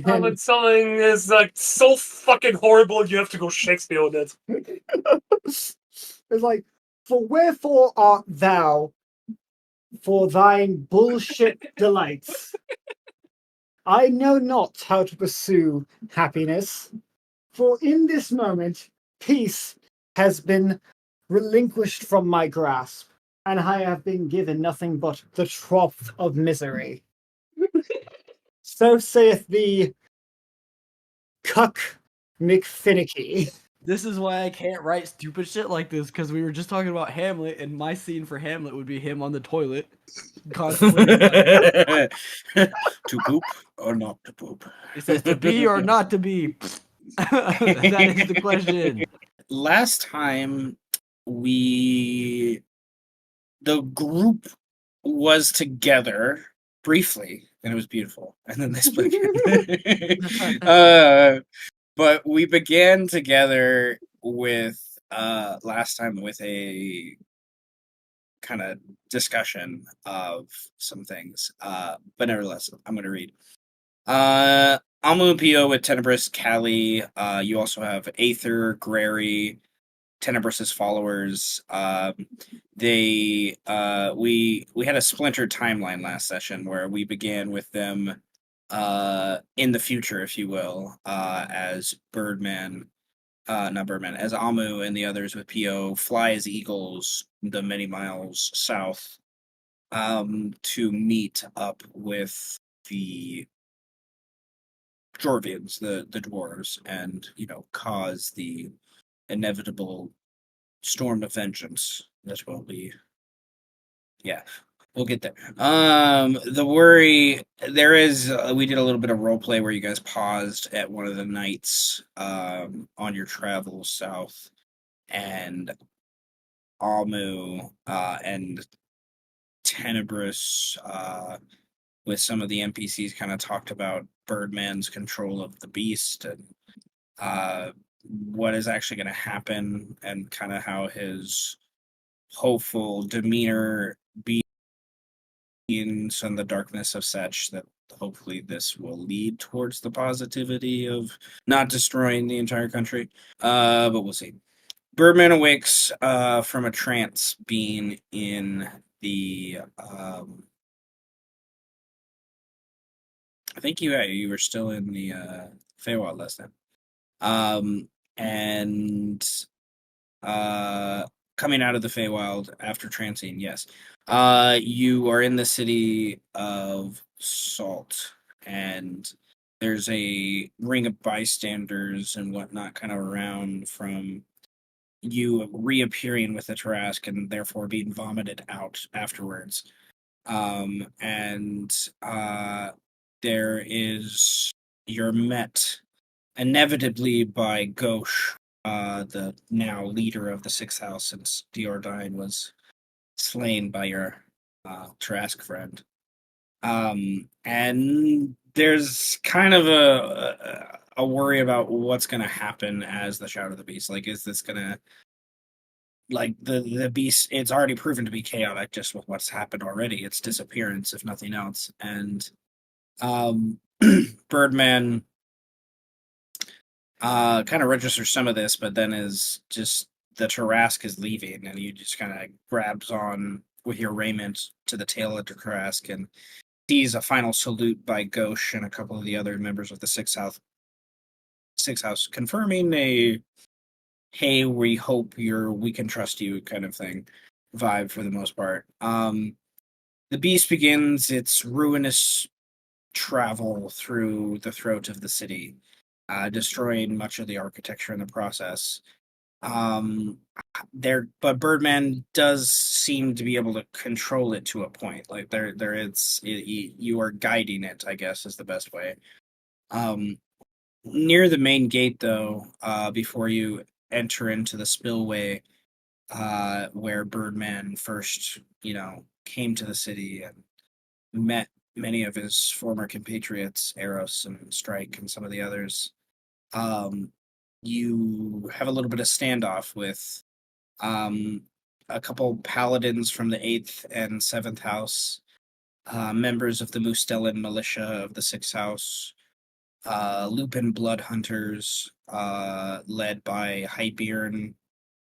When something is like so fucking horrible, you have to go Shakespeare on it. It's like, for wherefore art thou for thine bullshit delights? I know not how to pursue happiness, for in this moment peace has been relinquished from my grasp, and I have been given nothing but the trough of misery. So saith the cuck McFinicky. This is why I can't write stupid shit like this, because we were just talking about Hamlet, and my scene for Hamlet would be him on the toilet, contemplating life. To poop or not to poop? It says to be or not to be. That is the question. Last time the group was together briefly, and it was beautiful, and then they split again. But we began together with last time with a kind of discussion of some things. But nevertheless, I'm going to read. Almu and Pio with Tenebris, Kaly. You also have Aether, Grary, Tenebris's followers. We had a splintered timeline last session where we began with them in the future, if you will, as Birdman, not Birdman, as Amu and the others with Pio fly as eagles the many miles south to meet up with the Jorvians, the dwarves, and cause the inevitable storm of vengeance that will be. Yeah, we'll get there. The worry there is. We did a little bit of role play where you guys paused at one of the nights on your travels south, and Almu and Tenebris with some of the NPCs kind of talked about Birdman's control of the beast and what is actually going to happen, and kind of how his hopeful demeanor beings and the darkness of such that hopefully this will lead towards the positivity of not destroying the entire country. But we'll see. Birdman awakes from a trance, being in the. I think you were still in the Feywild last time. And coming out of the Feywild after trancing, yes. You are in the city of Salt, and there's a ring of bystanders and whatnot kind of around from you reappearing with the Tarask and therefore being vomited out afterwards. And you're met inevitably by Ghosh, the now leader of the Sixth House, since Diordine was slain by your Trask friend. And there's kind of a worry about what's going to happen as the Shout of the Beast. Like, is this going to, like, the beast? It's already proven to be chaotic just with what's happened already. Its disappearance, if nothing else, and Birdman kind of registers some of this, but then is just the Tarask is leaving, and he just kind of grabs on with your raiment to the tail of the Tarask and sees a final salute by Ghosh and a couple of the other members of the Sixth House, confirming a "Hey, we hope we can trust you" kind of thing vibe for the most part. The beast begins its ruinous travel through the throat of the city, destroying much of the architecture in the process. But Birdman does seem to be able to control it to a point. Like you are guiding it, I guess, is the best way. Near the main gate, though, before you enter into the spillway, where Birdman first, came to the city and met many of his former compatriots, Eros and Strike and some of the others. You have a little bit of standoff with a couple paladins from the 8th and 7th House, members of the Mustellan militia of the 6th House, Lupin blood hunters, led by Hyperion,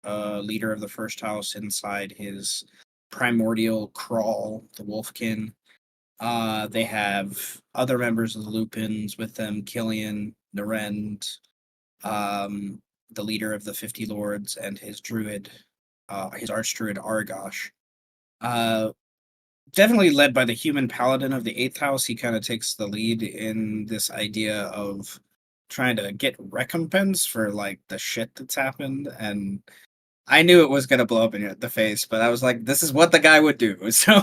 leader of the first house inside his primordial crawl, the Wolfkin. They have other members of the Lupins with them, Killian, Narend, the leader of the 50 Lords, and his druid, his archdruid Argosh. Uh, Definitely led by the human paladin of the 8th house. He kind of takes the lead in this idea of trying to get recompense for like the shit that's happened. And I knew it was gonna blow up in the face, but I was like, this is what the guy would do. So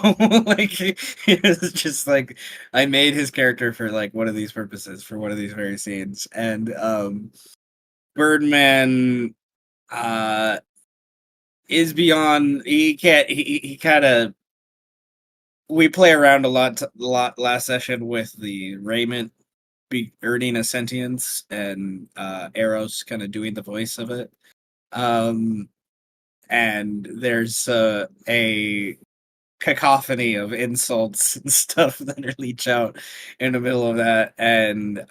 like it was just like I made his character for like one of these purposes, for one of these very scenes. And Birdman uh is beyond he can't he kind of we play around a lot last session with the raiment earning a sentience and Eros kind of doing the voice of it. Um and there's a cacophony of insults and stuff that leach out in the middle of that, and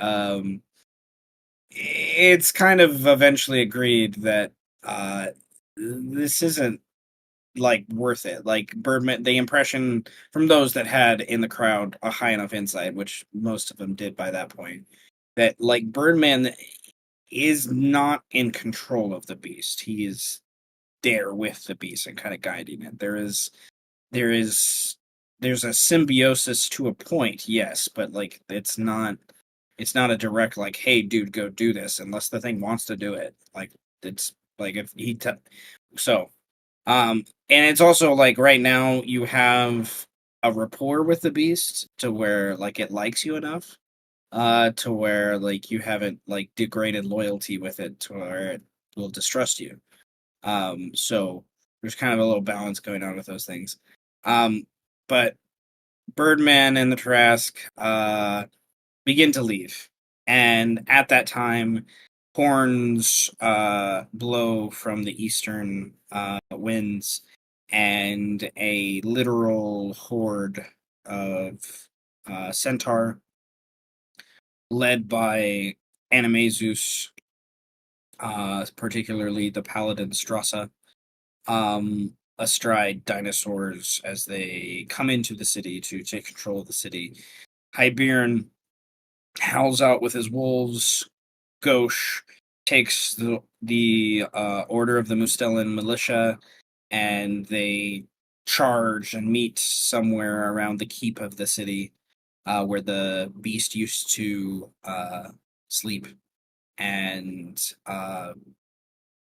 it's kind of eventually agreed that this isn't like worth it. Like Birdman, the impression from those that had in the crowd a high enough insight, which most of them did by that point, that like Birdman is not in control of the beast. He is there with the beast and kind of guiding it. There is there's a symbiosis to a point, yes, but like it's not a direct like, hey dude, go do this unless the thing wants to do it. Like it's like if so and it's also like right now you have a rapport with the beast to where like it likes you enough to where like you haven't like degraded loyalty with it to where it will distrust you. So there's kind of a little balance going on with those things. But Birdman and the Trask begin to leave. And at that time, horns blow from the eastern winds, and a literal horde of centaur, led by Animaesus, particularly the paladin Strassa, astride dinosaurs as they come into the city to take control of the city. Hyperion howls out with his wolves. Gauche takes the order of the Mustellan militia, and they charge and meet somewhere around the keep of the city, where the beast used to sleep, and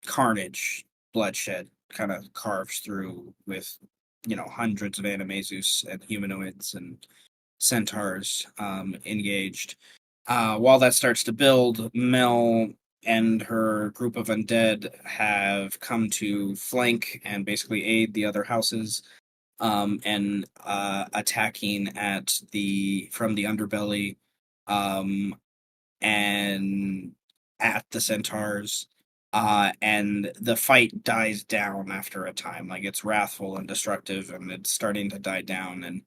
carnage, bloodshed kind of carves through with hundreds of Animaesus and humanoids and centaurs engaged. While that starts to build, Mel and her group of undead have come to flank and basically aid the other houses, and attacking from the underbelly, and at the centaurs. And the fight dies down after a time. Like it's wrathful and destructive, and it's starting to die down.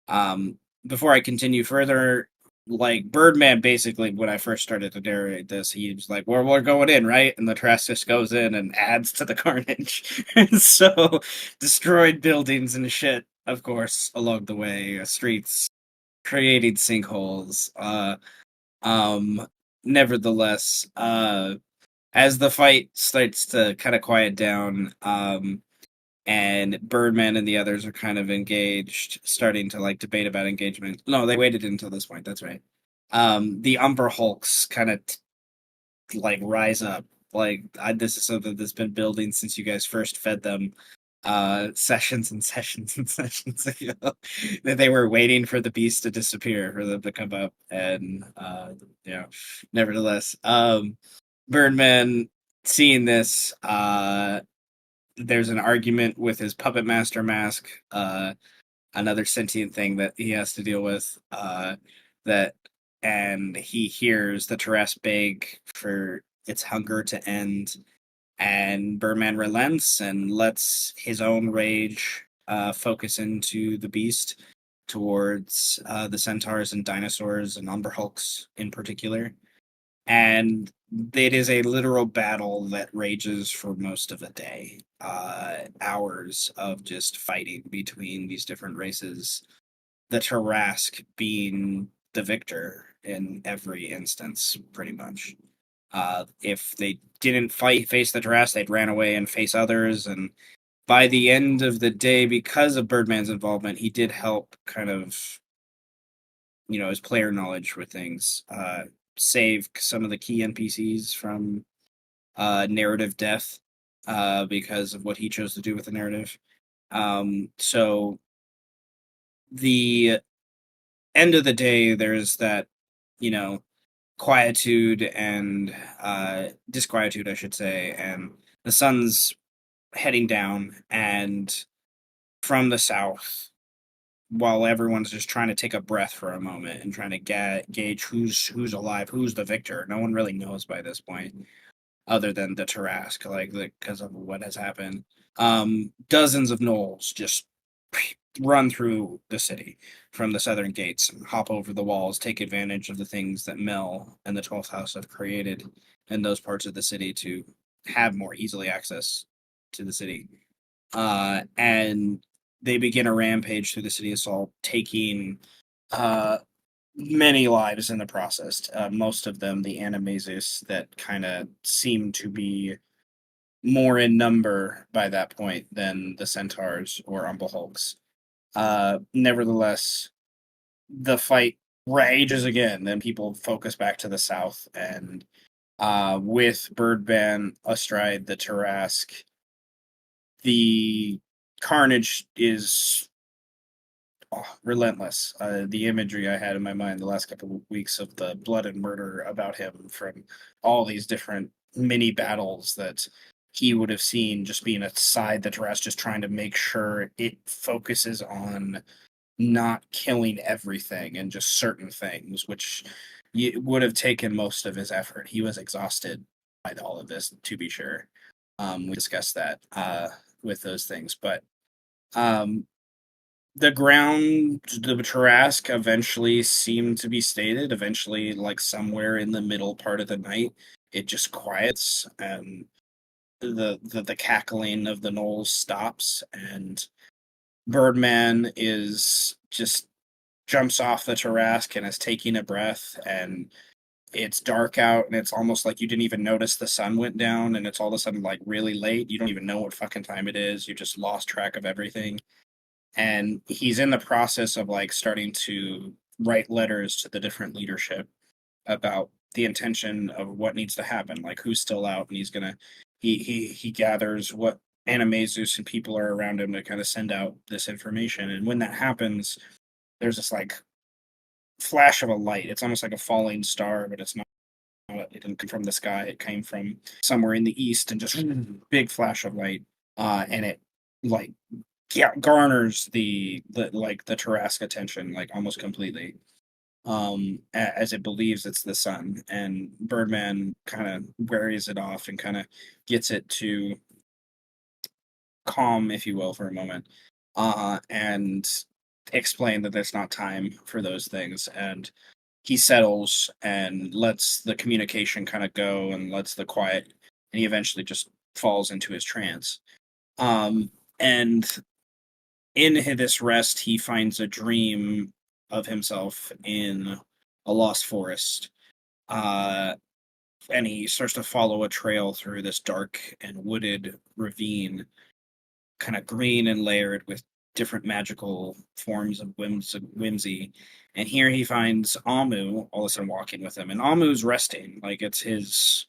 And before I continue further, like Birdman, basically, when I first started to narrate this, he was like, "Well, we're going in, right?" And the Trask just goes in and adds to the carnage. And so, destroyed buildings and shit, of course, along the way, streets, creating sinkholes. Nevertheless, as the fight starts to kind of quiet down, and Birdman and the others are kind of engaged, starting to like debate about engagement. No, they waited until this point. That's right. The Umber Hulks kind of like rise up. Like this is something that's been building since you guys first fed them sessions and sessions and sessions ago. That they were waiting for the beast to disappear for them to come up, and nevertheless, Birdman seeing this, there's an argument with his puppet master mask, another sentient thing that he has to deal with, and he hears the Tarrasque beg for its hunger to end, and Birdman relents and lets his own rage focus into the beast, towards the centaurs and dinosaurs and Umber Hulks in particular. and it is a literal battle that rages for most of a day. Hours of just fighting between these different races. The Tarask being the victor in every instance, pretty much. If they didn't face the Tarask, they'd ran away and face others. And by the end of the day, because of Birdman's involvement, he did help kind of, his player knowledge with things, save some of the key NPCs from narrative death because of what he chose to do with the narrative. So the end of the day, there's that, quietude and disquietude, I should say, and the sun's heading down, and from the south, while everyone's just trying to take a breath for a moment and trying to gauge who's alive, who's the victor. No one really knows by this point, other than the Tarask, because of what has happened. Dozens of gnolls just run through the city from the southern gates, hop over the walls, take advantage of the things that Mel and the 12th House have created in those parts of the city to have more easily access to the city. And they begin a rampage through the city assault, taking many lives in the process. Most of them, the Animaesus, that kind of seem to be more in number by that point than the Centaurs or Umblehulks. Nevertheless, the fight rages again. Then people focus back to the south, and with Birdman astride the Tarask, the carnage is relentless. The imagery I had in my mind the last couple of weeks of the blood and murder about him from all these different mini battles that he would have seen just being aside the Tarask, just trying to make sure it focuses on not killing everything and just certain things, which would have taken most of his effort. He was exhausted by all of this, to be sure. We discussed that with those things, but the Tarask eventually seemed to be stated. Eventually, like somewhere in the middle part of the night, it just quiets, and the cackling of the gnolls stops, and Birdman is just jumps off the Tarask and is taking a breath, and it's dark out, and it's almost like you didn't even notice the sun went down, and it's all of a sudden like really late. You don't even know what fucking time it is. You just lost track of everything. And he's in the process of like starting to write letters to the different leadership about the intention of what needs to happen, like who's still out, and he gathers what Animaesus and people are around him to kind of send out this information. And when that happens, there's this like flash of a light. It's almost like a falling star, but it's not. It didn't come from the sky. It came from somewhere in the east, and just big flash of light. And it like garners the Tarask attention like almost completely. As it believes it's the sun, and Birdman kind of worries it off and kind of gets it to calm, if you will, for a moment, and explain that there's not time for those things. And he settles and lets the communication kind of go and lets the quiet, and he eventually just falls into his trance. And in this rest, he finds a dream of himself in a lost forest. And he starts to follow a trail through this dark and wooded ravine, kind of green and layered with different magical forms of whimsy. And here he finds Amu all of a sudden walking with him. And Amu's resting, like it's his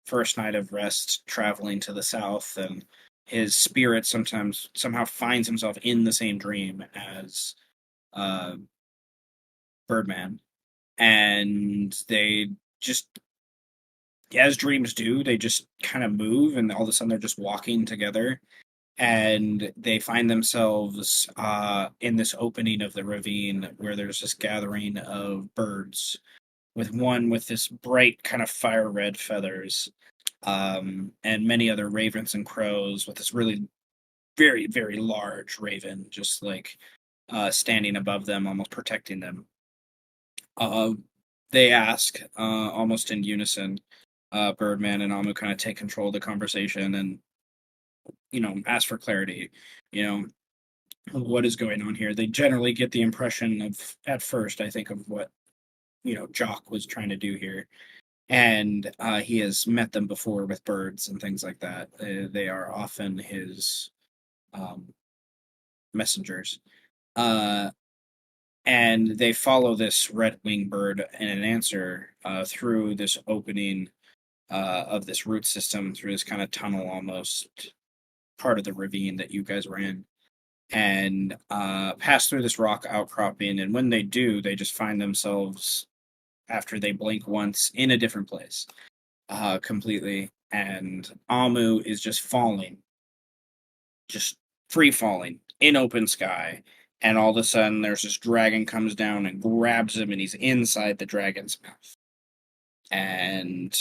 first night of rest traveling to the south, and his spirit somehow finds himself in the same dream as Birdman. And they just, as dreams do, they just kind of move, and all of a sudden they're just walking together, and they find themselves in this opening of the ravine where there's this gathering of birds, with one with this bright kind of fire red feathers, and many other ravens and crows with this really very, very large raven just like standing above them, almost protecting them. they ask, almost in unison. Birdman and Amu kind of take control of the conversation and, ask for clarity. You know, what is going on here? They generally get the impression of, at first, I think, of what, Jock was trying to do here. And he has met them before with birds and things like that. They are often his um, messengers. Uh, and they follow this red-winged bird in an answer through this opening of this root system, through this kind of tunnel almost part of the ravine that you guys were in, and pass through this rock outcropping. And when they do, they just find themselves, after they blink once, in a different place completely. And Amu is just falling, just free falling in open sky. And all of a sudden, there's this dragon comes down and grabs him, and he's inside the dragon's mouth. And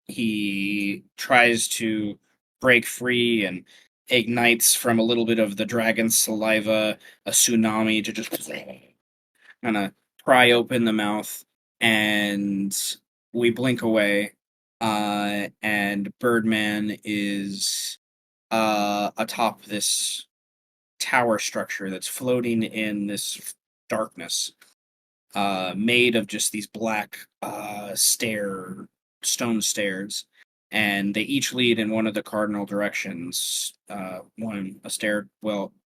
he tries to break free and ignites from a little bit of the dragon's saliva a tsunami to just kind of pry open the mouth. And we blink away, and Birdman is atop this tower structure that's floating in this darkness, made of just these black stone stairs, and they each lead in one of the cardinal directions. One a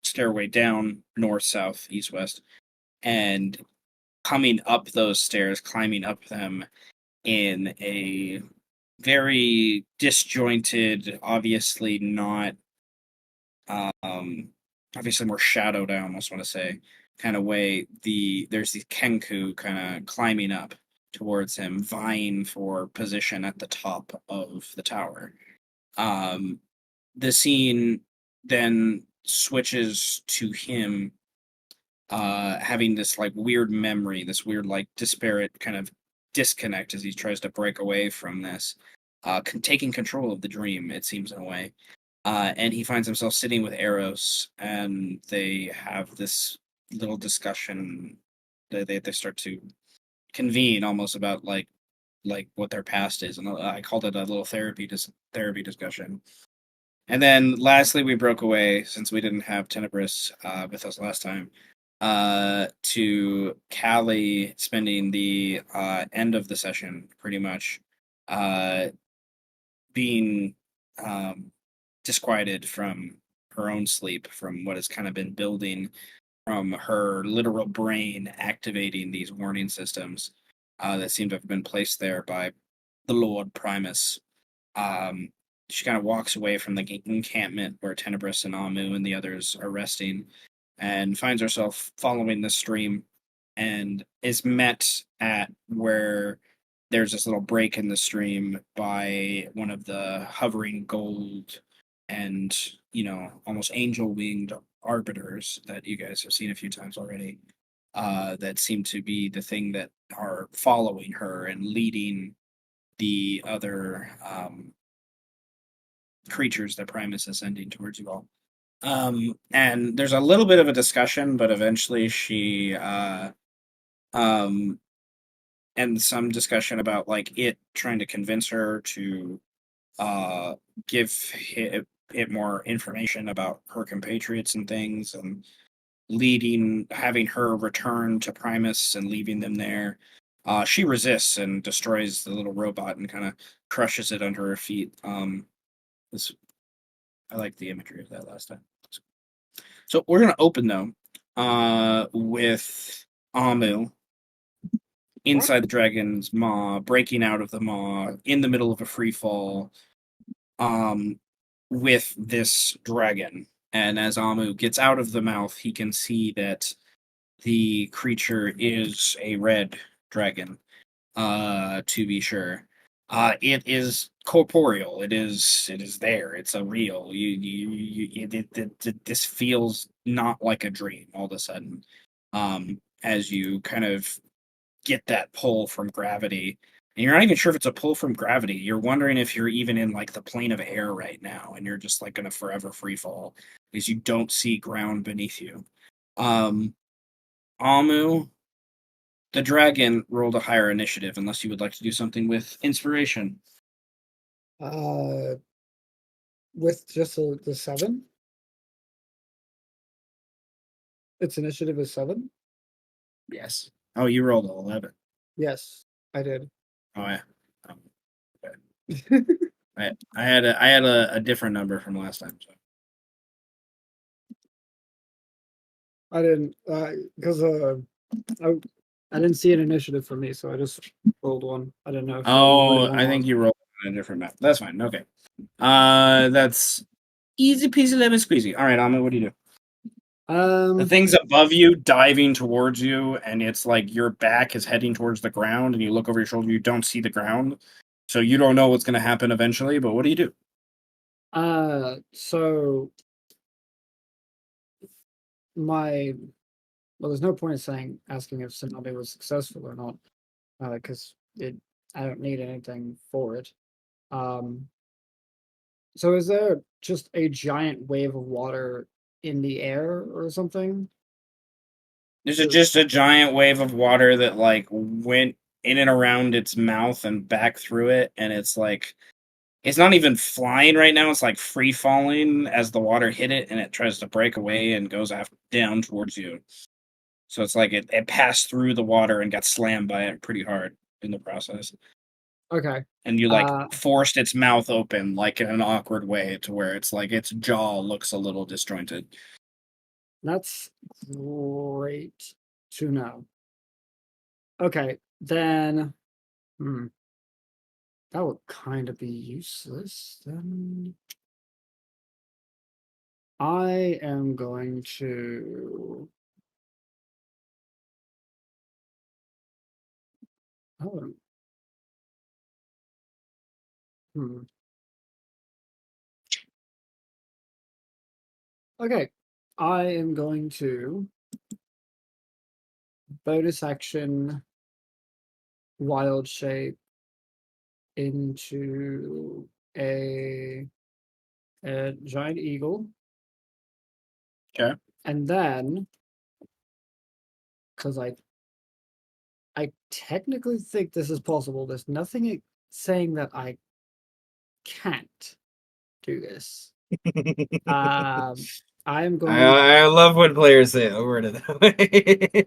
stairway down, north, south, east, west, and coming up those stairs, climbing up them in a very disjointed, obviously not, obviously more shadowed, I almost want to say, kind of way. There's these Kenku kind of climbing up towards him, vying for position at the top of the tower. The scene then switches to him having this like weird memory, this weird like disparate kind of disconnect as he tries to break away from this, taking control of the dream, it seems, in a way. And he finds himself sitting with Eros, and they have this little discussion. They start to convene almost about like what their past is, and I called it a little therapy discussion. And then lastly, we broke away, since we didn't have Tenebris with us last time, to Kaly spending the end of the session pretty much being disquieted from her own sleep, from what has kind of been building, from her literal brain activating these warning systems that seem to have been placed there by the Lord Primus. She kind of walks away from the encampment where Tenebris and Amu and the others are resting, and finds herself following the stream, and is met at where there's this little break in the stream by one of the hovering gold and, almost angel winged arbiters that you guys have seen a few times already, that seem to be the thing that are following her and leading the other creatures that Primus is sending towards you all. And there's a little bit of a discussion, but eventually she and some discussion about like it trying to convince her to give it more information about her compatriots and things, and having her return to Primus and leaving them there. She resists and destroys the little robot and kind of crushes it under her feet. I like the imagery of that last time. So we're gonna open though with Amu inside the dragon's maw, breaking out of the maw in the middle of a free fall, with this dragon. And as Amu gets out of the mouth, he can see that the creature is a red dragon, to be sure. It is corporeal. It is there. It's a real. This feels not like a dream all of a sudden. As you kind of get that pull from gravity, and you're not even sure if it's a pull from gravity. You're wondering if you're even in like the plane of air right now, and you're just like gonna forever free fall because you don't see ground beneath you. Amu, The dragon rolled a higher initiative, unless you would like to do something with inspiration. With just the 7? Its initiative is 7? Yes. Oh, you rolled an 11. Yes, I did. Oh, yeah. Um, okay. I had a different number from last time. So. I didn't, because I didn't see an initiative for me, so I just rolled one. I didn't know if Oh, everybody I think was. you rolled on a different map. That's fine. Okay. That's easy peasy lemon squeezy. All right, Amma, what do you do? The thing's above you, diving towards you, and it's like your back is heading towards the ground, and you look over your shoulder, you don't see the ground, so you don't know what's going to happen eventually. But what do you do? So well, there's no point in asking if Tsunami was successful or not, because I don't need anything for it. So is there just a giant wave of water in the air or something? There's just a giant wave of water that like went in and around its mouth and back through it, and it's like it's not even flying right now. It's like free falling as the water hit it, and it tries to break away and goes down towards you. So it's like it passed through the water and got slammed by it pretty hard in the process. Okay. And you like forced its mouth open like in an awkward way to where it's like its jaw looks a little disjointed. That's great to know. Okay, then that would kind of be useless. Then I am going to. Oh. Okay, I am going to bonus action wild shape into a giant eagle. Okay. And then, because I technically think this is possible, there's nothing saying that I can't do this. I'm going. I love when players say a word of that way.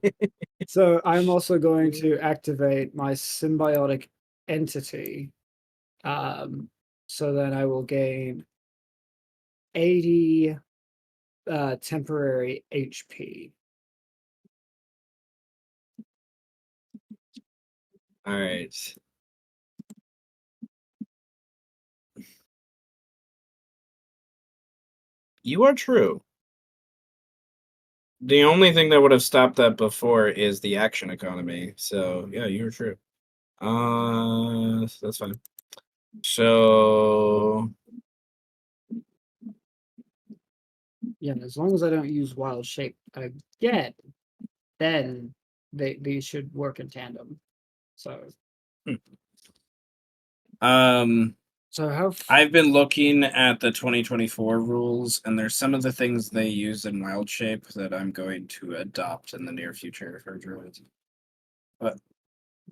So I'm also going to activate my symbiotic entity. So then I will gain 80 temporary HP. All right. You are true. The only thing that would have stopped that before is the action economy. So yeah, you're true. That's fine. So Yeah, as long as I don't use wild shape again, then they should work in tandem. So So how I've been looking at the 2024 rules, and there's some of the things they use in Wild Shape that I'm going to adopt in the near future for druids. But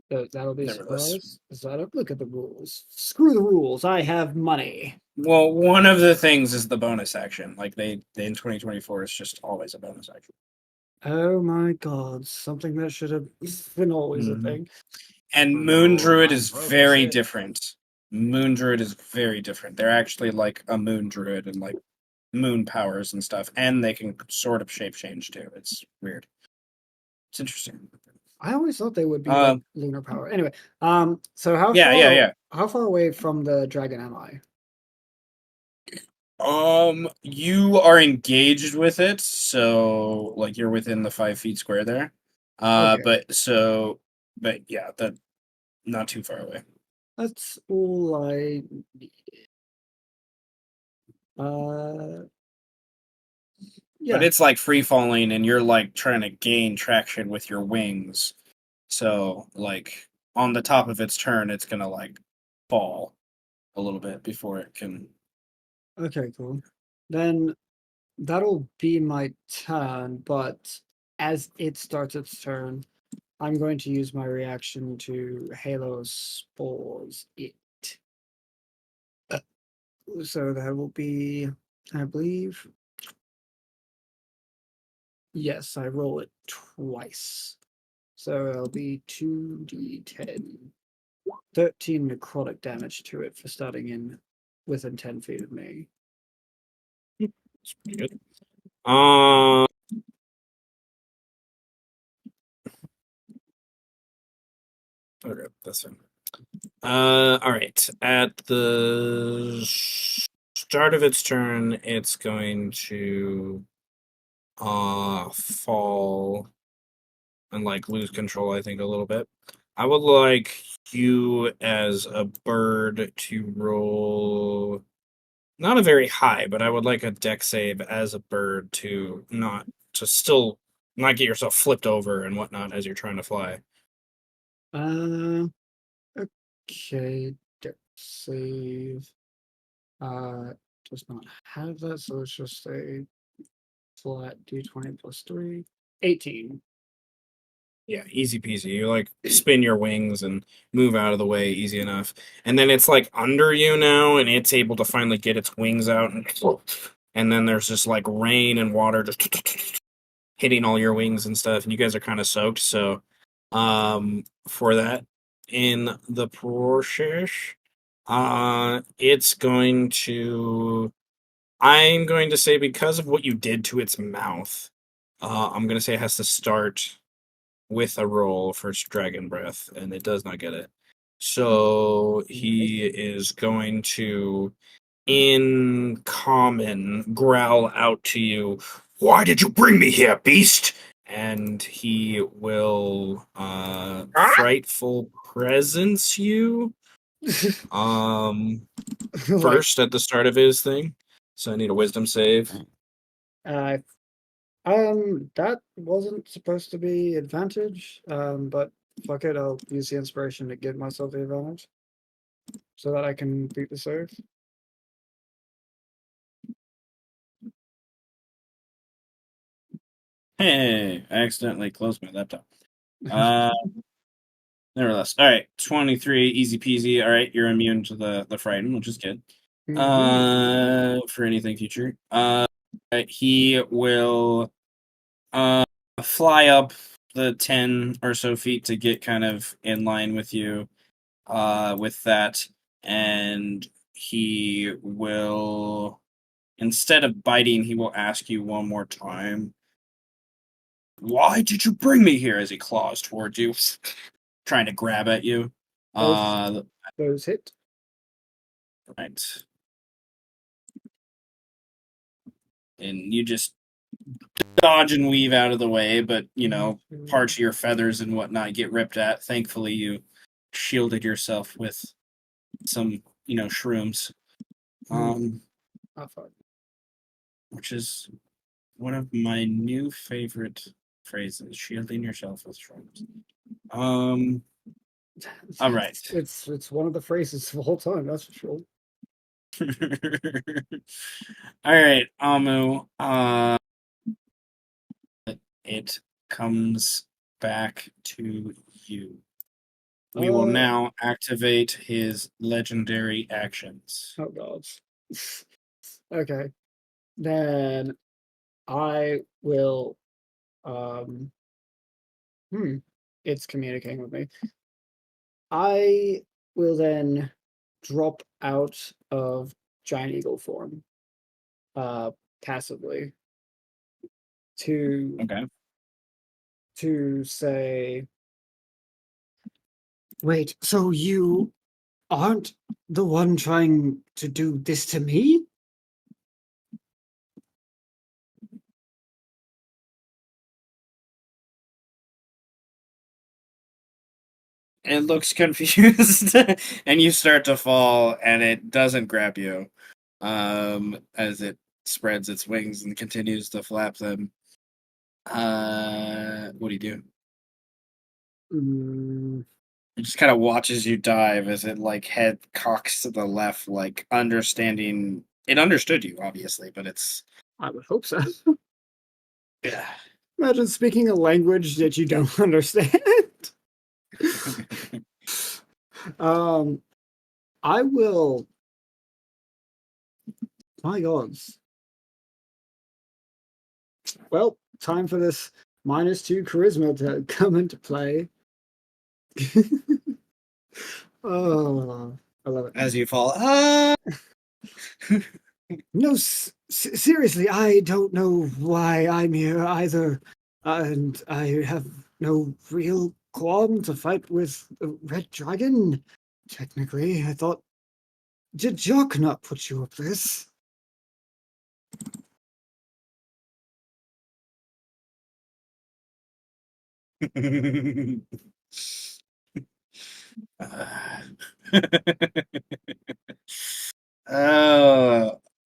that'll be a nevertheless. surprise. Is that look at the rules? Screw the rules. I have money. Well, one of the things is the bonus action. Like they in 2024 is just always a bonus action. Oh my god! Something that should have been always a Mhm. thing. And Moon Druid is very different. Moon Druid is very different. They're actually like a Moon Druid and like moon powers and stuff, and they can sort of shape change too. It's weird. It's interesting. I always thought they would be like lunar power. Anyway, so how Yeah. how far away from the dragon am I? You are engaged with it, so like you're within the 5 feet square there. Okay. But yeah, that not too far away. That's all I needed. Yeah. But it's like free falling, and you're like trying to gain traction with your wings. So like on the top of its turn, it's gonna like fall a little bit before it can. Okay, cool. Then that'll be my turn, but as it starts its turn, I'm going to use my reaction to Halo Spores it. So that will be, I believe. Yes, I roll it twice. So it'll be 2d10. 13 necrotic damage to it for starting in within 10 feet of me. It's pretty good. Okay, that's fine. All right. At the start of its turn, it's going to fall and like lose control, I think, a little bit. I would like you as a bird to roll not a very high, but I would like a deck save as a bird to still not get yourself flipped over and whatnot as you're trying to fly. Uh, okay, deck save. Does not have that, so it's just a flat d20 plus 3. 18. Yeah, easy peasy. You like spin your wings and move out of the way easy enough. And then it's like under you now and it's able to finally get its wings out and then there's just like rain and water just hitting all your wings and stuff and you guys are kind of soaked. So for that in the process, it's going to I'm going to say because of what you did to its mouth, I'm going to say it has to start with a roll for dragon breath, and it does not get it. So he is going to, in common, growl out to you, "Why did you bring me here, beast?" And he will frightful presence you Like, first at the start of his thing. So I need a wisdom save. uh, that wasn't supposed to be advantage, but fuck it, I'll use the inspiration to give myself the advantage so that I can beat the save. Hey, I accidentally closed my laptop. Nevertheless, all right, 23, easy peasy. All right, you're immune to the frighten, which is good. For anything future. He will fly up the 10 or so feet to get kind of in line with you with that, and he will, instead of biting, he will ask you one more time, "Why did you bring me here?" as he claws towards you, trying to grab at you. Those hit. Right. And you just dodge and weave out of the way, but, parts of your feathers and whatnot get ripped at. Thankfully, you shielded yourself with some, shrooms. Fuck. Which is one of my new favorite phrases, shielding yourself with shrooms. All right. It's one of the phrases the whole time, that's for sure. All right, Amu. It comes back to you. We will now activate his legendary actions. Oh god. Okay. Then I will it's communicating with me. I will then drop out of giant eagle form passively to Okay. say, wait, so you aren't the one trying to do this to me? It looks confused, and you start to fall, and it doesn't grab you as it spreads its wings and continues to flap them. What do you do? It just kind of watches you dive as it head cocks to the left, understanding. It understood you, obviously, but it's I would hope so. yeah. Imagine speaking a language that you don't understand. I will. My gods. Well, time for this -2 charisma to come into play. Oh, I love it. As you fall. No, seriously, I don't know why I'm here either, and I have no real qualm to fight with the Red Dragon. Technically, I thought, did Jock not put you up this?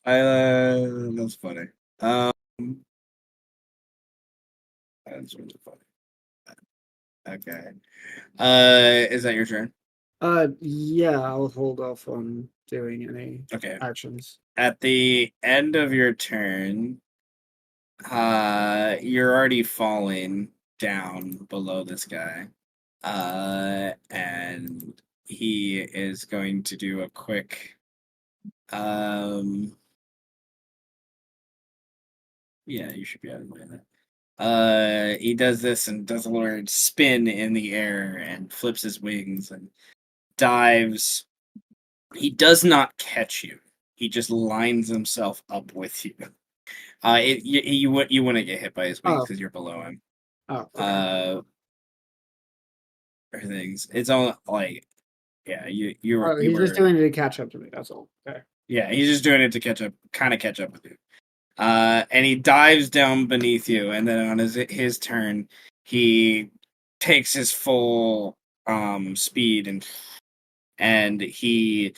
Oh, that's funny. That's really funny. Okay. Is that your turn? Yeah, I'll hold off on doing any Okay. actions. At the end of your turn, you're already falling down below this guy. And he is going to do a quick yeah, you should be able to do that. He does this and does a little spin in the air and flips his wings and dives. He does not catch you. He just lines himself up with you. You wouldn't get hit by his wings Oh. because you're below him. Oh, okay. Everything's it's all like yeah. You Oh, were he's just doing it to catch up to me. That's all. Okay. yeah. He's just doing it to catch up with you. And he dives down beneath you, and then on his turn, he takes his full speed and he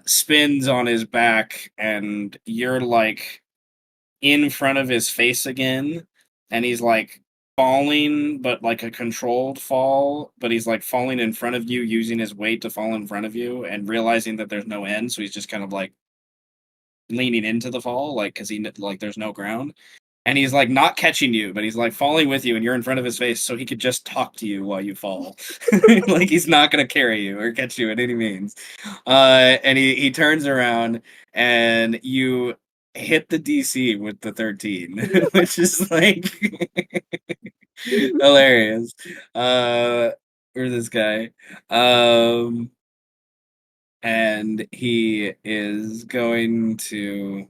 spins on his back, and you're like in front of his face again, and he's like falling, but like a controlled fall, but he's like falling in front of you using his weight to fall in front of you and realizing that there's no end, so he's just kind of like leaning into the fall, like because he like there's no ground, and he's like not catching you, but he's like falling with you, and you're in front of his face, so he could just talk to you while you fall. Like he's not gonna carry you or catch you at any means. And he turns around, and you hit the DC with the 13, which is like hilarious. For this guy. And he is going to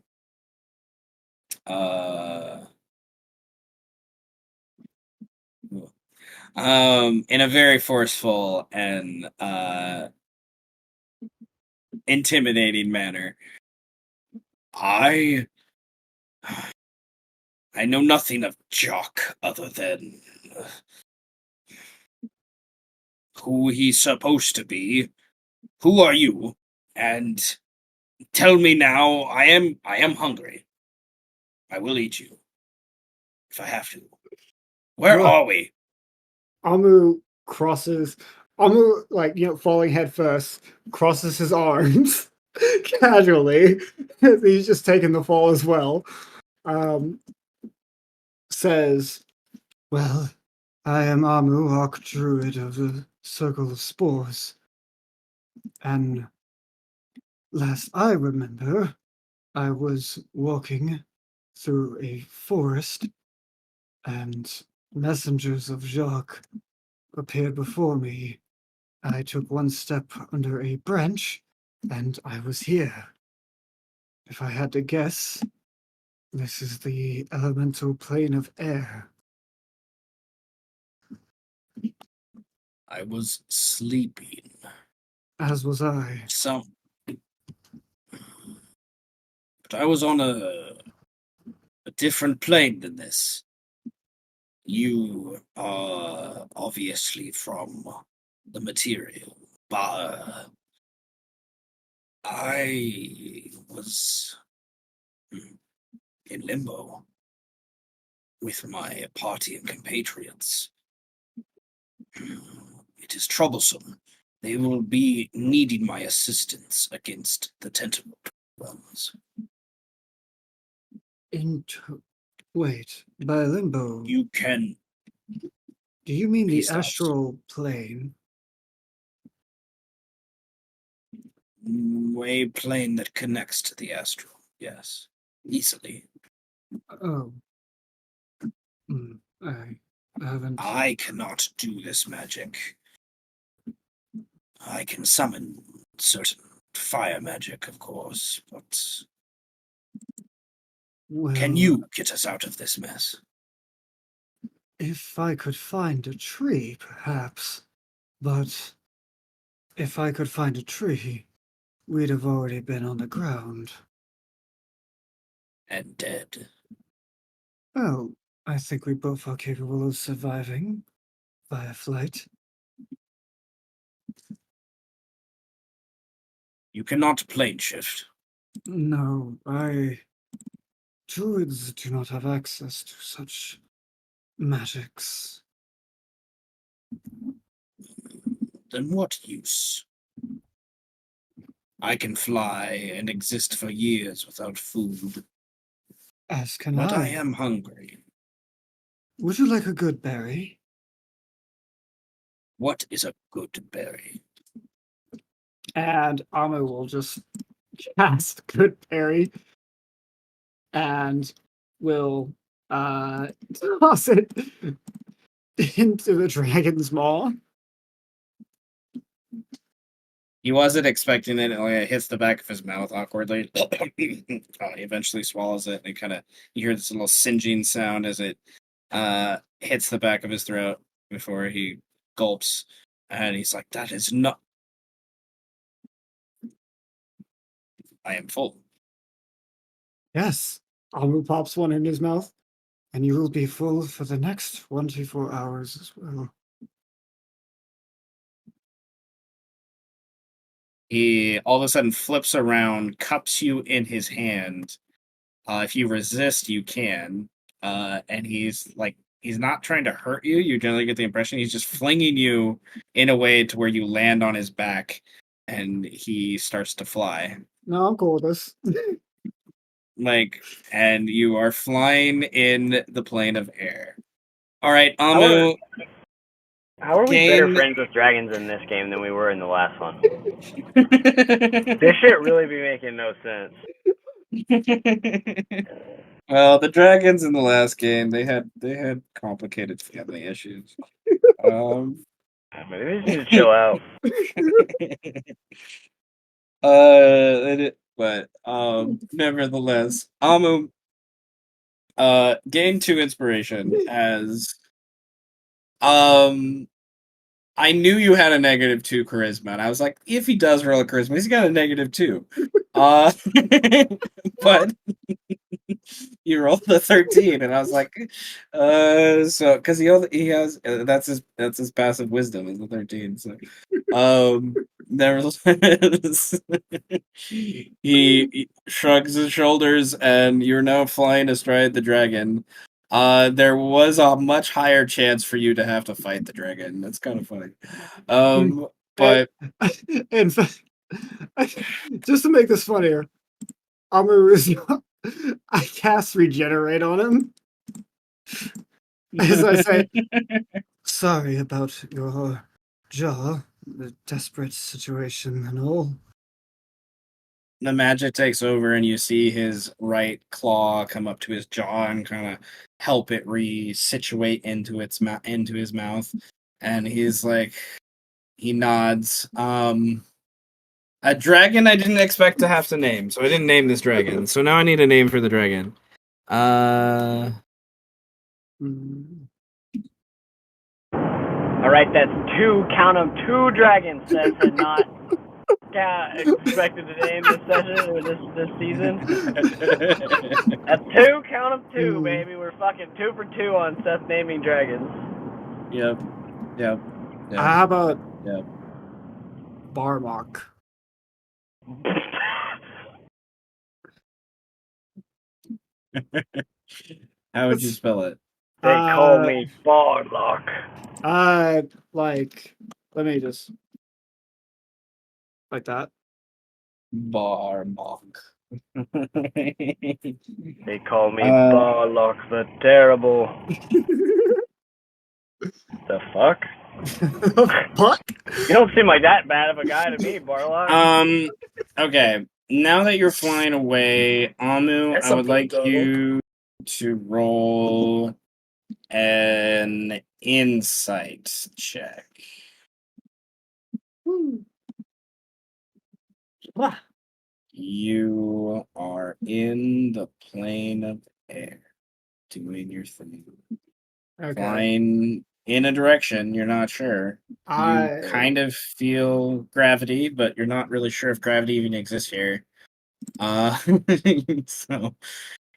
in a very forceful and intimidating manner. I know nothing of Jock other than who he's supposed to be. Who are you? And tell me now. I am hungry. I will eat you if I have to. Where Well, are we? Amu crosses. Amu, like, falling head first, crosses his arms casually. He's just taking the fall as well. Says, well, I am Amu, Archdruid of the Circle of Spores. And last I remember, I was walking through a forest, and messengers of Jacques appeared before me. I took one step under a branch, and I was here. If I had to guess, this is the elemental plane of air. I was sleeping. As was I. But I was on a different plane than this. You are obviously from the material, but I was in limbo with my party and compatriots. It is troublesome. They will be needing my assistance against the tentacle ones. Wait, by limbo, You can. do you mean He the stops. astral plane? A plane that connects to the astral. Yes. Easily. Oh. I haven't. I cannot do this magic. I can summon certain fire magic, of course, but Well, can you get us out of this mess? if I could find a tree, perhaps. But if I could find a tree, we'd have already been on the ground. And dead. Well, I think we both are capable of surviving via flight. You cannot plane shift. No, druids do not have access to such magics. Then what use? I can fly and exist for years without food, As can but I I. am hungry. Would you like a good berry? What is a good berry? And Amu will just cast good berry and will toss it into the dragon's maw. He wasn't expecting it. It hits the back of his mouth awkwardly. He eventually swallows it, and you hear this little singeing sound as it hits the back of his throat before he gulps. And he's like, "That is not. I am full." Yes. Amu pops one in his mouth, and you will be full for the next 24 hours as well. He all of a sudden flips around, cups you in his hand. If you resist, you can. And he's not trying to hurt you. You generally get the impression he's just flinging you in a way to where you land on his back, and he starts to fly. No, I'm cool with this. And you are flying in the plane of air. All right, Amu. How are we better Gain- friends with dragons in this game than we were in the last one? This shit really be making no sense. Well, the dragons in the last game, they had complicated family issues. Maybe we just need to chill out. Nevertheless, Amu gained 2 inspiration as I knew you had a -2 charisma, and I was like, if he does roll a charisma, he's got a -2. But you rolled the 13, and I was like, so because he has that's his passive wisdom is the 13. So, nevertheless, he shrugs his shoulders, and you're now flying astride the dragon. There was a much higher chance for you to have to fight the dragon. That's kind of funny. But In fact, just to make this funnier, Amu is I cast regenerate on him. As I say, sorry about your jaw, the desperate situation and all. the magic takes over, and you see his right claw come up to his jaw and kind of help it resituate into his mouth. And he's like, he nods. A dragon I didn't expect to have to name, so I didn't name this dragon. So now I need a name for the dragon. Alright, that's 2, count 'em, 2 dragons that had not expected to name this session or this season. That's 2, count 'em, 2, baby. We're fucking 2 for 2 on Seth naming dragons. Yep. How about Yep. Barmok? How would you spell it? They call me Barlock. Let me just like that. Barmok. They call me Uh, Barlock the Terrible. The fuck? Fuck. You don't seem like that bad of a guy to me, Barlock. Okay. Now that you're flying away, Amu, That's I would something like to you to roll an insight check. Ah, You are in the plane of air, doing your thing. okay. Flying in a direction, you're not sure. You kind of feel gravity, but you're not really sure if gravity even exists here. So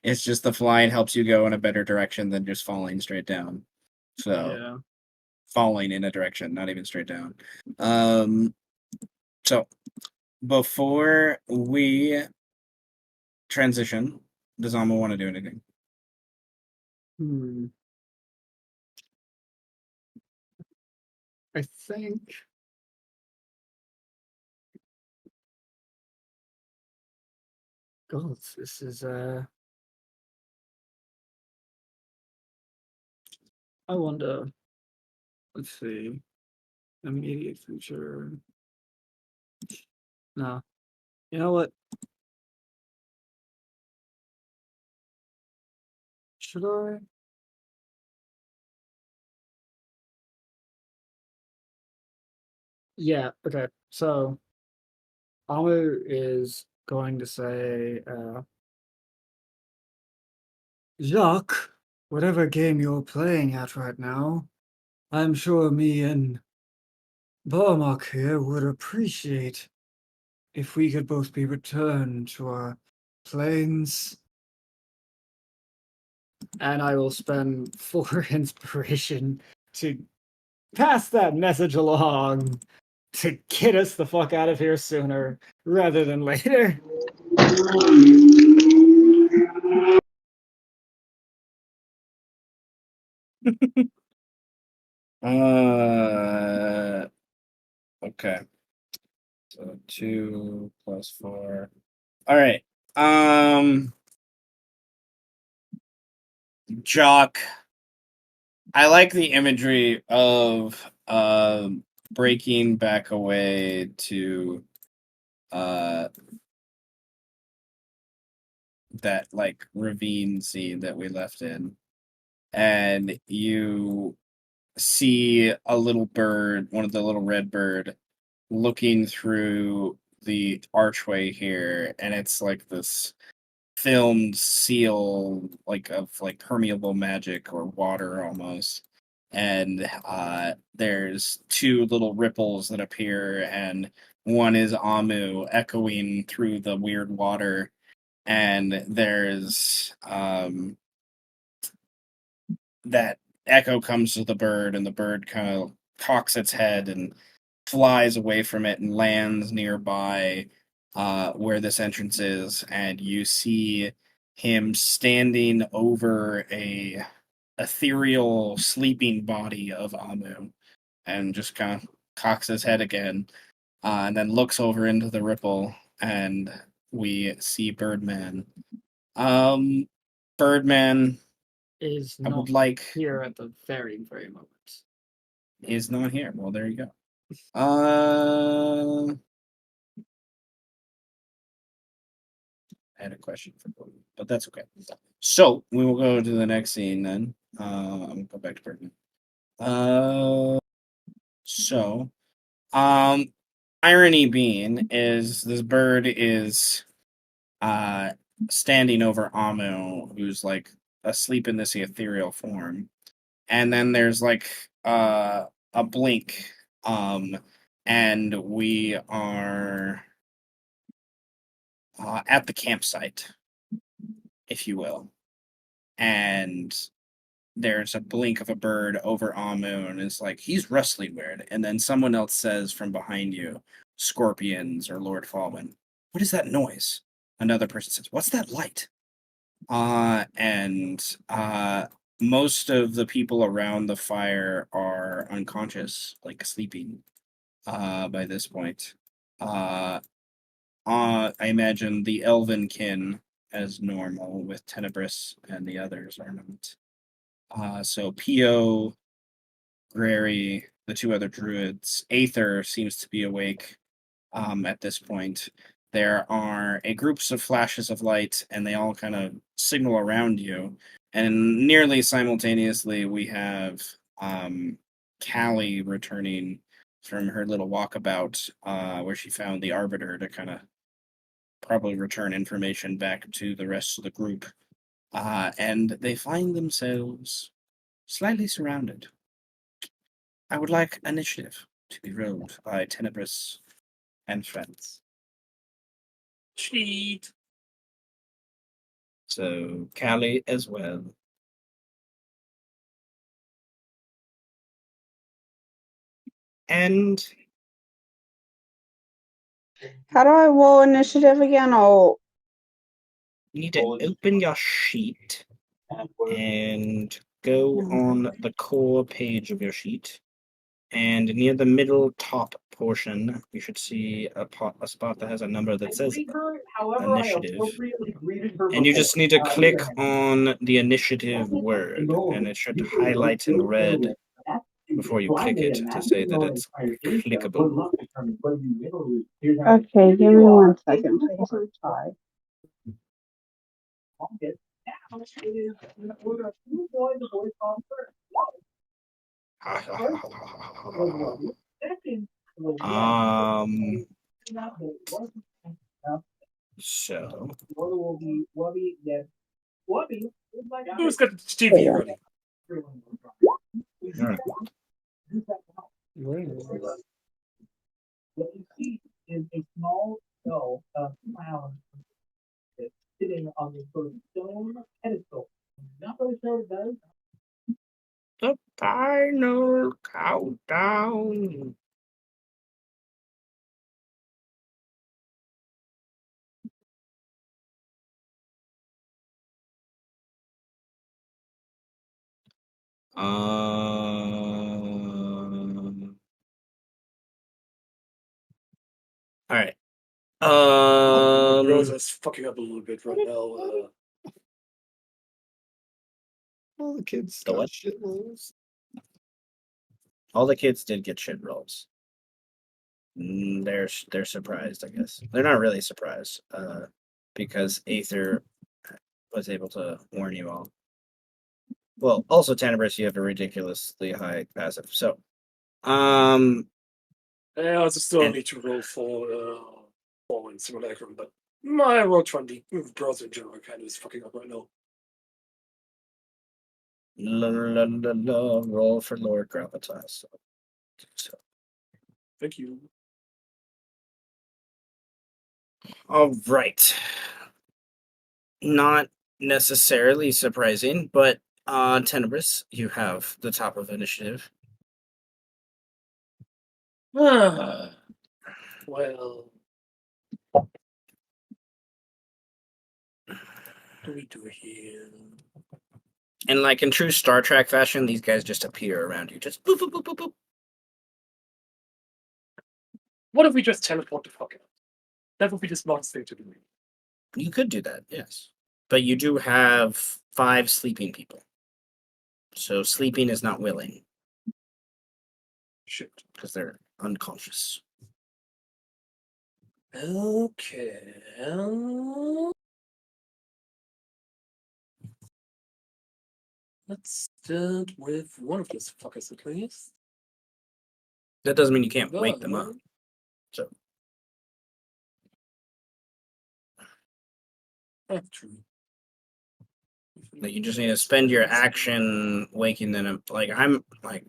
it's just the flying helps you go in a better direction than just falling straight down. So Yeah. falling in a direction, not even straight down. So before we transition, does Alma want to do anything? I think. God, this is I wonder. Let's see. Immediate future. No. You know what? Should I? Yeah, okay. So Amu is going to say, Jacques, whatever game you're playing at right now, I'm sure me and Barmak here would appreciate if we could both be returned to our planes. And I will spend 4 inspiration to pass that message along to get us the fuck out of here sooner rather than later. Okay. So 2 plus 4. All right. Jock. I like the imagery of breaking back away to that like ravine scene that we left in. And you see a little bird, one of the little red bird, looking through the archway here, and it's like this filmed seal like of like permeable magic or water almost. And there's 2 little ripples that appear, and one is Amu echoing through the weird water, and there's that echo comes to the bird, and the bird kind of cocks its head and flies away from it and lands nearby where this entrance is, and you see him standing over a ethereal sleeping body of Amu, and just kind of cocks his head again, and then looks over into the ripple, and we see Birdman. Birdman, Is I not would like here at the very, very moment. is not here. Well, there you go. I had a question for both, but that's okay. So we will go to the next scene then. I'm gonna go back to Birdman. So, irony being is this bird is uh standing over Amu, who's like asleep in this ethereal form, and then there's like a blink, and we are at the campsite, if you will, and there's a blink of a bird over Amu, and it's like, he's wrestling weird. And then someone else says from behind you, Scorpions or Lord Fallen, what is that noise? Another person says, what's that light? And most of the people around the fire are unconscious, like sleeping by this point. I imagine the Elvenkin as normal with Tenebris and the others armament. So Pio, Grary, the two other druids, Aether seems to be awake at this point. There are groups of flashes of light, and they all kind of signal around you. And nearly simultaneously, we have Kaly returning from her little walkabout, where she found the Arbiter to kind of probably return information back to the rest of the group. And they find themselves slightly surrounded. I would like initiative to be rolled by Tenebris and friends. Cheat. So Kaly as well. And How do I roll initiative again? Oh, you need to open your sheet and go on the core page of your sheet. And near the middle top portion, you should see a spot that has a number that says initiative. And you just need to click on the initiative word, and it should highlight in red before you click it to say that it's clickable. okay. Give me 1 second, please. So Who's got the TV running? all right. The final countdown. All right. Rosa's fucking up a little bit right now. All the kids The got what? shit rolls. All the kids did get shit rolls. They're surprised, I guess. They're not really surprised, because Aether was able to warn you all. Well, also Tenebris, you have a ridiculously high passive. So, I also still And- need to roll for falling simulacrum, but my roll 20 browser in general kind of is fucking up right now. roll for Lord Gravitas. So, Thank you. all right. Not necessarily surprising, but Tenebris, you have the top of initiative. Well, what do we do here? And like in true Star Trek fashion, these guys just appear around you. Just boop, boop, boop, boop, boop. What if we just teleport the fuck out? That would be the smartest thing to do. You could do that, yes. But you do have 5 sleeping people. So sleeping is not willing Shit. because they're unconscious. Okay. Let's start with one of those fuckers at least. That doesn't mean you can't wake them up. So Actually. like, you just need to spend your action waking them up. Like I'm like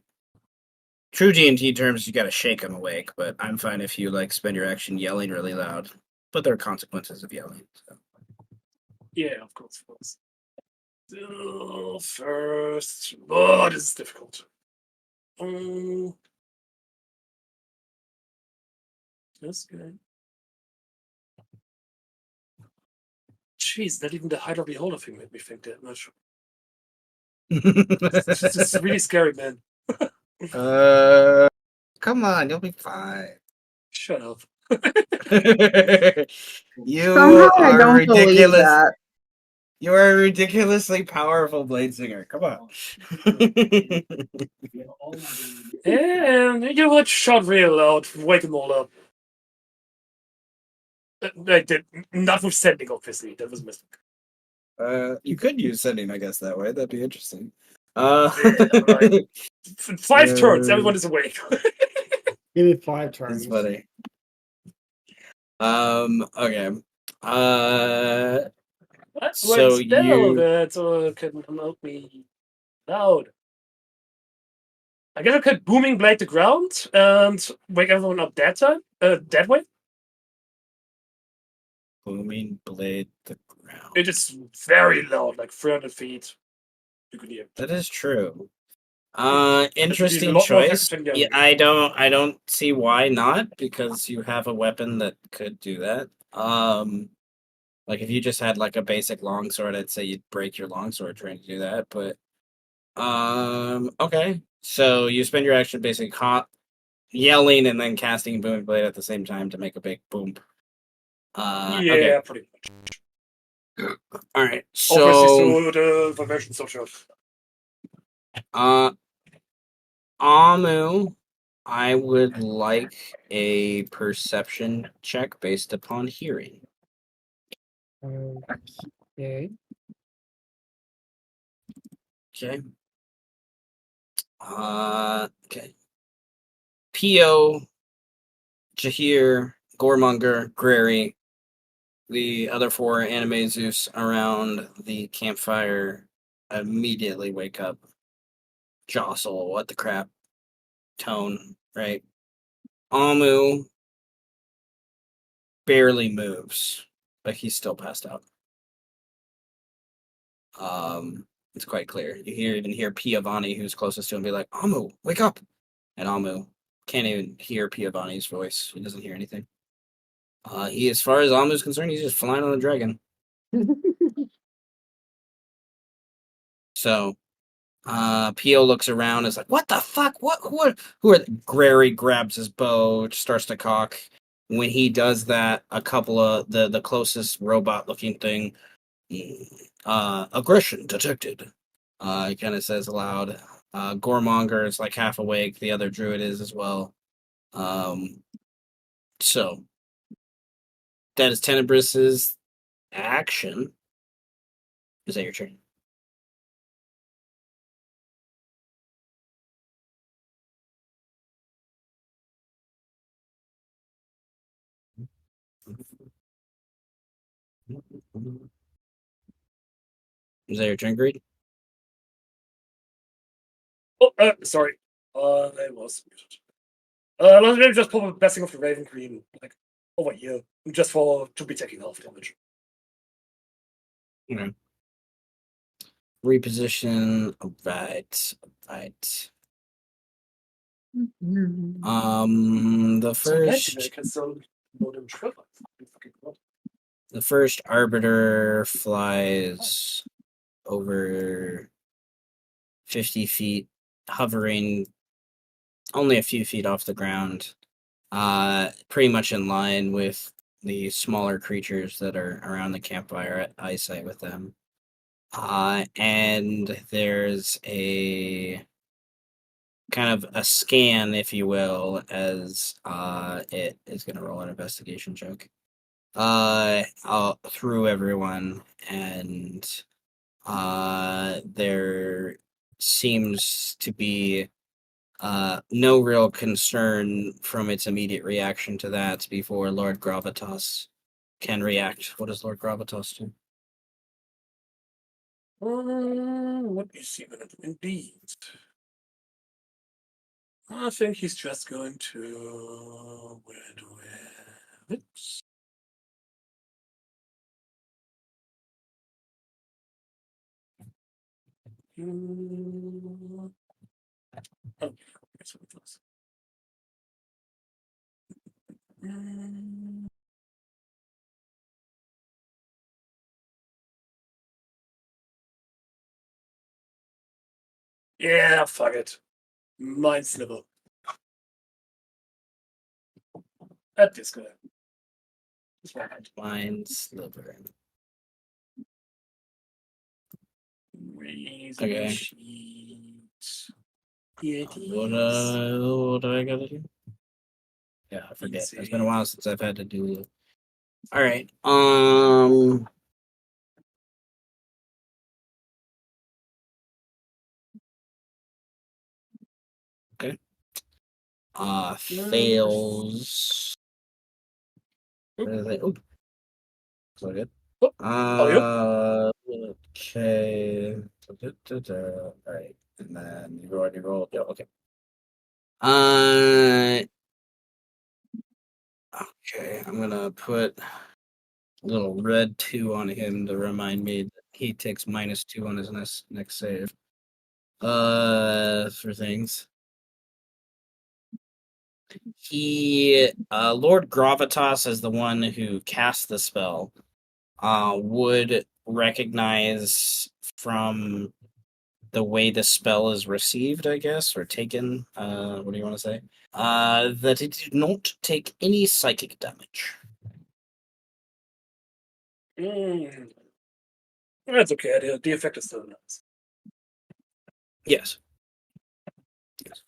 true D&D terms, you gotta shake them awake, but I'm fine if you like spend your action yelling really loud. But there are consequences of yelling. So. Yeah, of course. First, oh, this is difficult. That's good. Jeez, not even the Hydra Beholder thing made me think that much. This is really scary, man. Come on, you'll be fine. Shut up. You Somehow I are don't believe ridiculous. that. You are a ridiculously powerful blade singer. Come on. And you know what? Shot real loud. Wake them all up. I did not with sending, obviously. That was a mistake. You could use sending, I guess, that way. That'd be interesting. Right. 5 turns. Everyone is awake. Give me 5 turns. It's funny. Okay. That's So one spell you that can help me loud. I guess I could booming blade the ground and wake everyone up that time. That way. booming blade the ground. It is very loud, like 300 feet. You could hear. That is true. a Interesting lot more choice. effective than Yeah, yelling. I don't see why not, because you have a weapon that could do that. Like if you just had like a basic longsword, I'd say you'd break your longsword trying to do that. But okay. So you spend your action basically yelling and then casting booming blade at the same time to make a big boom. Yeah, Okay. pretty much. All right. Obviously, So so the vibration social. Amu, I would like a perception check based upon hearing. Okay. Okay. Okay. Pio, Jahir, Goremonger, Grary, the other 4 Animaesus around the campfire immediately wake up. Jostle, what the crap? Tone, right? Amu barely moves, but he's still passed out. It's quite clear. You even hear Piavani, who's closest to him, be like, Amu, wake up! And Amu can't even hear Piavani's voice. He doesn't hear anything. As far as Amu's concerned, he's just flying on a dragon. So, Pio looks around and is like, what the fuck? Who are Grary grabs his bow, starts to cock. When he does that, a couple of the closest robot looking thing, aggression detected. He kind of says aloud. Gormonger is like half awake. The other druid is as well. So that is Tenebrus's action. Is that your turn? Is that your turn, Greed? Oh, sorry. I was muted. Let's maybe just pop a blessing of the Raven Queen, like over here, just to be taking half damage. Okay. Reposition. Right. The first arbiter flies over 50 feet, hovering only a few feet off the ground, pretty much in line with the smaller creatures that are around the campfire at eyesight with them. And there's a kind of a scan, if you will, as it is going to roll an investigation check through everyone, and there seems to be no real concern from its immediate reaction to that before Lord Gravitas can react. What does Lord Gravitas do? What is even indeed? I think he's just going to where do we have it? Oh, that's what it was. Yeah, fuck it. Mind Sliver. That is good. That's right. Mind sliver. Raise Okay. sheets. Here it What, is. what do I gotta do? Yeah, I forget. It's been a while since I've had to do. All right. Okay. Fails. Where is it? Oop. So good. Oh, Okay. All right. And then you already rolled. Yeah, okay. Okay. I'm gonna put a little red 2 on him to remind me that he takes -2 on his next save. For things. Lord Gravitas is the one who cast the spell. Would recognize from the way the spell is received, I guess, or taken. What do you want to say? That it did not take any psychic damage. That's okay. The effect is still nice. Yes. Yes.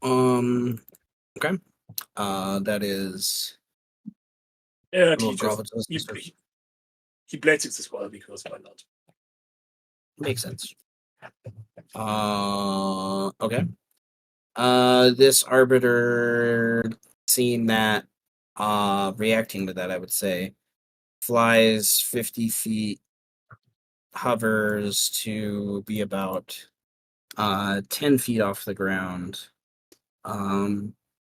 Okay. That is. Yeah, Lord Gravitas. he blades it as well because why not? Makes sense. Okay. This arbiter, seeing that, reacting to that, I would say, flies 50 feet, hovers to be about 10 feet off the ground,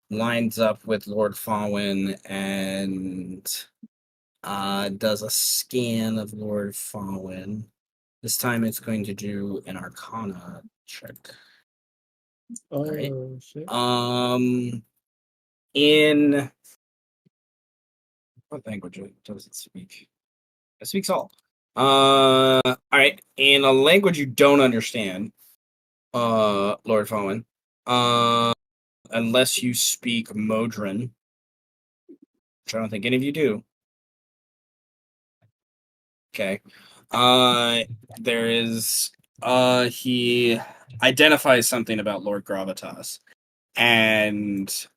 lines up with Lord Fawin and does a scan of Lord Fawin. This time it's going to do an Arcana check. Oh, Right. shit. In what language does it speak? It speaks all. All right. In a language you don't understand, Lord Fawin, unless you speak Modron, which I don't think any of you do. Okay. There is. He identifies something about Lord Gravitas, and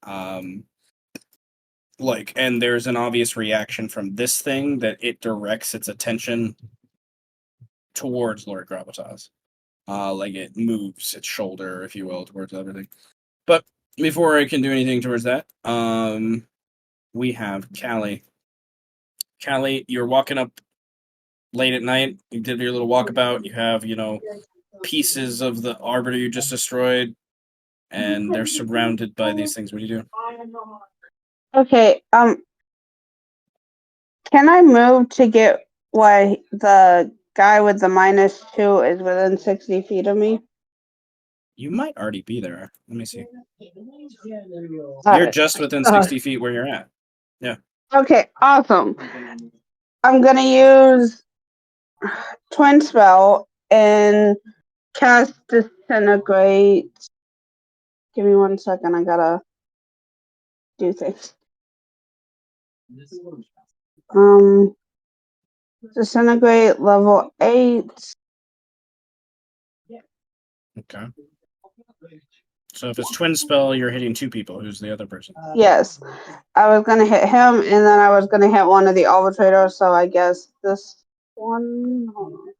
and there's an obvious reaction from this thing that it directs its attention towards Lord Gravitas. Like it moves its shoulder, if you will, towards everything. But before I can do anything towards that, we have Kaly. Kaly, you're walking up late at night. You did your little walkabout. You have, pieces of the arbiter you just destroyed, and they're surrounded by these things. What do you do? Okay, can I move to get why the guy with the -2 is within 60 feet of me? You might already be there. Let me see. You're Alright. just within 60 feet where you're at. Yeah. Okay, awesome. I'm gonna use Twin Spell and cast Disintegrate. Give me 1 second, I gotta do things. Disintegrate level 8. Okay. So if it's twin spell, you're hitting 2 people. Who's the other person? Yes. I was gonna hit him and then I was gonna hit one of the arbitrators, so I guess this one. Hold on.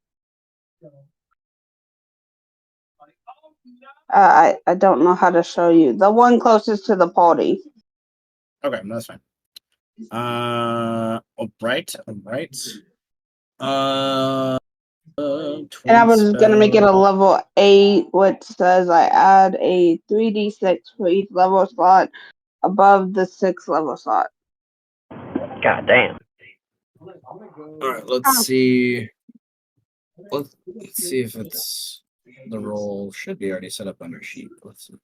I don't know how to show you. The one closest to the party. Okay, that's fine. All right. And I was gonna make it a level 8, which says I add a 3d6 for each level slot above the 6th level slot. God damn. All right, let's see. Let's see if it's the roll should be already set up under sheet. Let's see.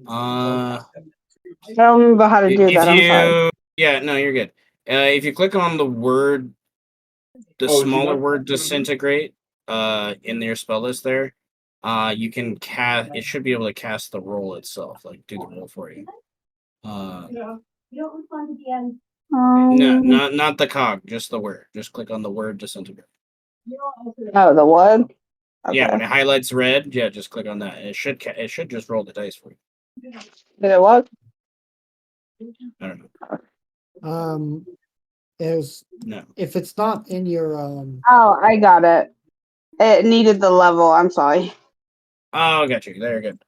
I don't remember how to do that. I'm sorry. Yeah, no, you're good. If you click on the word, the smaller word disintegrate, in your spell list there, you can cast. It should be able to cast the roll itself, like do the roll for you. No, Um, not the cog, just the word. Just click on the word disintegrate. oh, the what? Yeah, when Okay. it highlights red, yeah, just click on that. It should just roll the dice for you. Did it work? I don't know. Is No. if it's not in your Oh, I got it. It needed the level. I'm sorry. Oh, I got you. There, good.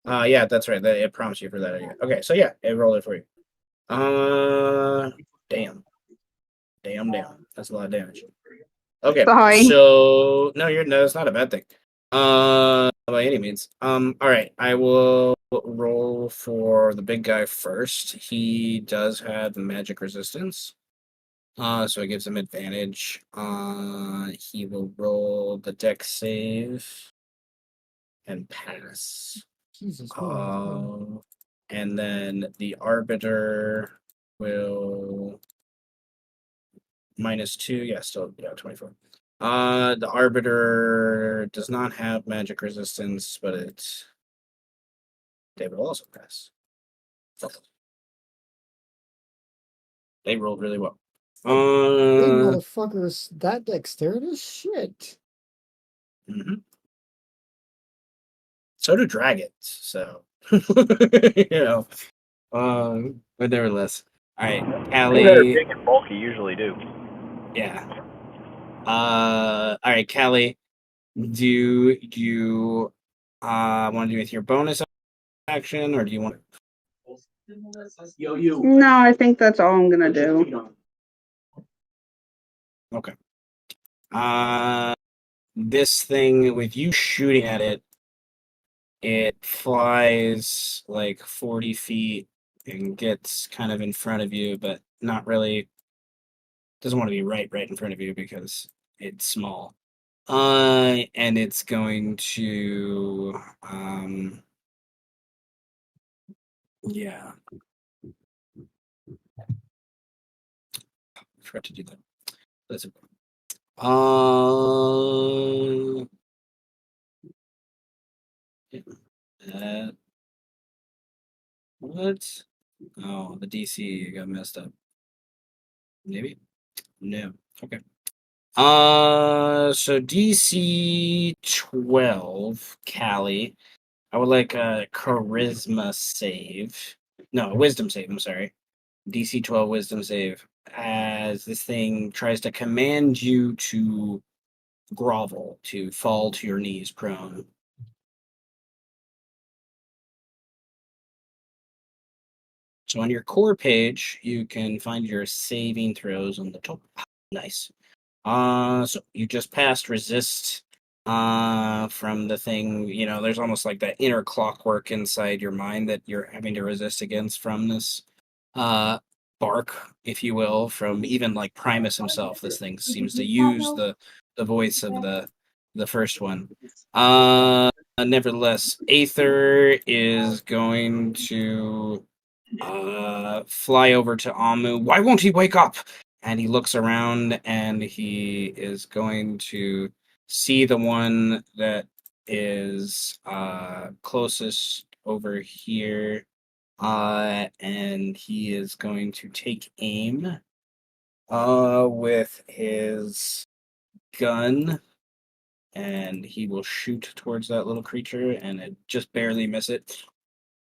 Yeah, that's right. It prompts you for that idea. Okay, so yeah, it rolled it for you. Damn. That's a lot of damage. Okay, Sorry. so no, it's not a bad thing. By any means. All right, I will roll for the big guy first. He does have magic resistance. So it gives him advantage. He will roll the dex save and pass. Jesus. And then the arbiter will -2. Yeah, still 24. The arbiter does not have magic resistance, but they will also pass. They rolled really well. Big motherfuckers that dexterity shit. Mhm. So do dragons, so you know. But nevertheless. All right, Things that are Kaly. big and bulky usually do. Yeah. All right, Kaly. Do you want to do it with your bonus action, or do you want? No, I think that's all I'm gonna do. Okay. This thing with you shooting at it, it flies like 40 feet and gets kind of in front of you, but not really. Doesn't want to be right in front of you because it's small. And it's going to yeah. I forgot to do that. That's it. What? Oh, the DC got messed up. Maybe? No. Okay. So DC 12, Kaly. I would like a charisma save. No, a wisdom save, I'm sorry. DC 12 wisdom save. As this thing tries to command you to grovel, to fall to your knees prone. So on your core page, you can find your saving throws on the top. Nice. So you just passed resist from the thing, there's almost like that inner clockwork inside your mind that you're having to resist against from this bark, if you will, from even like Primus himself. This thing seems to use the voice of the first one. Nevertheless, Aether is going to fly over to Amu. Why won't he wake up? And he looks around and he is going to see the one that is closest over here. And he is going to take aim with his gun, and he will shoot towards that little creature and it just barely miss it.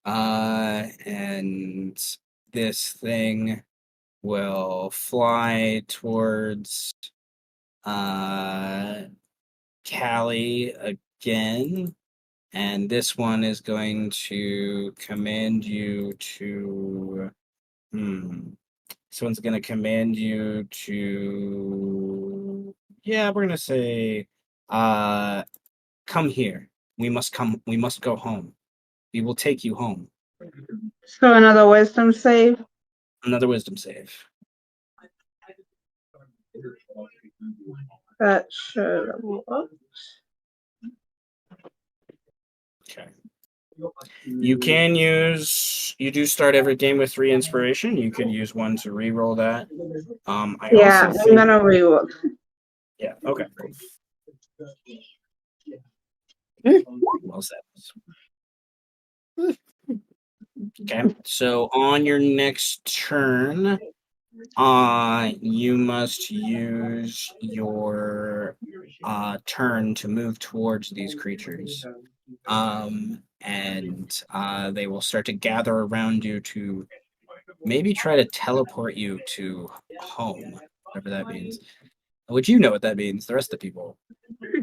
And this thing will fly towards Kaly again, and this one is going to command you to. This one's going to command you to. Yeah, we're gonna say, come here. We must come. We must go home. We will take you home. So another wisdom save. Another wisdom save. That should work. Okay. You do start every game with 3 inspiration. You could use 1 to re-roll that. I Yeah, also I'm think, gonna rework. yeah, okay. Well said. Okay. So on your next turn, you must use your turn to move towards these creatures. And they will start to gather around you to maybe try to teleport you to home, whatever that means. Which you know what that means. The rest of the people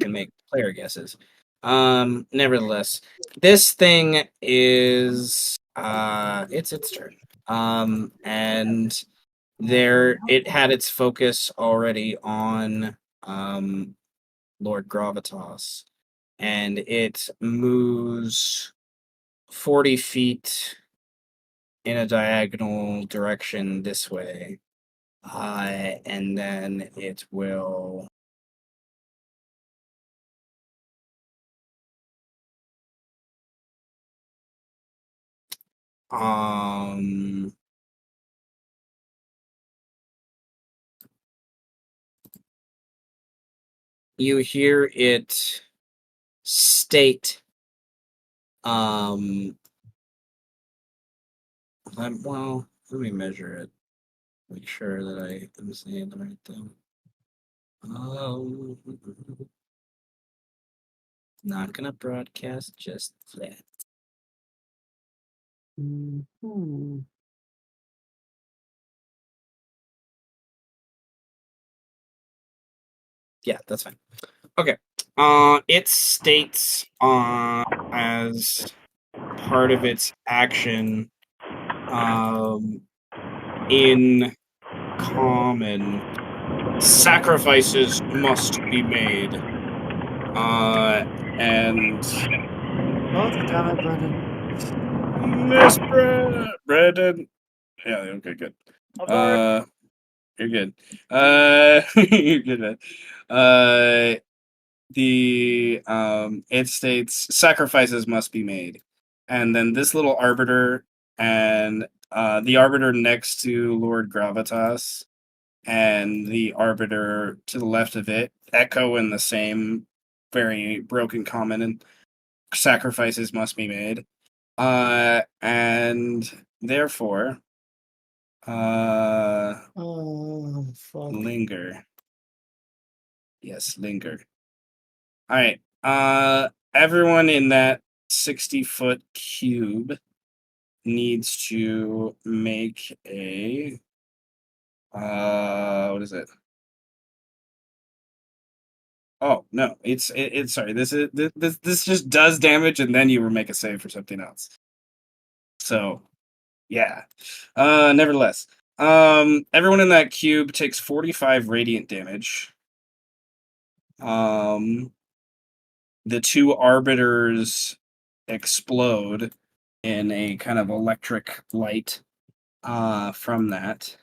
can make player guesses. Nevertheless, this thing is it's its turn. And it had its focus already on Lord Gravitas, and it moves 40 feet in a diagonal direction this way. And then it will you hear it state well, let me measure it. Make sure that I am saying the right thing. Not gonna broadcast just that. Mhm. Yeah, that's fine. Okay. It states as part of its action in common, sacrifices must be made. And God damn it, Brendan. Miss Brandon. Yeah, okay, good. I'm sorry. You're good. You're good, man. It states sacrifices must be made. And then this little arbiter and the arbiter next to Lord Gravitas and the arbiter to the left of it echo in the same very broken common and sacrifices must be made. And therefore, Oh, fuck. linger. Yes, linger. All right. Everyone in that 60-foot cube needs to make a what is it? Oh no, it's sorry. This just does damage, and then you will make a save for something else. So, yeah. Nevertheless, everyone in that cube takes 45 radiant damage. The two arbiters explode in a kind of electric light from that.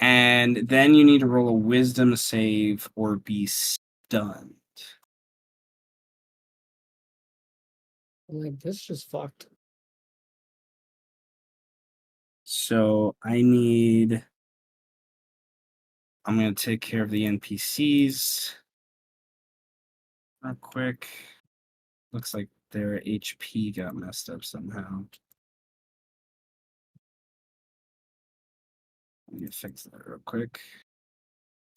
And then you need to roll a wisdom save or be stunned. Like, this just fucked. So I'm going to take care of the NPCs real quick. Looks like their HP got messed up somehow. Let me fix that real quick.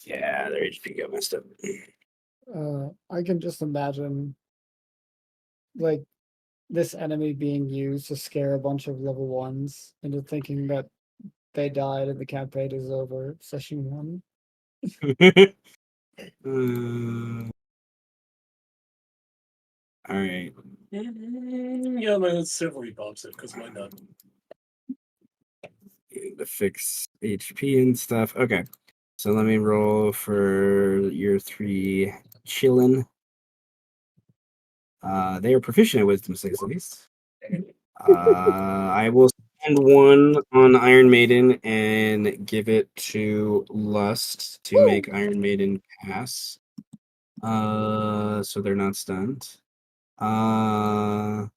Yeah, their HP got messed up. I can just imagine, like, this enemy being used to scare a bunch of level ones into thinking that they died and the campaign is over. Session 1. All right. Yeah, my silvery bombs it, because why not? To fix HP and stuff. Okay. So let me roll for your 3 chillin'. They are proficient at Wisdom 6 at least. I will spend 1 on Iron Maiden and give it to Lust to make Iron Maiden pass. So they're not stunned. What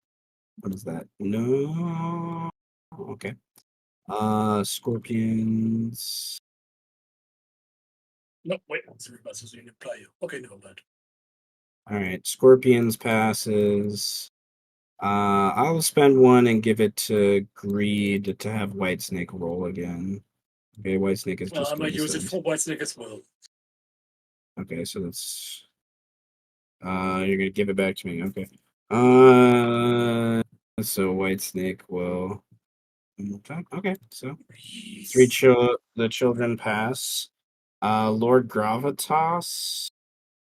is that? No. Okay. Scorpions. No, wait, silvery bombs is in play. Okay, never mind. All right, Scorpions passes. I'll spend one and give it to Greed to have Whitesnake roll again. Okay, Whitesnake is just I'm gonna going to use it send. for Whitesnake as well. Okay, so that's you're gonna give it back to me. Okay. So Whitesnake will. Okay, so the children pass. Lord Gravitas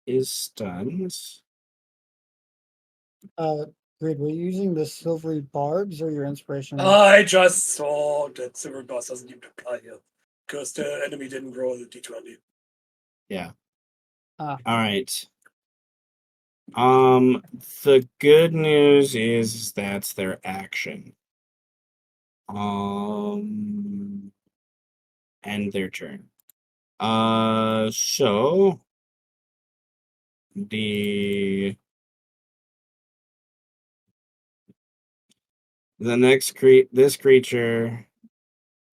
is stunned. Grid, were you using the silvery barbs or your inspiration? I just saw that Silver Boss doesn't even apply here because the enemy didn't roll the d20. Yeah. Ah. All right. The good news is that's their action. And their turn. So this creature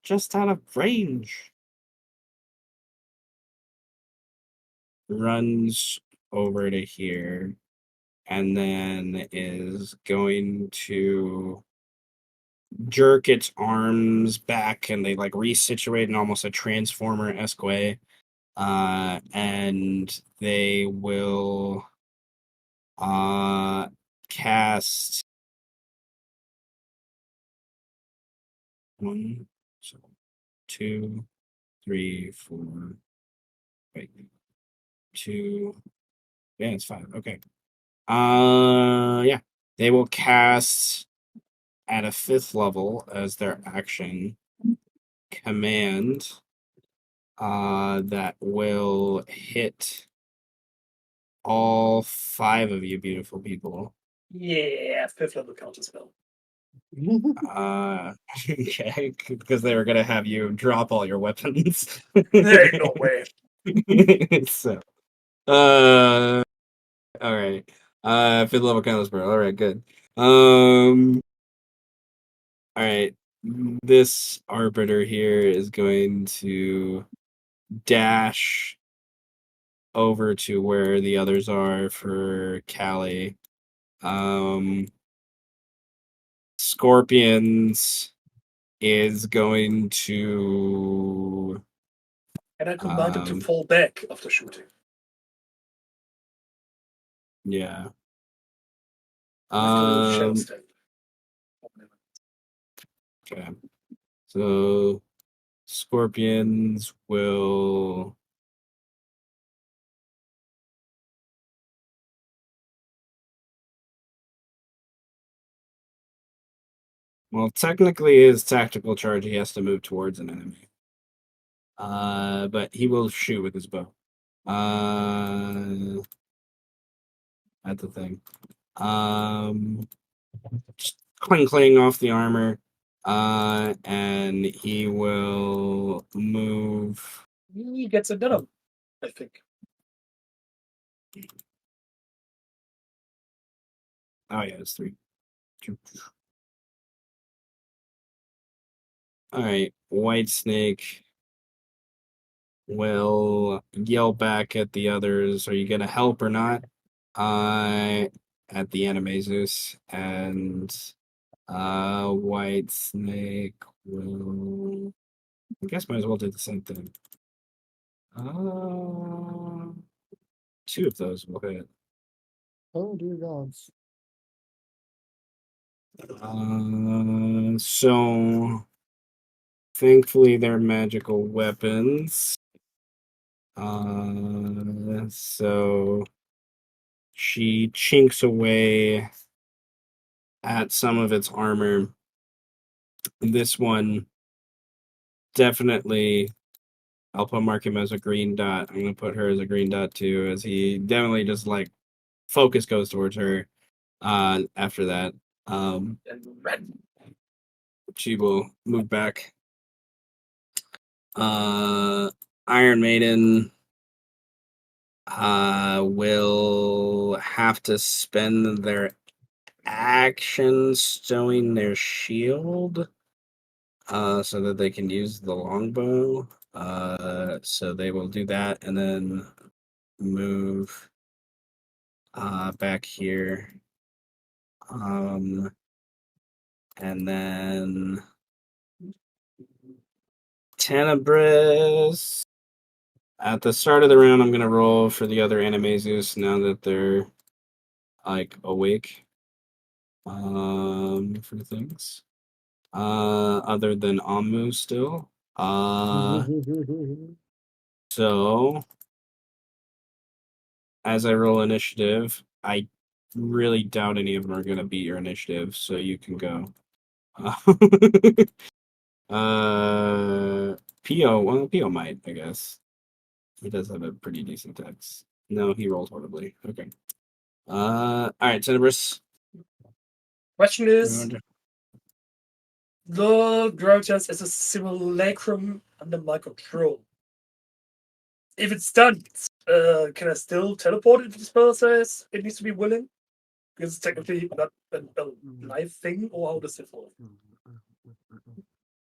just out of range runs over to here and then is going to jerk its arms back and they like resituate in almost a transformer-esque way. And they will cast one, so 2, 3, 4. Wait, 2. Yeah, it's 5. Okay. Yeah. They will cast at a 5th level as their action command that will hit all 5 of you beautiful people. Yeah, 5th level counter spell. Okay, because they were gonna have you drop all your weapons. There ain't no way. So, all right. 5th level counter spell. All right, good. All right. This arbiter here is going to dash over to where the others are for Kaly. Scorpions is going to And I command him to fall back after shooting. yeah. Shell step. Okay. So scorpions will well, technically his tactical charge he has to move towards an enemy. But he will shoot with his bow. At the thing. Just cling off the armor. And he will move. He gets a done, I think. Oh yeah, it's 3. All right, Whitesnake will yell back at the others. Are you gonna help or not? At the Animaesus, and Whitesnake will. I guess might as well do the same thing. 2 of those will hit. Oh dear gods. So thankfully they're magical weapons. So she chinks away at some of its armor. This one definitely, I'll mark him as a green dot. I'm gonna put her as a green dot too, as he definitely just like focus goes towards her. After that, she will move back. Iron Maiden will have to spend their action stowing their shield so that they can use the longbow. So they will do that and then move back here. And then Tenebris. At the start of the round, I'm gonna roll for the other Animaesus now that they're like awake. For things. Other than Amu still. So as I roll initiative, I really doubt any of them are gonna beat your initiative, so you can go. Pio, well, Pio might, I guess. He does have a pretty decent dex. No, he rolls horribly. Okay. All right, Tenebris. Question is, the Grotesque is a simulacrum under my control. If it's done, can I still teleport if the spell says it needs to be willing? Because it's technically not a live thing, or how does it work?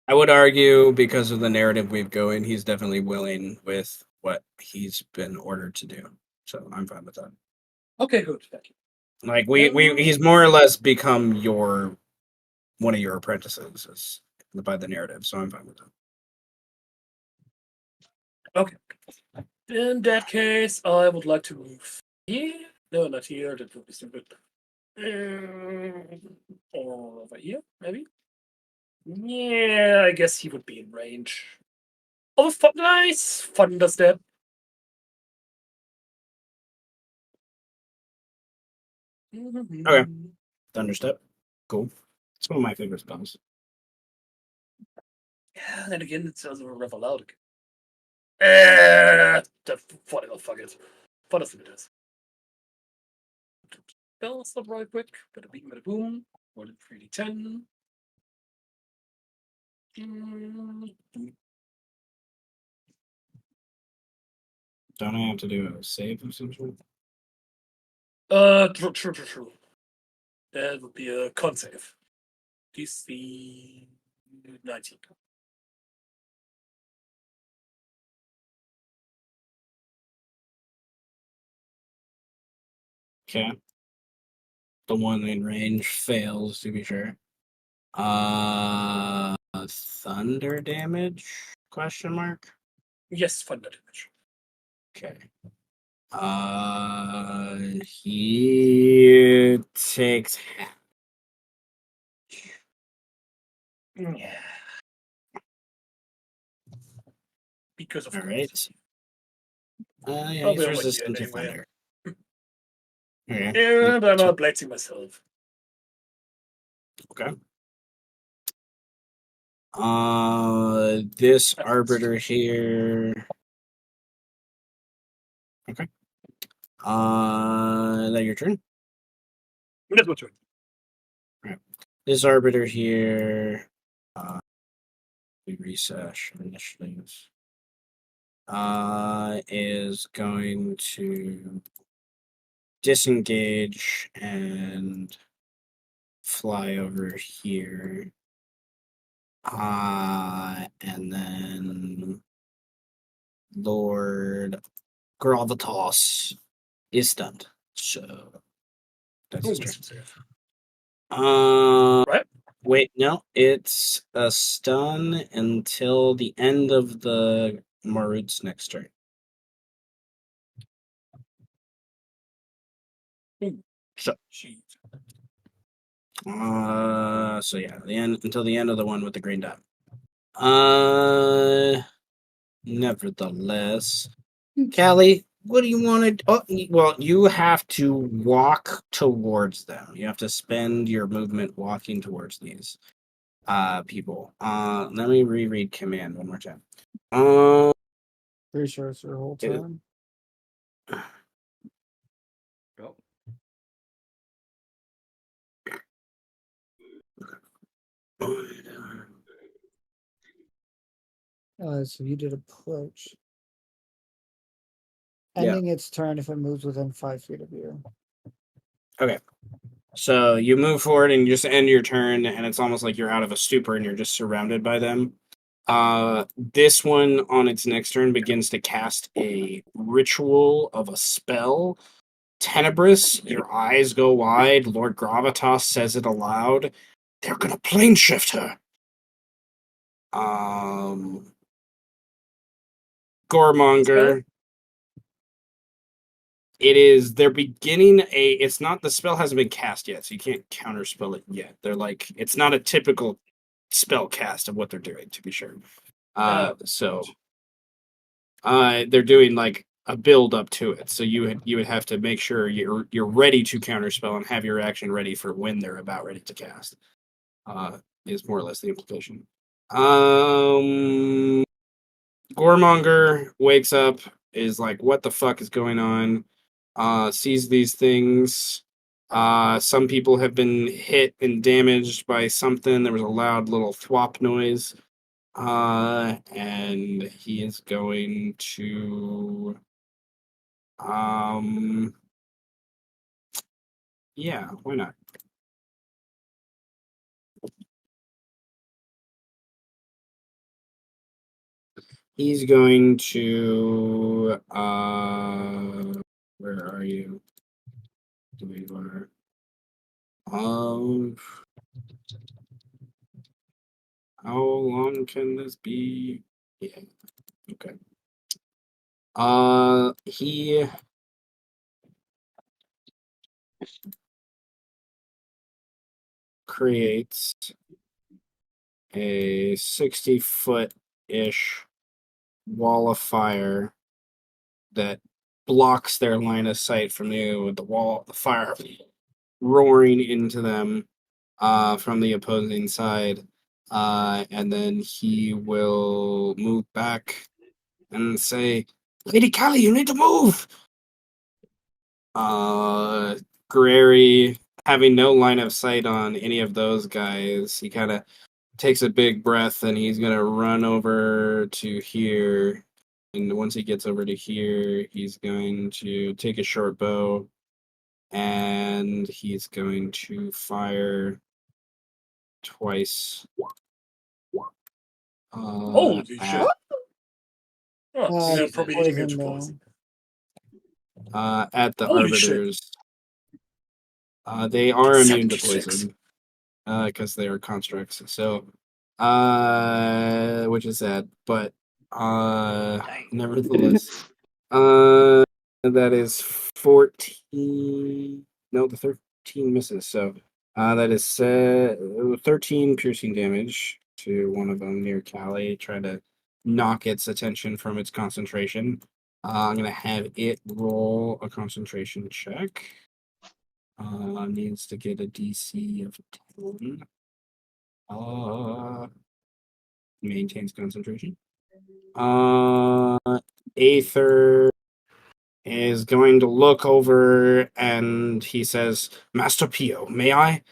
I would argue because of the narrative we've going, he's definitely willing with what he's been ordered to do. So I'm fine with that. Okay, good. Thank you. Like he's more or less become one of your apprentices by the narrative, so I'm fine with that. Okay. In that case, I would like to move here. No, not here. That would be stupid. Or over here, maybe. Yeah, I guess he would be in range. Oh, nice! Thunder step. Okay. Thunderstep. Cool. It's one of my favorite spells. Yeah, and again, it's also a revel out again. Whatever, fuck it. What does it is? Spell stop right quick. Bada bing, bada boom. Roll it 3d10. Don't I have to do a save of some sort? True. That would be a con save. DC 19. Okay. The one in range fails, to be sure. Thunder damage? Question mark. Yes, thunder damage. Okay. He takes half. Yeah. Because of All course. right. Yeah, I'll he's be over resistant to here anyway. thunder. Okay. And I'm not blasting myself. Okay. This arbiter here. Okay. Is that your turn? That's my turn. Right. This arbiter here. We research initiatives. Is going to disengage and fly over here. And then Lord Gravitas is stunned. So that's his turn. Right? Wait, no, it's a stun until the end of the Marut's next turn. So, so yeah, the end until the end of the one with the green dot. Nevertheless, Kaly, what do you want to? Oh, well, you have to walk towards them. You have to spend your movement walking towards these people. Let me reread command one more time. Pretty sure it's your whole It- turn. Go. So you did approach. Yeah. Ending its turn if it moves within 5 feet of you. Okay. So you move forward and you just end your turn, and it's almost like you're out of a stupor and you're just surrounded by them. This one on its next turn begins to cast a ritual of a spell Tenebris, your eyes go wide. Lord Gravitas says it aloud. They're gonna plane shift her. Goremonger. It is, they're beginning it's not, the spell hasn't been cast yet, so you can't counterspell it yet. They're like, it's not a typical spell cast of what they're doing, to be sure. They're doing like a build up to it. So you would have to make sure you're ready to counterspell and have your action ready for when they're about ready to cast. Is more or less the implication. Goremonger wakes up, is like, what the fuck is going on? Sees these things. Some people have been hit and damaged by something. There was a loud little thwop noise. And he is going to yeah, why not? He's going to where are you? How long can this be? Yeah. Okay. He creates a 60-foot-ish wall of fire that blocks their line of sight from you, with the fire roaring into them from the opposing side. And then he will move back and say, Lady Kaly, you need to move! Guerreri, having no line of sight on any of those guys, he kind of takes a big breath and he's going to run over to here. And once he gets over to here, he's going to take a short bow and he's going to fire twice. Holy shit. At, Oh, yeah, probably poison, immune to though. poison. at the Holy shit. arbiters. They are immune to 76. poison because they are constructs. So, which is sad, but nevertheless, that is 14. No, the 13 misses. So, that is 13 piercing damage to one of them near Kaly, trying to knock its attention from its concentration. I'm gonna have it roll a concentration check. Needs to get a DC of 10. Maintains concentration. Aether is going to look over and he says, Master Pio, may I?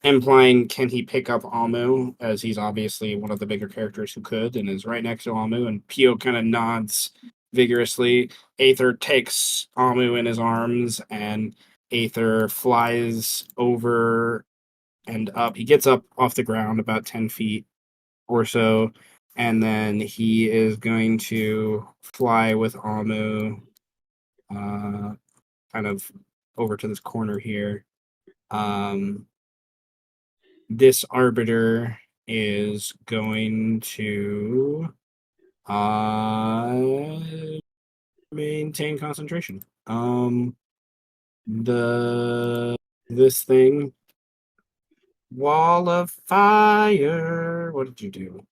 Implying, can he pick up Amu, as he's obviously one of the bigger characters who could and is right next to Amu, and Pio kind of nods vigorously. Aether takes Amu in his arms and Aether flies over and up. He gets up off the ground about 10 feet or so, and then he is going to fly with Amu kind of over to this corner here. This arbiter is going to maintain concentration. This thing, wall of fire. What did you do?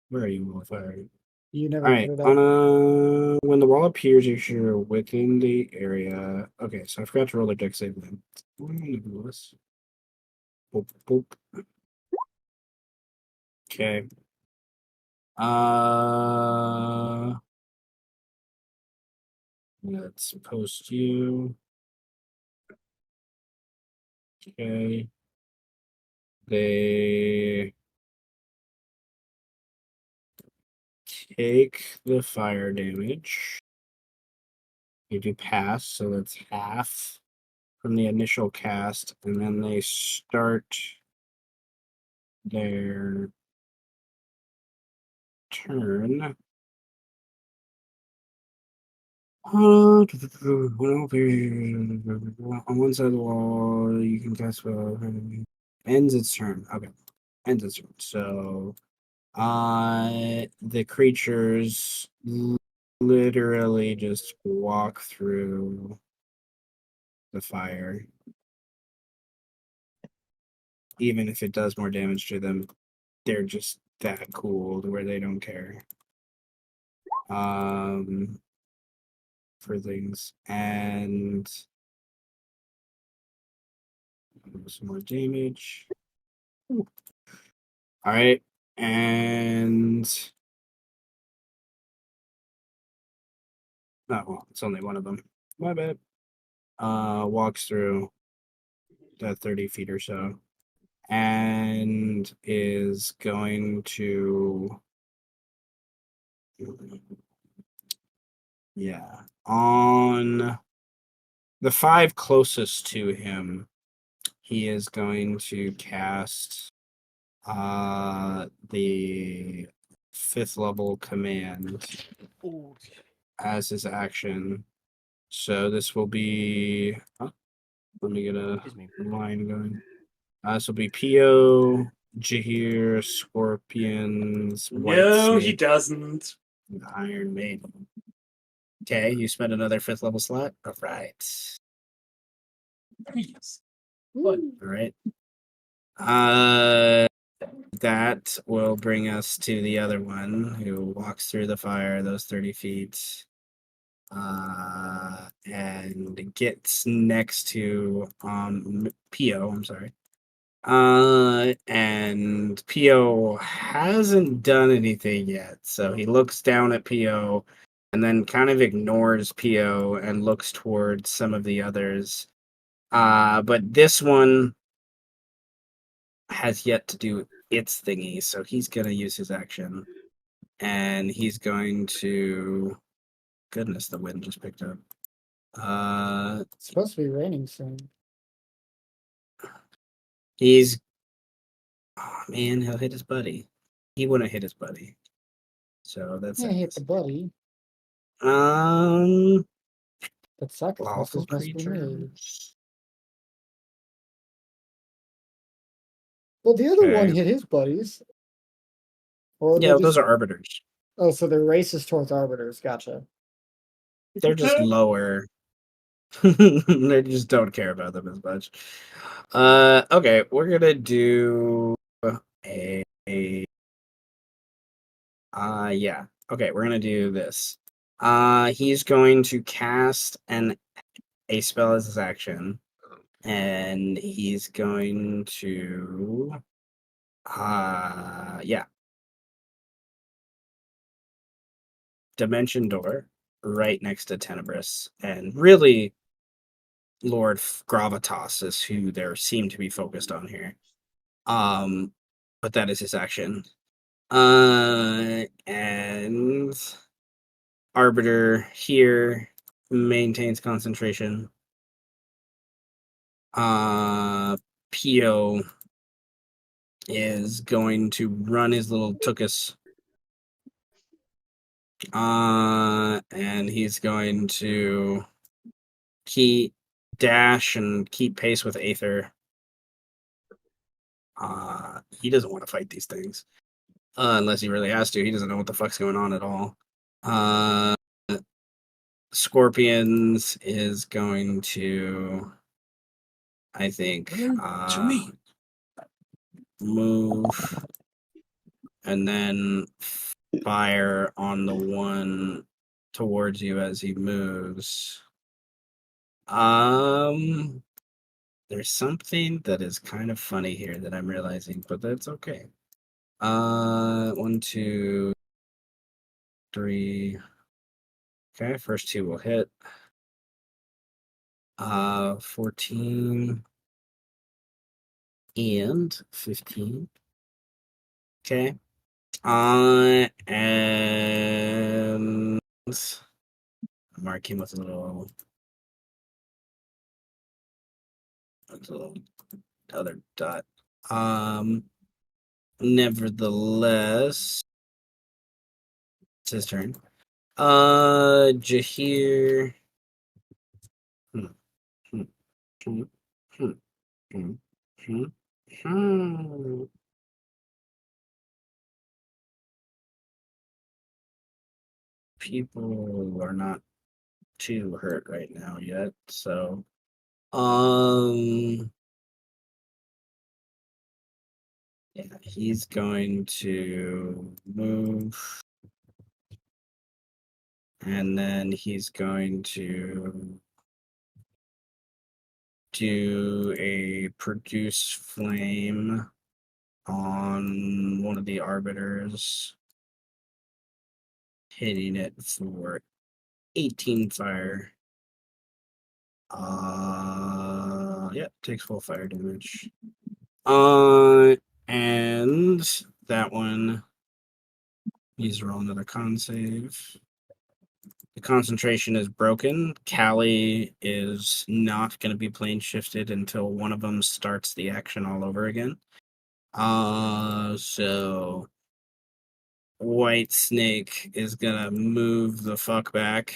Where are you, wall of fire? You never All put right. it up. When the wall appears, if you're within the area. Okay, so I forgot to roll a deck save then. Boop, boop. Okay. Let's post you. Okay. They take the fire damage. They do pass, so that's half from the initial cast, and then they start their turn On one side of the wall, you can cast spell. Ends its turn. Okay. Ends its turn. So the creatures literally just walk through the fire. Even if it does more damage to them, they're just that cool to where they don't care. For things. And some more damage. All right. And well, it's only one of them. My bad. Walks through the 30 feet or so. And is going to on the 5 closest to him, he is going to cast the 5th level command as his action. So this will be let me get a Excuse me. line going. This will be Pio, Jahir, Scorpions, White No, he Snake, doesn't. and Iron Maiden. Okay, you spent another 5th level slot. All right. Yes. All right. That will bring us to the other one who walks through the fire those 30 feet. And gets next to Pio, I'm sorry. And Pio hasn't done anything yet, so he looks down at Pio and then kind of ignores Pio and looks towards some of the others. But this one has yet to do its thingy, so he's gonna use his action. And he's going to goodness, the wind just picked up. It's supposed to be raining soon. He's oh man, he'll hit his buddy. He wouldn't hit his buddy. So that's Yeah, hit the buddy, um but sacrifices lawful must be made. creatures. Well, the other one Okay. hit his buddies. Or Yeah, they're those just, are arbiters. oh, so they're racist towards arbiters. Gotcha. They're just lower. They just don't care about them as much. Okay, we're gonna do a yeah. Okay, we're gonna do this. He's going to cast a spell as his action, and he's going to yeah. Dimension Door right next to Tenebris. And really Lord Gravitas is who they seem to be focused on here. But that is his action. And Arbiter here maintains concentration. Pio is going to run his little Tookus. And he's going to keep dash and keep pace with Aether. He doesn't want to fight these things. Unless he really has to. He doesn't know what the fuck's going on at all. Scorpions is going to, I think, To me. move and then fire on the one towards you as he moves. There's something that is kind of funny here that I'm realizing, but that's okay. 1, 2, 3. Okay, first 2 will hit. 14 and 15. Okay. And mark him with a little other dot. Nevertheless, it's his turn. Jahir. Hmm, hmm, hmm, hmm, hmm, hmm, hmm. People are not too hurt right now yet, so yeah, he's going to move, and then he's going to do a produce flame on one of the arbiters, hitting it for 18 fire. Yeah, takes full fire damage. And that one needs to roll another con save. The concentration is broken. Kaly is not going to be plane shifted until one of them starts the action all over again. So White Snake is gonna move the fuck back,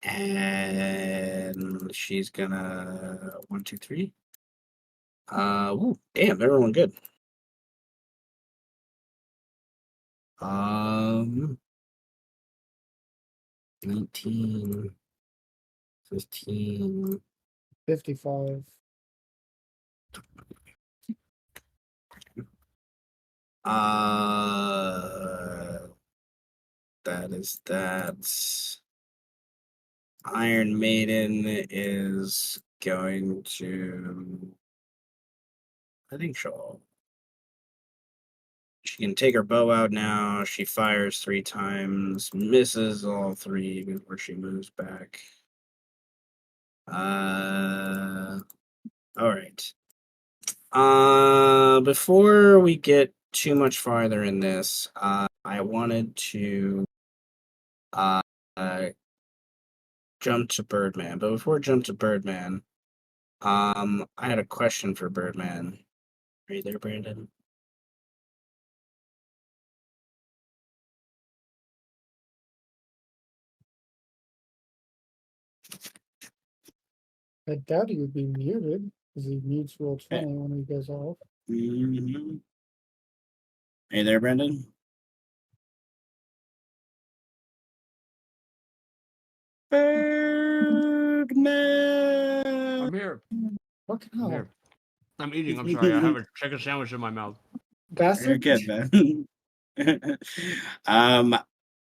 and she's gonna 1, 2, 3. Ooh, damn, everyone good. 19, 15. 55. That is that. Iron Maiden is going to. I think she can take her bow out now. She fires 3 times, misses all 3 before she moves back. All right. Before we get too much farther in this, I wanted to uh jump to Birdman. But before I jump to Birdman, I had a question for Birdman. Are you there, Brandon? I doubt he would be muted because he mutes roll 20 when he goes off. Mm-hmm. Are you there, Brandon? Birdman. I'm here. Fucking I'm hell. here. I'm eating. I'm sorry. I have a chicken sandwich in my mouth. You're Bastard. good, man.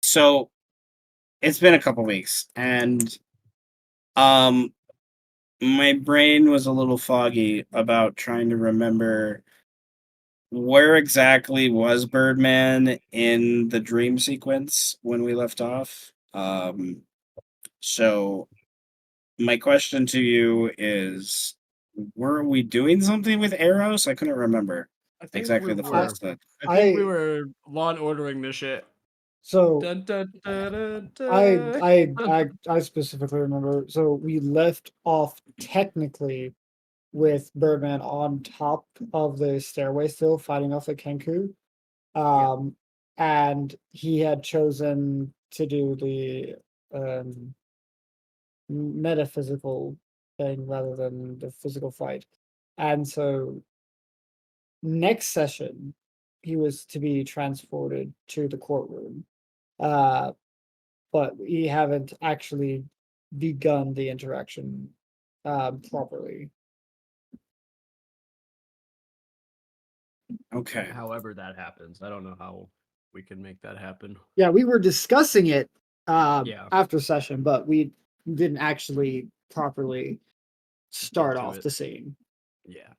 So it's been a couple weeks, and my brain was a little foggy about trying to remember where exactly was Birdman in the dream sequence when we left off. So my question to you is, were we doing something with arrows? I couldn't remember I think exactly we the were. first that. I think we I- were law and ordering this shit. So Dun, dun, dun, dun, I specifically remember. So we left off technically with Birdman on top of the stairway still fighting off the Kenku. And he had chosen to do the metaphysical thing rather than the physical fight. And so next session he was to be transported to the courtroom. But we haven't actually begun the interaction properly. Okay. However that happens, I don't know how we can make that happen. Yeah, we were discussing it Yeah. after session, but we didn't actually properly start Get to off it. the scene. Yeah.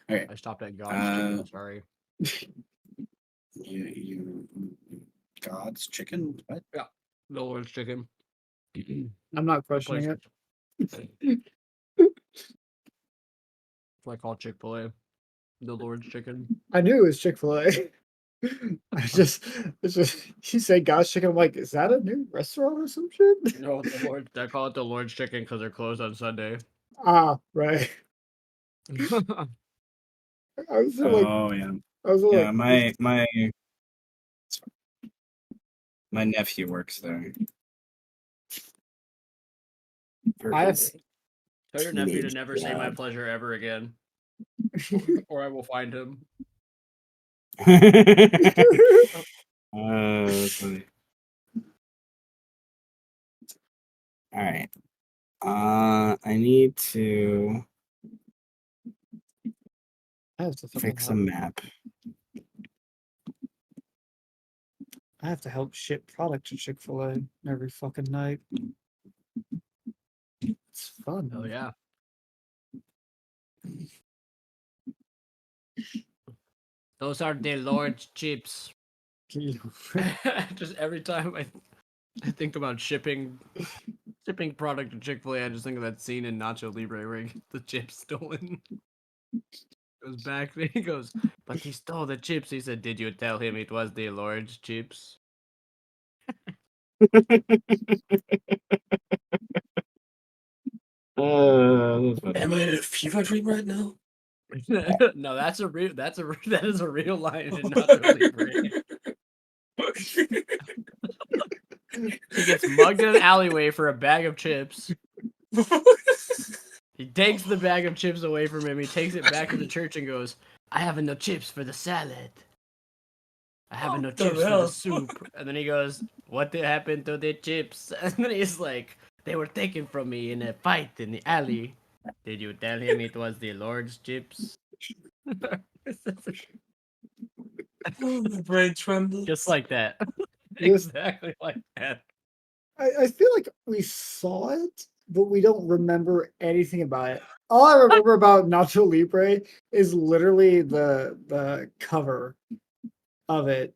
Okay. I stopped at God's chicken. I'm sorry. You God's chicken? What? The Lord's chicken. I'm not questioning it. It's like all Chick-fil-A. The Lord's chicken. I knew it was Chick-fil-A. It's just you say God's chicken. I'm like, is that a new restaurant or some shit? No, the Lord. They call it the Lord's chicken because they're closed on Sunday. Ah, right. I was like, Oh yeah, I was yeah. like, My nephew works there. For I have. his Tell your nephew to teenage never say my job. pleasure ever again, or I will find him. That's funny. All right. I need to I have to fucking fix a help. map. I have to help ship product to Chick-fil-A every fucking night. It's fun. Oh yeah. Those are the Lord's chips. Just every time I think about shipping product to Chick-fil-A, I just think of that scene in Nacho Libre where he gets the chips stolen. Goes back there, he goes, but he stole the chips. He said, "Did you tell him it was the Lord's chips?" That's funny. Am I in a fever dream right now? No, that is a real line in Nacho Libre. He gets mugged in an alleyway for a bag of chips. He takes the bag of chips away from him. He takes it back to the church and goes, "I have no chips for the salad. I have no What the chips for the hell? soup." And then he goes, "What did happen to the chips?" And then he's like, "They were taken from me in a fight in the alley. Did you tell him it was the Lord's chips?" My brain trembles. Just like that. This- Exactly like that. I feel like we saw it, but we don't remember anything about it. All I remember about Nacho Libre is literally the cover of it.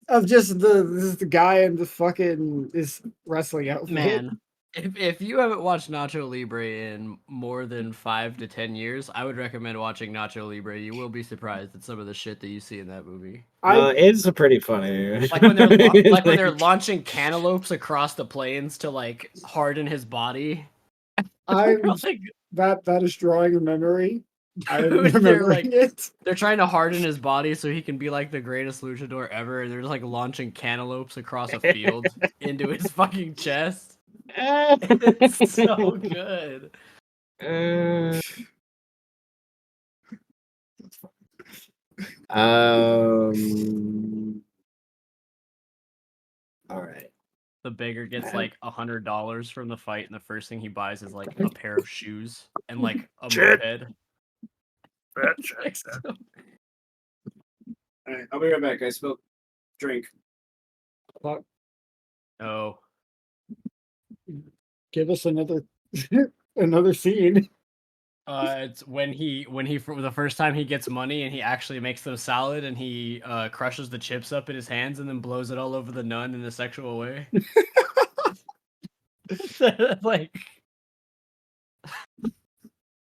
Of just the guy in the fucking this wrestling outfit. Man, if you haven't watched Nacho Libre in more than 5 to 10 years, I would recommend watching Nacho Libre. You will be surprised at some of the shit that you see in that movie. It's pretty funny. Like when they're launching cantaloupes across the plains to like harden his body. I'm Like, that is drawing a memory. I'm Dude, remembering it. they're trying to harden his body so he can be like the greatest luchador ever. And they're just like launching cantaloupes across a field into his fucking chest. It's so good. All right. The beggar gets like $100 from the fight, and the first thing he buys is like a pair of shoes and like a moped. That checks out. All right, I'll be right back. I spilled drink. Oh, Give us another another scene. it's when he for the first time he gets money and he actually makes them salad and he crushes the chips up in his hands and then blows it all over the nun in a sexual way. Like,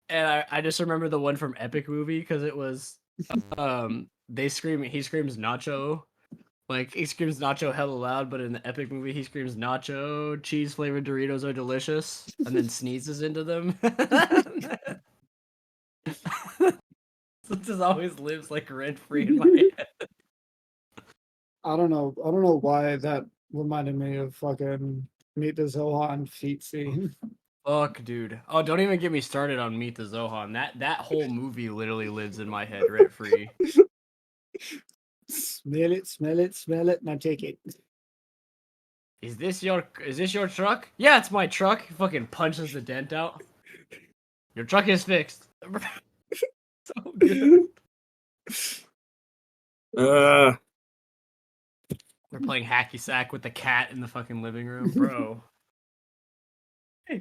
and I just remember the one from Epic Movie because it was he screams nacho. Like, he screams nacho hella loud, but in the Epic Movie, he screams nacho, cheese flavored Doritos are delicious, and then sneezes into them. This just always lives like rent free in my head. I don't know why that reminded me of fucking Meet the Zohan feet scene. Fuck, dude. Oh, don't even get me started on Meet the Zohan. That whole movie literally lives in my head rent free. Smell it, now take it. Is this your truck? Yeah, it's my truck. He fucking punches the dent out. Your truck is fixed. So good. Uh, We're playing hacky sack with the cat in the fucking living room, bro.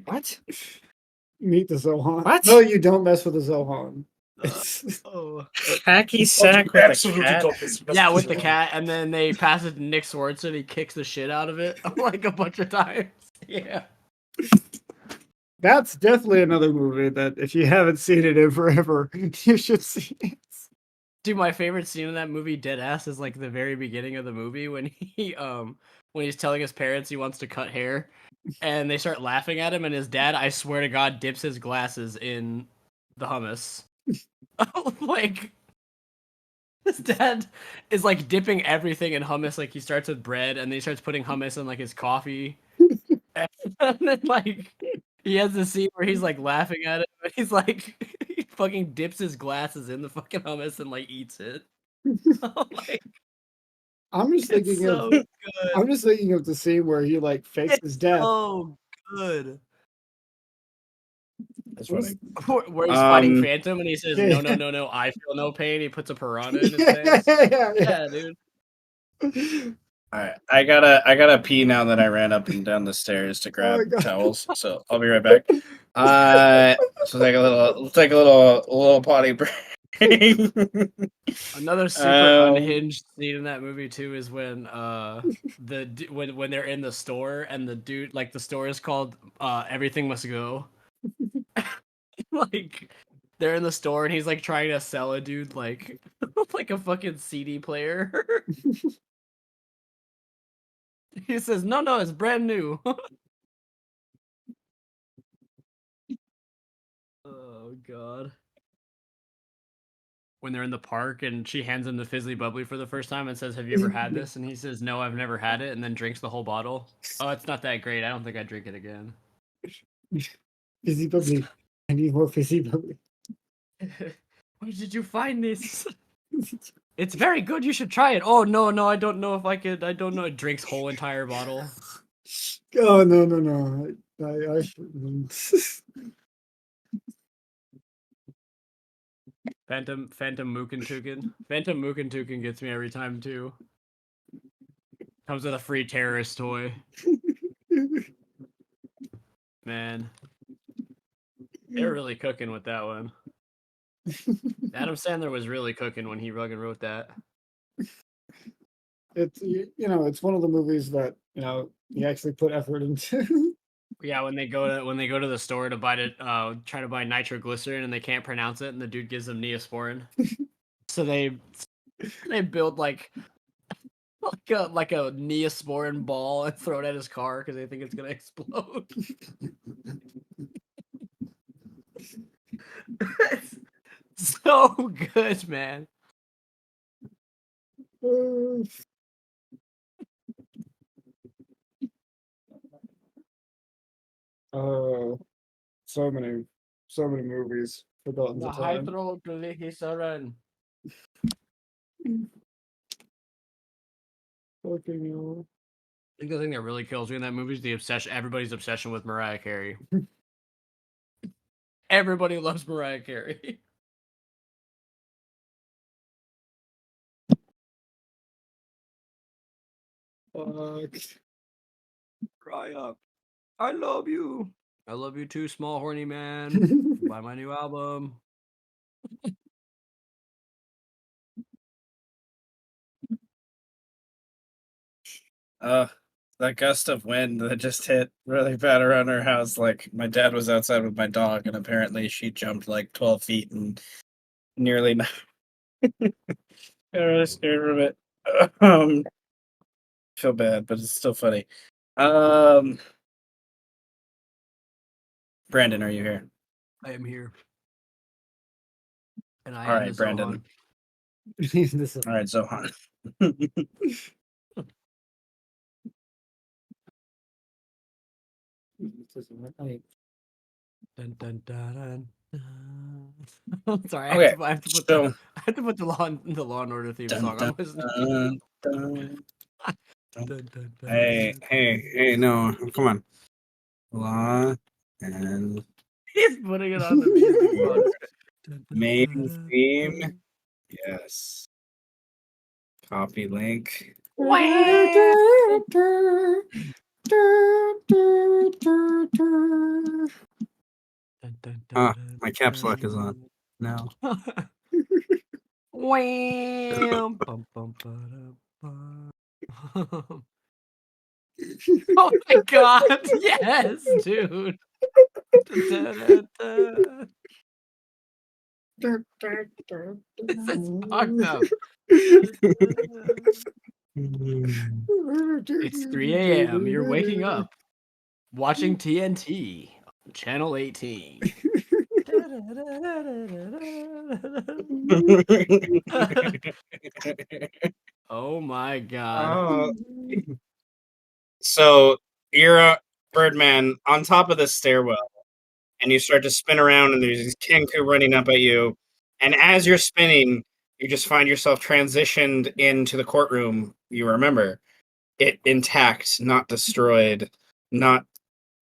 what? Meet the Zohan. What? No, you don't mess with the Zohan. Oh. Hacky sack with a Absolutely cat? got this. Yeah, with the cat, and then they pass it to Nick Swardson. He kicks the shit out of it like a bunch of times. Yeah. That's definitely another movie that if you haven't seen it in forever, you should see it. Dude, my favorite scene in that movie, Deadass, is like the very beginning of the movie when he's telling his parents he wants to cut hair, and they start laughing at him, and his dad, I swear to God, dips his glasses in the hummus. Like, His dad is like dipping everything in hummus. Like he starts with bread, and then he starts putting hummus in like his coffee, and then like he has the scene where he's like laughing at it, and he's like he fucking dips his glasses in the fucking hummus and like eats it. Oh my, I'm just it's thinking so of good. I'm just thinking of the scene where he like fakes his It's death. so good. That's funny. Where he's fighting Um, Phantom and he says, yeah. "No, no, no, no, I feel no pain." He puts a piranha in his yeah, face. yeah. Yeah, dude. All right, I gotta pee now that I ran up and down the stairs to Oh grab my God. towels. So I'll be right back. So take a little potty break. Another super unhinged scene in that movie too is when when they're in the store and the dude, like, the store is called Everything Must Go. Like they're in the store and he's like trying to sell a dude like like a fucking CD player. He says, "No, no, it's brand new." Oh god. When they're in the park and she hands him the Fizzly Bubbly for the first time and says, "Have you ever had this?" And he says, "No, I've never had it," and then drinks the whole bottle. "Oh, it's not that great. I don't think I'd drink it again." Fizzy bubbly. I need more fizzy bubbly. Where did you find this? It's very good. You should try it. "Oh, no, no, I don't know if I could. I don't know." It drinks whole entire bottle. Oh no. I shouldn't. Phantom Mookin Phantom Mookin gets me every time too. Comes with a free terrorist toy. Man, they're really cooking with that one. Adam Sandler was really cooking when he fucking wrote that. It's it's one of the movies that he actually put effort into. Yeah, when they go to the store to try to buy nitroglycerin and they can't pronounce it, and the dude gives them Neosporin. So they build like a Neosporin ball and throw it at his car because they think it's gonna explode. It's so good, man. So many movies forgotten The the time. hydroglycerin. Fucking hell. I think the thing that really kills me in that movie is the obsession. Everybody's obsession with Mariah Carey. Everybody loves Mariah Carey. Fuck. Cry up. I love you. I love you too, small horny man. Buy my new album. That gust of wind that just hit really bad around our house. Like, my dad was outside with my dog, and apparently she jumped like 12 feet and nearly. I'm really scared from it. Feel bad, but it's still funny. Brandon, are you here? I am here. And I All am right, the Brandon. Zohan. This is- All right, Zohan. Dun, dun, dun, dun. Sorry, Okay, I have to put so I have to put the Law and Order theme dun, song dun, on listening. dun, dun, Dun, dun, dun, hey, dun. hey, no, come on. Law and He's putting it on the music box. Dun, dun, main dun, theme. dun. Yes. Copy link. Dun, dun, Ah, dun, my caps lock is dun. on. No. Wham! Bum, bum, ba-dum, bum. Oh my god! Yes, dude. Da-da-da-da. This is fucked up. It's 3 a.m. You're waking up, watching TNT, channel 18. Oh my god. So you're Birdman on top of this stairwell, and you start to spin around, and there's this Kenku running up at you. And as you're spinning, you just find yourself transitioned into the courtroom. You remember it intact, not destroyed, not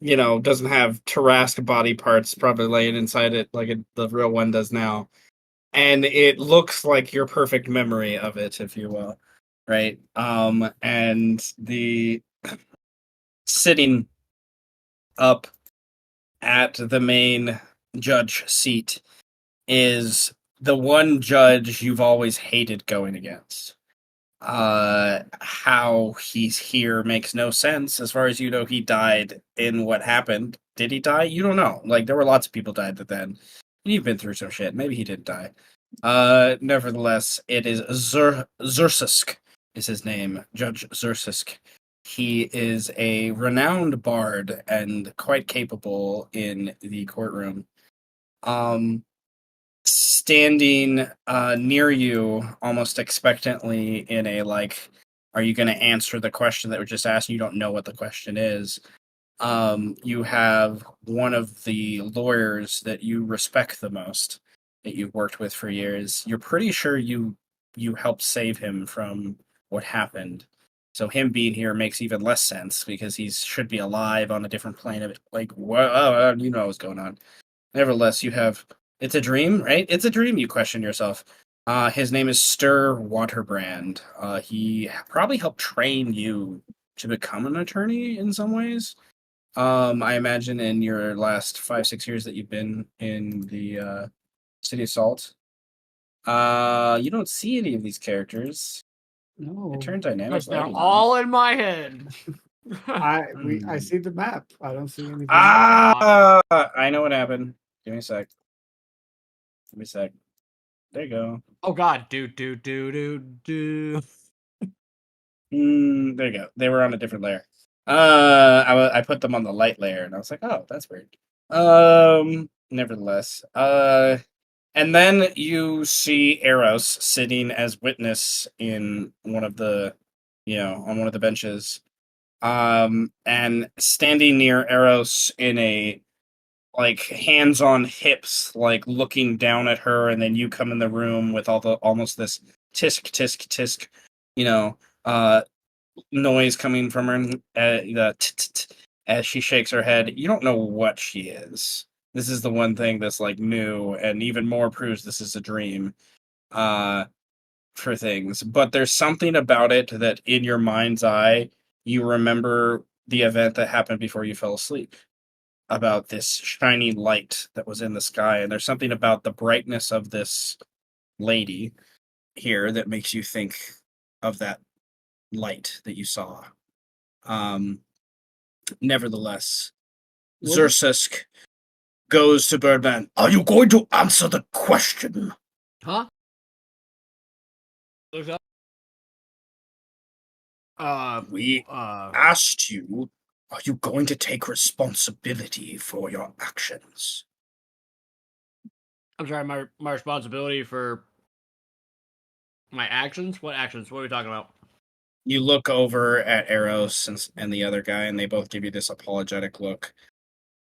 doesn't have Tarask body parts probably laying inside it like the real one does now. And it looks like your perfect memory of it, if you will, right? And the sitting up at the main judge seat is the one judge you've always hated going against. How he's here makes no sense. As far as you know, he died in what happened. Did he die? You don't know. Like, there were lots of people died then. You've been through some shit. Maybe he didn't die. Nevertheless, it is Zursisk is his name. Judge Zursisk. He is a renowned bard and quite capable in the courtroom. Standing near you almost expectantly in a like, are you going to answer the question that was just asked? You don't know what the question is. You have one of the lawyers that you respect the most, that you've worked with for years. You're pretty sure you helped save him from what happened. So him being here makes even less sense because he should be alive on a different plane of it. Like, well, you know what's going on. Nevertheless, you have. It's a dream, right? It's a dream, you question yourself. His name is Stir Waterbrand. He probably helped train you to become an attorney in some ways. I imagine in your last 5-6 years that you've been in the City of Salt. You don't see any of these characters. No. It turned dynamic. They're all in my head. I see the map. I don't see anything. I know what happened. Give me a sec. There you go. Oh god, do. There you go. They were on a different layer. I put them on the light layer, and I was like, oh, that's weird. Nevertheless, and then you see Eros sitting as witness in one of the, on one of the benches, and standing near Eros in a like hands on hips, like looking down at her, and then you come in the room with almost this tisk tisk tisk, noise coming from her, as she shakes her head. You don't know what she is. This is the one thing that's like new, and even more proves this is a dream. For things, but there's something about it that in your mind's eye you remember the event that happened before you fell asleep, about this shiny light that was in the sky, and there's something about the brightness of this lady here that makes you think of that light that you saw. Nevertheless, Zursisk goes to Birdman. Are you going to answer the question? Huh? Looks up. We asked you, are you going to take responsibility for your actions? I'm sorry, my responsibility for my actions? What actions? What are we talking about? You look over at Eros and the other guy, and they both give you this apologetic look.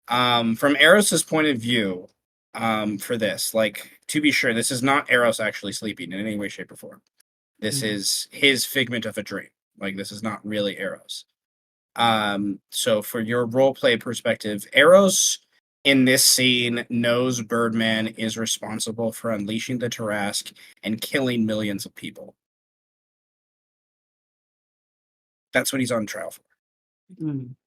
From Eros's point of view, for this, like, to be sure, this is not Eros actually sleeping in any way, shape, or form. This is his figment of a dream. Like, this is not really Eros. So for your roleplay perspective, Eros in this scene knows Birdman is responsible for unleashing the Tarask and killing millions of people. That's what he's on trial for.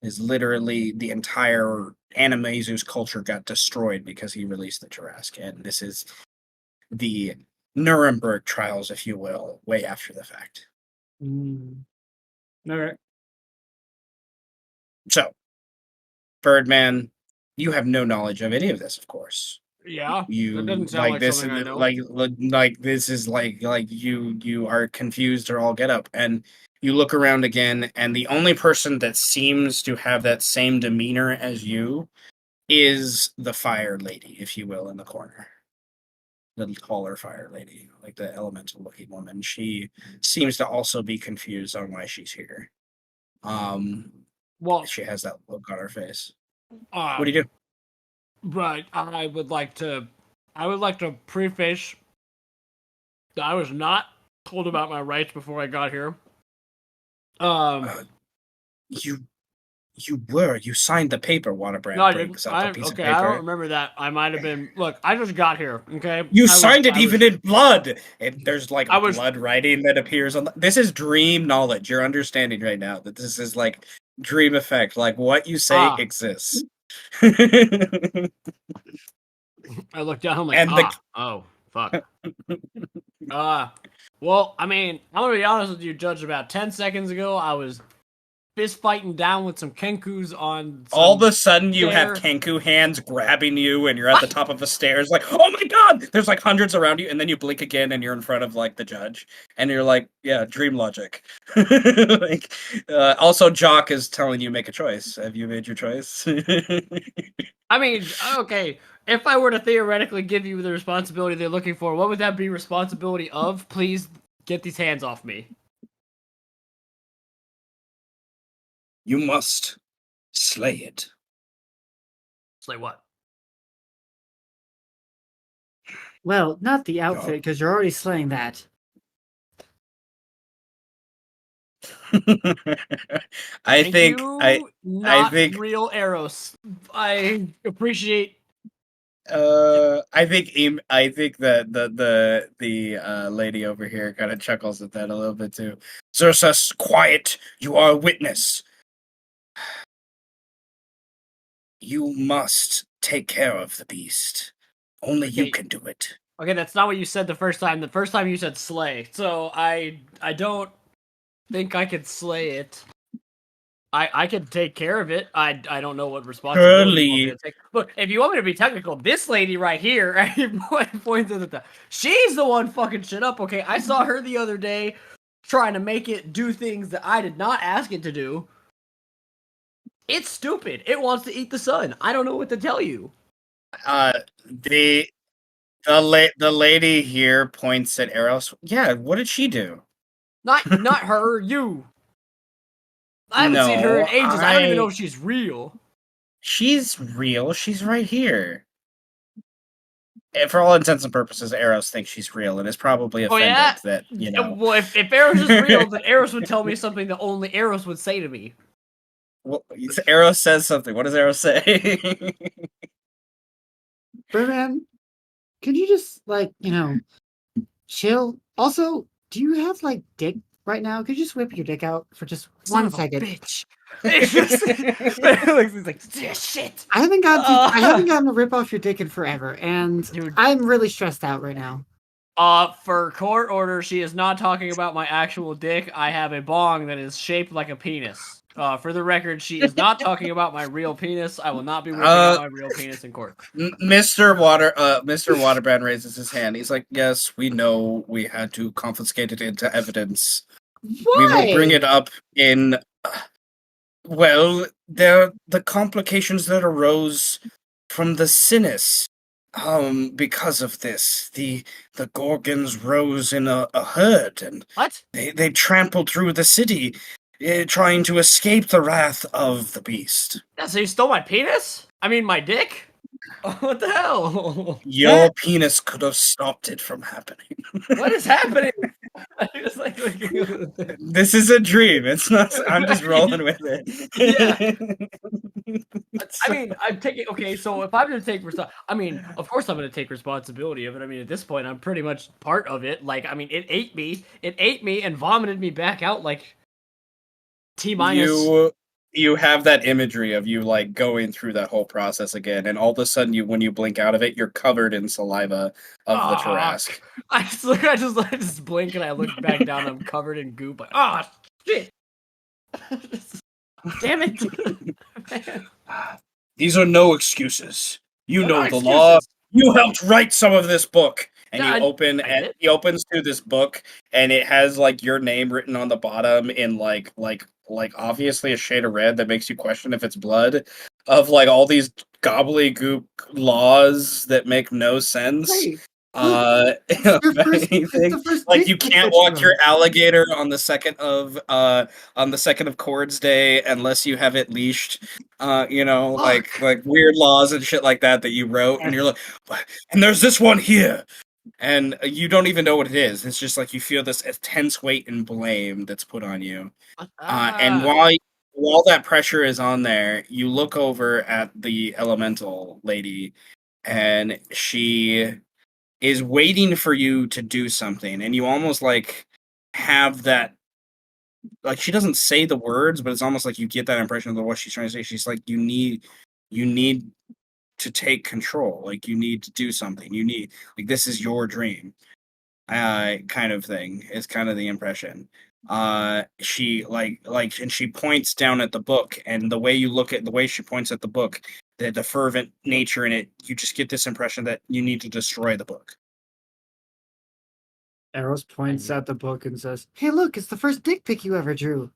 Is literally the entire Animaesus culture got destroyed because he released the Tarask, and this is the Nuremberg trials, if you will, way after the fact. All right. So, Birdman, you have no knowledge of any of this, of course. Yeah, You that doesn't sound like this, something I know. like this is like you are confused or all get up, and you look around again, and the only person that seems to have that same demeanor as you is the fire lady, if you will, in the corner. the taller fire lady, like the elemental looking woman. She seems to also be confused on why she's here. Well, She has that look on her face. uh, What do you do? right. I would like to preface that I was not told about my rights before I got here. You signed the paper, Waterbrand No, I brings didn't. out the piece of Okay, I paper. don't remember that. I might have been. Look, I just got here. Okay, You signed it even in blood. And there's like I was- blood writing that appears on. This is dream knowledge. You're understanding right now that this is like dream effect. Like what you say exists. I looked down. I'm like, And the- oh, fuck. Well, I mean, I'm gonna be honest with you, Judge. About 10 seconds ago, I was fist fighting down with some Kenkus on. All of a sudden, you stair. have Kenku hands grabbing you, and you're at the top of the stairs. Like, oh my god! There's like hundreds around you, and then you blink again, and you're in front of like the judge, and you're like, yeah, dream logic. Like, also, Jock is telling you make a choice. Have you made your choice? I mean, okay. If I were to theoretically give you the responsibility they're looking for, what would that be responsibility of? Please get these hands off me. You must slay it. Slay what? Well, not the outfit, because you're already slaying that. I Thank think you, I not think real arrows. I appreciate. I think that the lady over here kind of chuckles at that a little bit too. Xerxes, quiet. You are a witness. You must take care of the beast. Only you Okay. can do it. Okay, that's not what you said the first time. The first time you said slay. So I don't think I could slay it. I could take care of it. I don't know what responsibility you want me to take. Look, if you want me to be technical, this lady right here, points at the, she's the one fucking shit up. Okay, I saw her the other day trying to make it do things that I did not ask it to do. It's stupid. It wants to eat the sun. I don't know what to tell you. The lady here points at Eros. Yeah, what did she do? Not her, you. I haven't seen her in ages. I don't even know if she's real. She's real. She's right here. And for all intents and purposes, Eros thinks she's real and is probably offended that, you know. Well, if Eros is real, then Eros would tell me something that only Eros would say to me. Well, Eros says something. What does Eros say? Birdman, could you just, chill? Also, do you have, dick right now? Could you just whip your dick out for just one second? Bitch. He's like, shit. I haven't gotten to rip off your dick in forever, and Dude. I'm really stressed out right now. For court order, she is not talking about my actual dick. I have a bong that is shaped like a penis. For the record, she is not talking about my real penis. I will not be whipping out my real penis in court. Mr. Waterbrand raises his hand. He's like, "Yes, we know we had to confiscate it into evidence. Why? We will bring it up in well, the complications that arose from the Sinus. Because of this, the Gorgons rose in a herd, and What? they trampled through the city, trying to escape the wrath of the beast. Yeah, so you stole my penis? I mean, my dick? What the hell? Your penis could have stopped it from happening. What is happening? I just This is a dream. It's not. I'm just rolling with it. I mean, I'm taking. Okay, so if I'm gonna take I mean, of course I'm gonna take responsibility of it. I mean, at this point, I'm pretty much part of it. Like, I mean, it ate me and vomited me back out like T minus. You have that imagery of you like going through that whole process again, and all of a sudden, when you blink out of it, you're covered in saliva of the Tarrasque. I just blink and I look back down. I'm covered in goop. Like, shit! Damn it! These are no excuses. You They're know not the law. excuses. You helped write some of this book. And Yeah, he opens to this book, and it has like your name written on the bottom in like obviously a shade of red that makes you question if it's blood, of like all these gobbledygook laws that make no sense. Wait, It's the if first, it's anything. the first Like dick you pic can't that you walk your wrote. alligator on the second of Cords Day unless you have it leashed. Like weird laws and shit like that you wrote, and you're like, and there's this one here, and you don't even know what it is. It's just like you feel this intense weight and blame that's put on you. And while that pressure is on there, you look over at the elemental lady, and she is waiting for you to do something, and you almost like have that. Like she doesn't say the words, but it's almost like you get that impression of what she's trying to say. She's like, you need to take control. Like you need to do something. You need like this is your dream, kind of thing. Is kind of the impression. She and she points down at the book, and the way you look at the way she points at the book, the fervent nature in it, you just get this impression that you need to destroy the book. Eros points at the book and says, "Hey, look! It's the first dick pic you ever drew."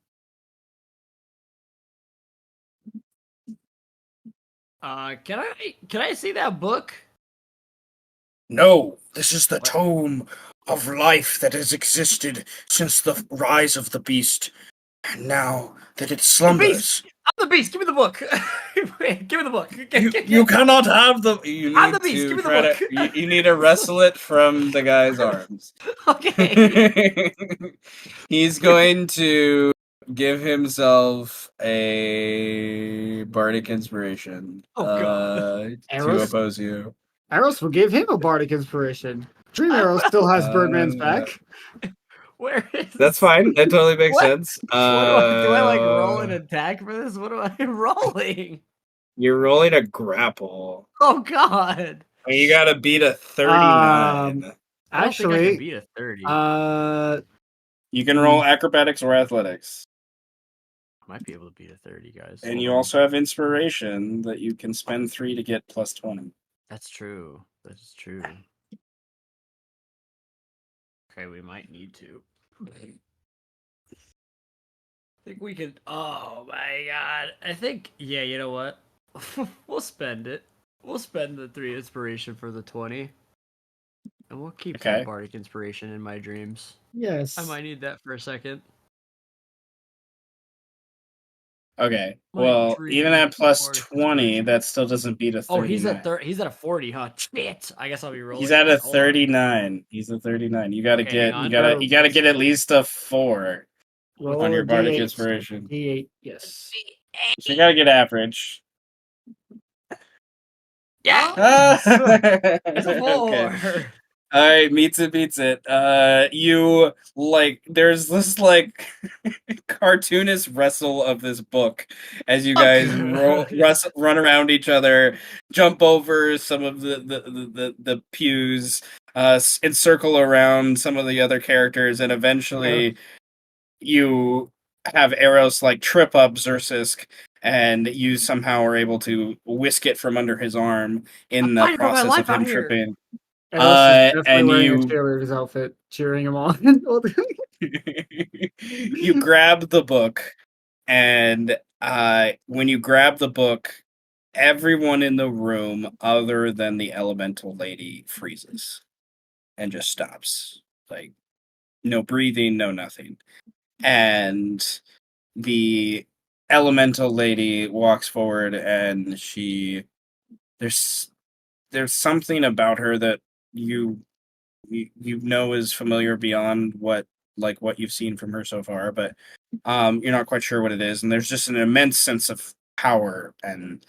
Can I see that book? No, this is the tome of life that has existed since the rise of the beast, and now that it slumbers. I'm the beast. Give me the book. Give me the book. You cannot have the. You I'm need the beast, to give me the try book. to. You need to wrestle it from the guy's arms. Okay. He's going to give himself a bardic inspiration. Oh, God. To Eros, oppose you. Eros will give him a bardic inspiration. Dream Arrow still has Birdman's back. Where is? That's fine. That totally makes What? sense. What do I like roll an attack for this? What am I rolling? You're rolling a grapple. Oh, God. You gotta beat a 39. I don't think I can beat a 30. You can roll acrobatics or athletics. I might be able to beat a 30, guys. And you also have inspiration that you can spend 3 to get plus 20. That's true. That is true. Okay, we might need to. I think we could. Oh my god. I think. Yeah, you know what? We'll spend it. We'll spend the 3 inspiration for the 20. And we'll keep that bardic inspiration in my dreams. Yes. I might need that for a second. Okay. Well, even at plus 20, that still doesn't beat a 39. Oh, he's at a 40, huh? Shit. I guess I'll be rolling. He's at a 39. He's a 39. You gotta get at least a 4 Roll on your a bardic D8. inspiration. D8, yes. So you gotta get average. Yeah. It's a 4. Okay. All right, meets it, beats it. You there's this cartoonist wrestle of this book as you guys run around each other, jump over some of the pews, encircle around some of the other characters, and eventually you have Eros trip up Xerxisk, and you somehow are able to whisk it from under his arm in the process of him tripping. Eros is definitely And wearing you a cheerleader's outfit, cheering him on. you grab the book, and when you grab the book, everyone in the room other than the elemental lady freezes and just stops. Like no breathing, no nothing. And the elemental lady walks forward, and there's something about her that you know is familiar beyond what you've seen from her so far, but you're not quite sure what it is, and there's just an immense sense of power and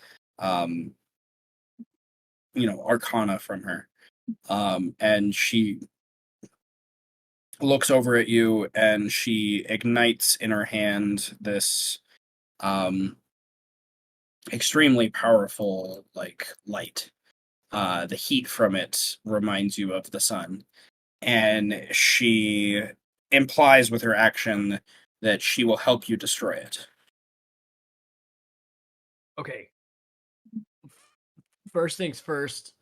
arcana from her, and she looks over at you, and she ignites in her hand this extremely powerful light. The heat from it reminds you of the sun, and she implies with her action that she will help you destroy it. Okay. First things first.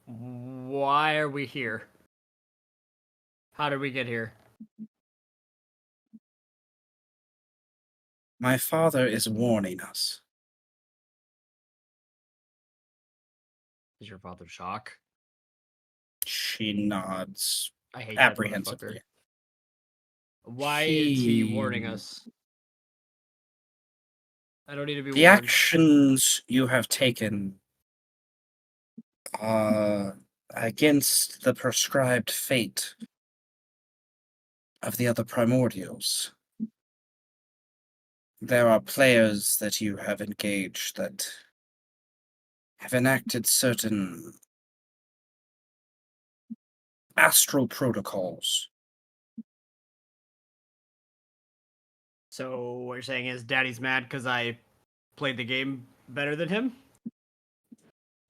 Why are we here? How did we get here? My father is warning us. Is your father shock? She nods I hate that apprehensively. motherfucker. Why is he warning He- us? I don't need to be The warned. actions you have taken are against the prescribed fate of the other primordials. There are players that you have engaged that have enacted certain astral protocols. So what you're saying is Daddy's mad because I played the game better than him?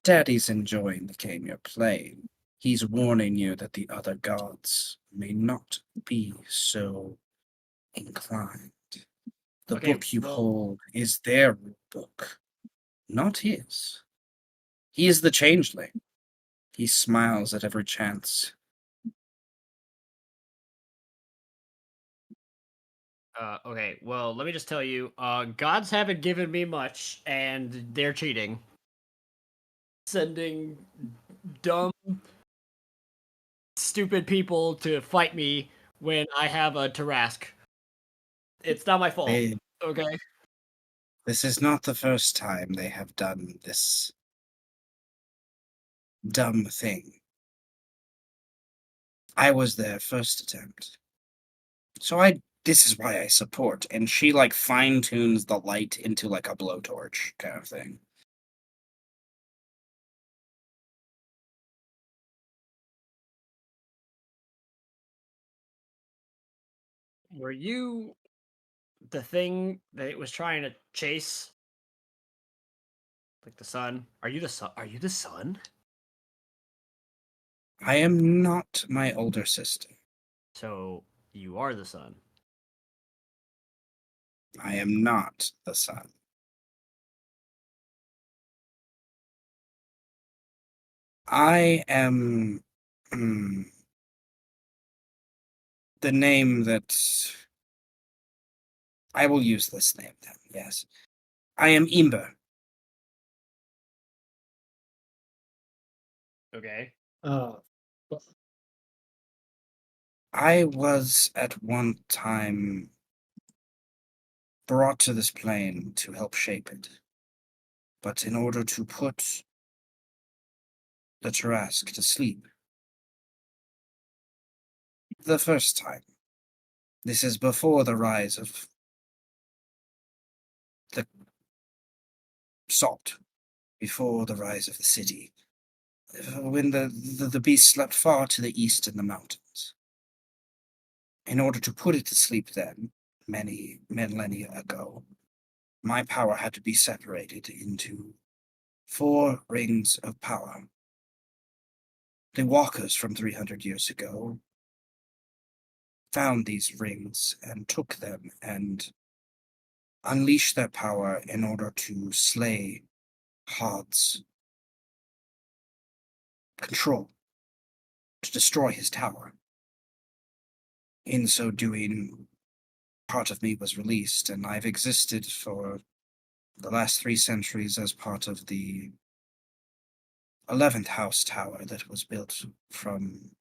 Daddy's enjoying the game you're playing. He's warning you that the other gods may not be so inclined. The Okay, book you well- hold is their rule book, not his. He is the changeling. He smiles at every chance. Okay, well, let me just tell you, gods haven't given me much, and they're cheating. Sending dumb, stupid people to fight me when I have a Tarask. It's not my fault, They- okay? This is not the first time they have done this dumb thing. I was their first attempt. This is why I support. And she like fine tunes the light into like a blowtorch kind of thing. Were you the thing that it was trying to chase? Like the sun? Are you the sun? Are you the sun? I am not my older sister. So you are the sun. I am not the sun. I am the name that I will use this name then, yes. I am Imber. Okay. I was at one time brought to this plane to help shape it. But in order to put the Tarask to sleep, the first time, this is before the rise of the salt, before the rise of the city, when the beast slept far to the east in the mountains. In order to put it to sleep then, many millennia ago, my power had to be separated into 4 rings of power. The walkers from 300 years ago found these rings and took them and unleashed their power in order to slay Hod's control, to destroy his tower. In so doing, part of me was released, and I've existed for the last 3 centuries as part of the 11th house tower that was built from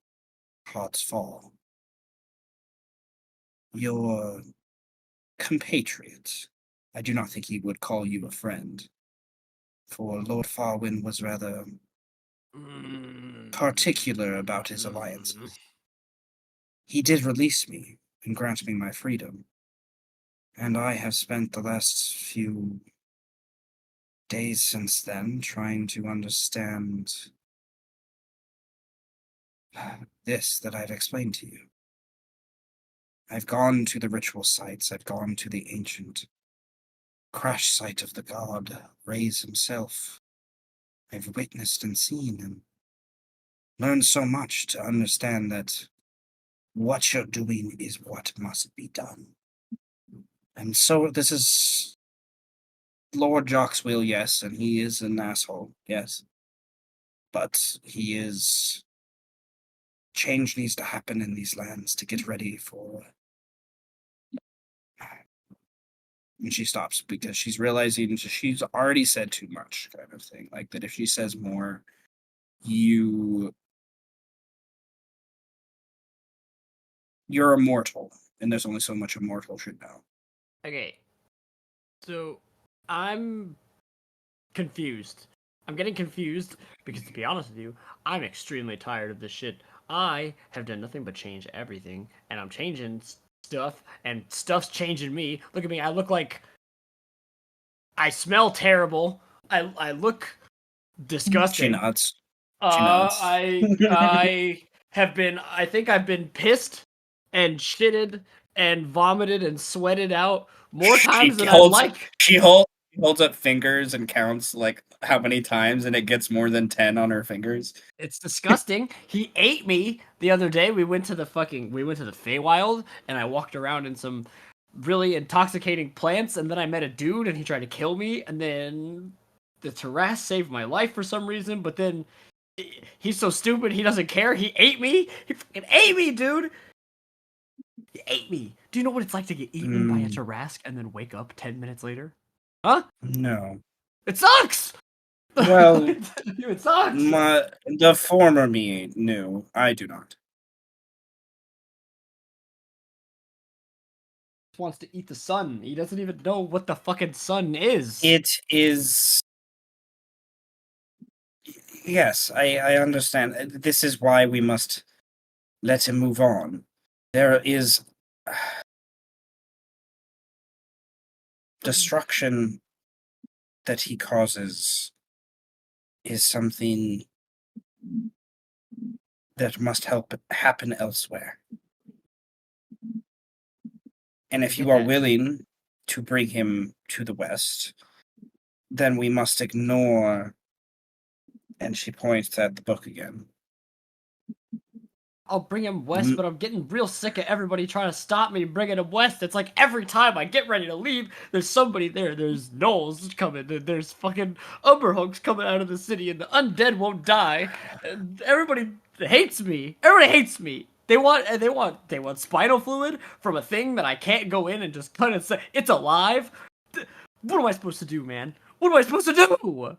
Hod's fall. Your compatriot, I do not think he would call you a friend, for Lord Farwin was rather particular about his alliances. He did release me and grant me my freedom, and I have spent the last few days since then trying to understand this that I've explained to you. I've gone to the ritual sites, I've gone to the ancient crash site of the god Ray's himself. I've witnessed and seen and learned so much to understand that what you're doing is what must be done. And so this is Lord Jockswheel, yes, and he is an asshole, yes. But he is... Change needs to happen in these lands to get ready for... And she stops because she's realizing she's already said too much, kind of thing. Like that if she says more, you're immortal, and there's only so much a mortal should know. Okay. So I'm confused. I'm getting confused because, to be honest with you, I'm extremely tired of this shit. I have done nothing but change everything, and I'm changing stuff, and stuff's changing me. Look at me. I look like I smell terrible. I look disgusting. She nods. She nods. I have been. I think I've been pissed and shitted and vomited and sweated out more times than I'd like. She holds up fingers and counts like how many times, and it gets more than 10 on her fingers. It's disgusting. He ate me the other day. We went to the Feywild, and I walked around in some really intoxicating plants, and then I met a dude, and he tried to kill me, and then the Terras saved my life for some reason, but then he's so stupid, he doesn't care. He ate me. He fucking ate me, dude. He ate me. Do you know what it's like to get eaten by a Tarrasque and then wake up 10 minutes later? Huh? No. It sucks! Well, it sucks! The former me knew. I do not. He wants to eat the sun. He doesn't even know what the fucking sun is. It is. Yes, I understand. This is why we must let him move on. There is destruction that he causes is something that must happen elsewhere. And if you are willing to bring him to the West, then we must ignore. And she points at the book again. I'll bring him west, but I'm getting real sick of everybody trying to stop me bringing him west. It's like every time I get ready to leave, there's somebody there. There's gnolls coming. There's fucking Umberhunks coming out of the city, and the undead won't die. Everybody hates me. Everybody hates me. They want spinal fluid from a thing that I can't go in and just kind of say it's alive. What am I supposed to do, man? What am I supposed to do?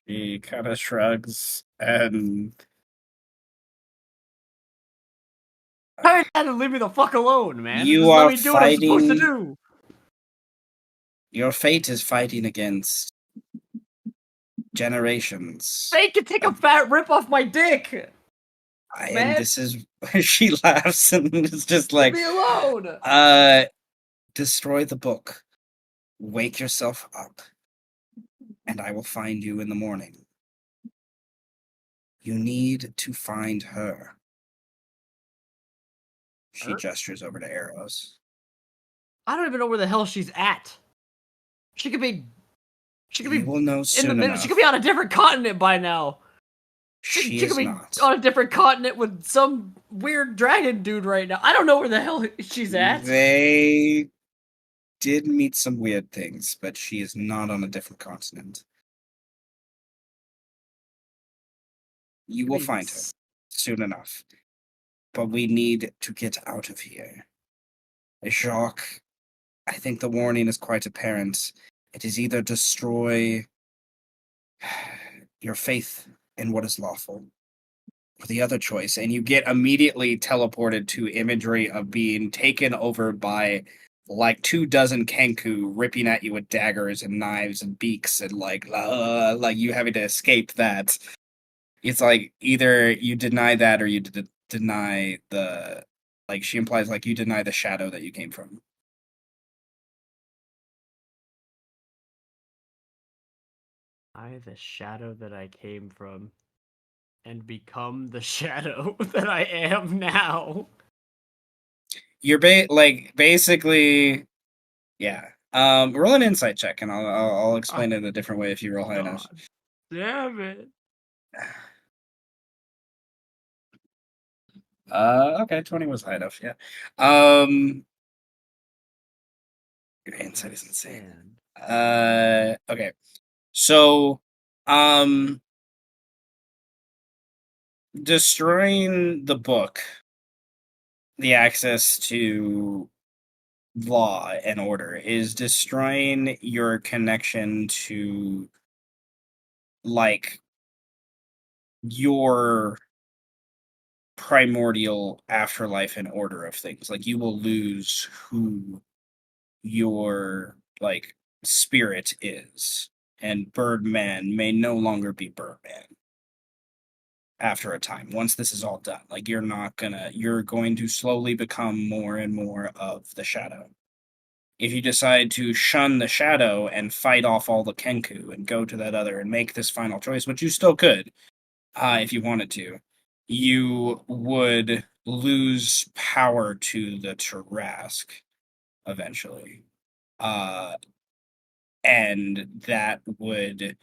He kind of shrugs and Tired of leave me the fuck alone, man. You Just are let me do what I'm supposed to fighting- do. your fate is fighting against generations. They can take a fat rip off my dick. And man. this is she laughs and is just like, Leave me alone. destroy the book. Wake yourself up. And I will find you in the morning. You need to find her. She Her? gestures over to Arrows. I don't even know where the hell she's at. She could be. She could You be will know in soon the middle. enough. She could be on a different continent by now. She She is could be not. on a different continent with some weird dragon dude right now. I don't know where the hell she's at. They did meet some weird things, but she is not on a different continent. You will find her soon enough. But we need to get out of here. Jacques, I think the warning is quite apparent. It is either destroy your faith in what is lawful, or the other choice, and you get immediately teleported to imagery of being taken over by like 24 Kenku ripping at you with daggers and knives and beaks and like you having to escape that. It's like either you deny that or you deny the, like she implies like you deny the shadow that you came from. I the shadow that I came from and become the shadow that I am now. You're basically, yeah. Roll an insight check, and I'll explain it a different way if you roll high enough. God damn it. Okay, 20 was high enough, yeah. Your insight is insane. Okay. So, destroying the book, the access to law and order, is destroying your connection to like your primordial afterlife and order of things. Like you will lose who your like spirit is, and Birdman may no longer be Birdman after a time. Once this is all done, like you're going to slowly become more and more of the shadow. If you decide to shun the shadow and fight off all the Kenku and go to that other and make this final choice, which you still could, if you wanted to, you would lose power to the Tarask eventually. And that would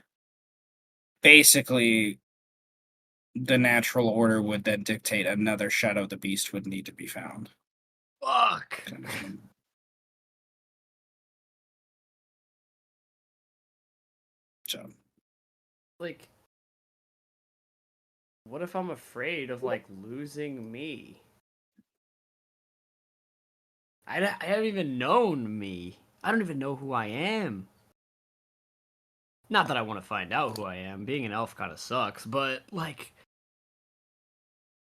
basically, the natural order would then dictate another Shadow of the Beast would need to be found. Fuck. So, Like, what if I'm afraid of like losing me? I haven't even known me. I don't even know who I am. Not that I want to find out who I am. Being an elf kind of sucks, but like,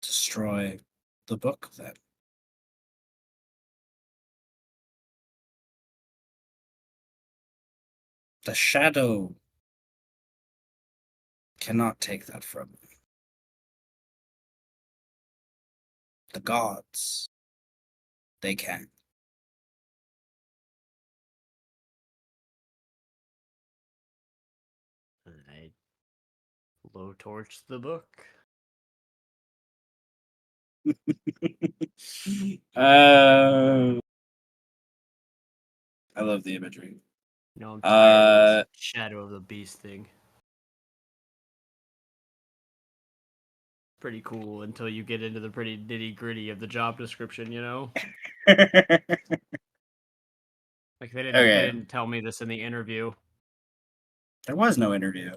destroy the book then. The shadow cannot take that from you. The gods, they can. I blowtorch the book. I love the imagery. You know, I'm tired of this Shadow of the Beast thing. Pretty cool until you get into the pretty nitty gritty of the job description, you know? Like they didn't tell me this in the interview. There was no interview.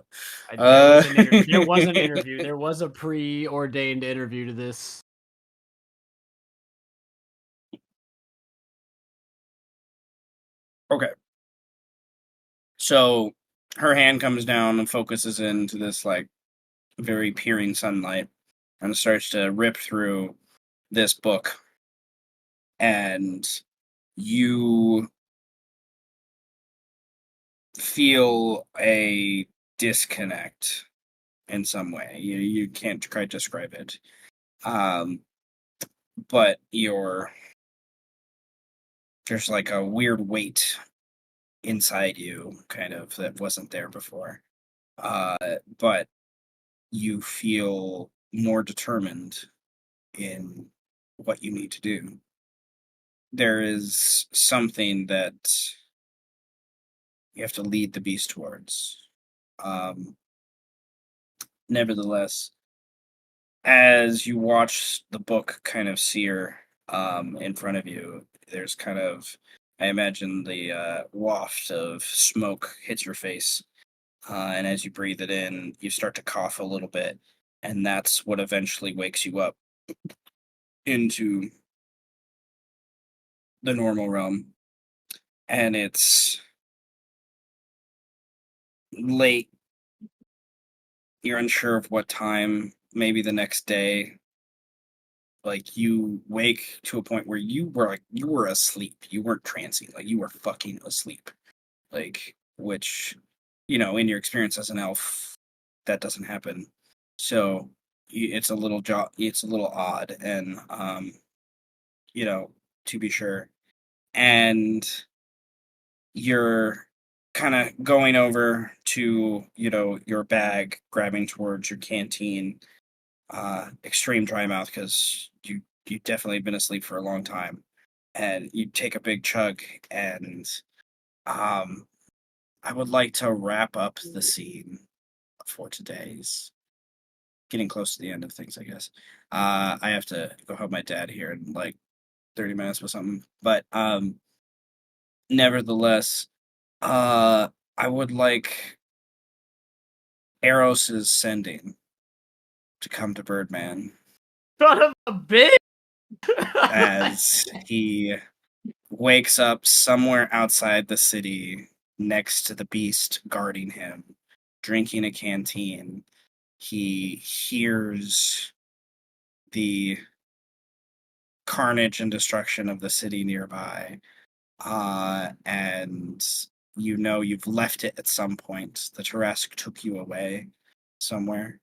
There was an interview. There was a preordained interview to this. Okay. So her hand comes down and focuses into this like very peering sunlight and starts to rip through this book. And you feel a disconnect in some way. You can't quite describe it. But there's like a weird weight inside you, kind of, that wasn't there before. But you feel more determined in what you need to do. There is something that you have to lead the beast towards. Nevertheless, as you watch the book kind of sear in front of you, there's kind of, I imagine, the waft of smoke hits your face. And as you breathe it in, you start to cough a little bit. And that's what eventually wakes you up into the normal realm. And it's late. You're unsure of what time, maybe the next day. Like you wake to a point where you were asleep. You weren't trancing, like you were fucking asleep. Like, which, in your experience as an elf, that doesn't happen. So it's a little odd, and to be sure. And you're kind of going over to, your bag, grabbing towards your canteen, extreme dry mouth because you definitely been asleep for a long time, and you take a big chug, and I would like to wrap up the scene for today's getting close to the end of things, I guess. I have to go help my dad here in like 30 minutes or something, but nevertheless, I would like Eros' sending to come to Birdman Son of a bitch! as he wakes up somewhere outside the city next to the beast guarding him. drinking a canteen, he hears the carnage and destruction of the city nearby, and you know you've left it at some point. The Tarrasque took you away somewhere,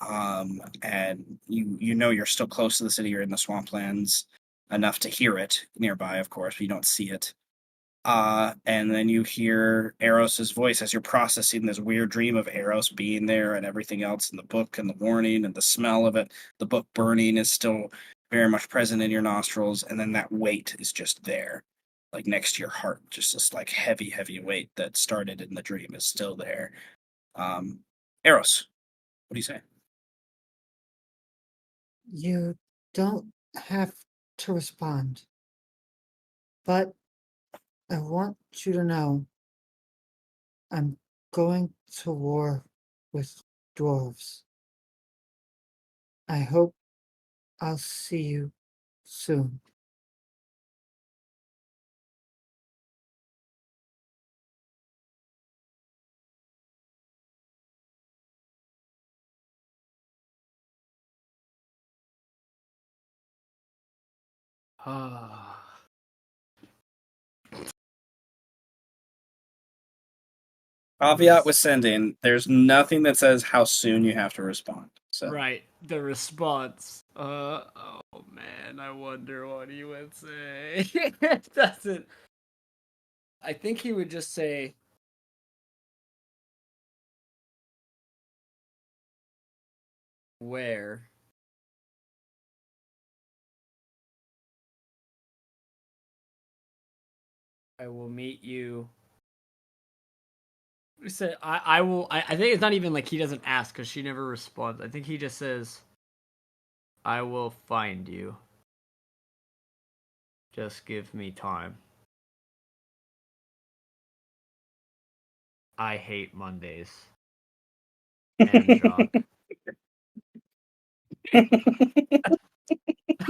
and you know you're still close to the city. You're in the swamplands enough to hear it nearby, of course, but you don't see it. And then you hear Eros's voice as you're processing this weird dream of Eros being there and everything else in the book and the warning and the smell of it. The book burning is still very much present in your nostrils, and then that weight is just there, like next to your heart. Just this like heavy, heavy weight that started in the dream is still there. Eros, what do you say? You don't have to respond. But I want you to know I'm going to war with dwarves. I hope I'll see you soon. Caveat with sending, there's nothing that says how soon you have to respond. So Right, the response. Oh man, I wonder what he would say. It doesn't. I think he would just say, "Where?" I will meet you. He said, I will. I think it's not even like he doesn't ask because she never responds. I think he just says, I will find you. Just give me time. I hate Mondays. And Jock.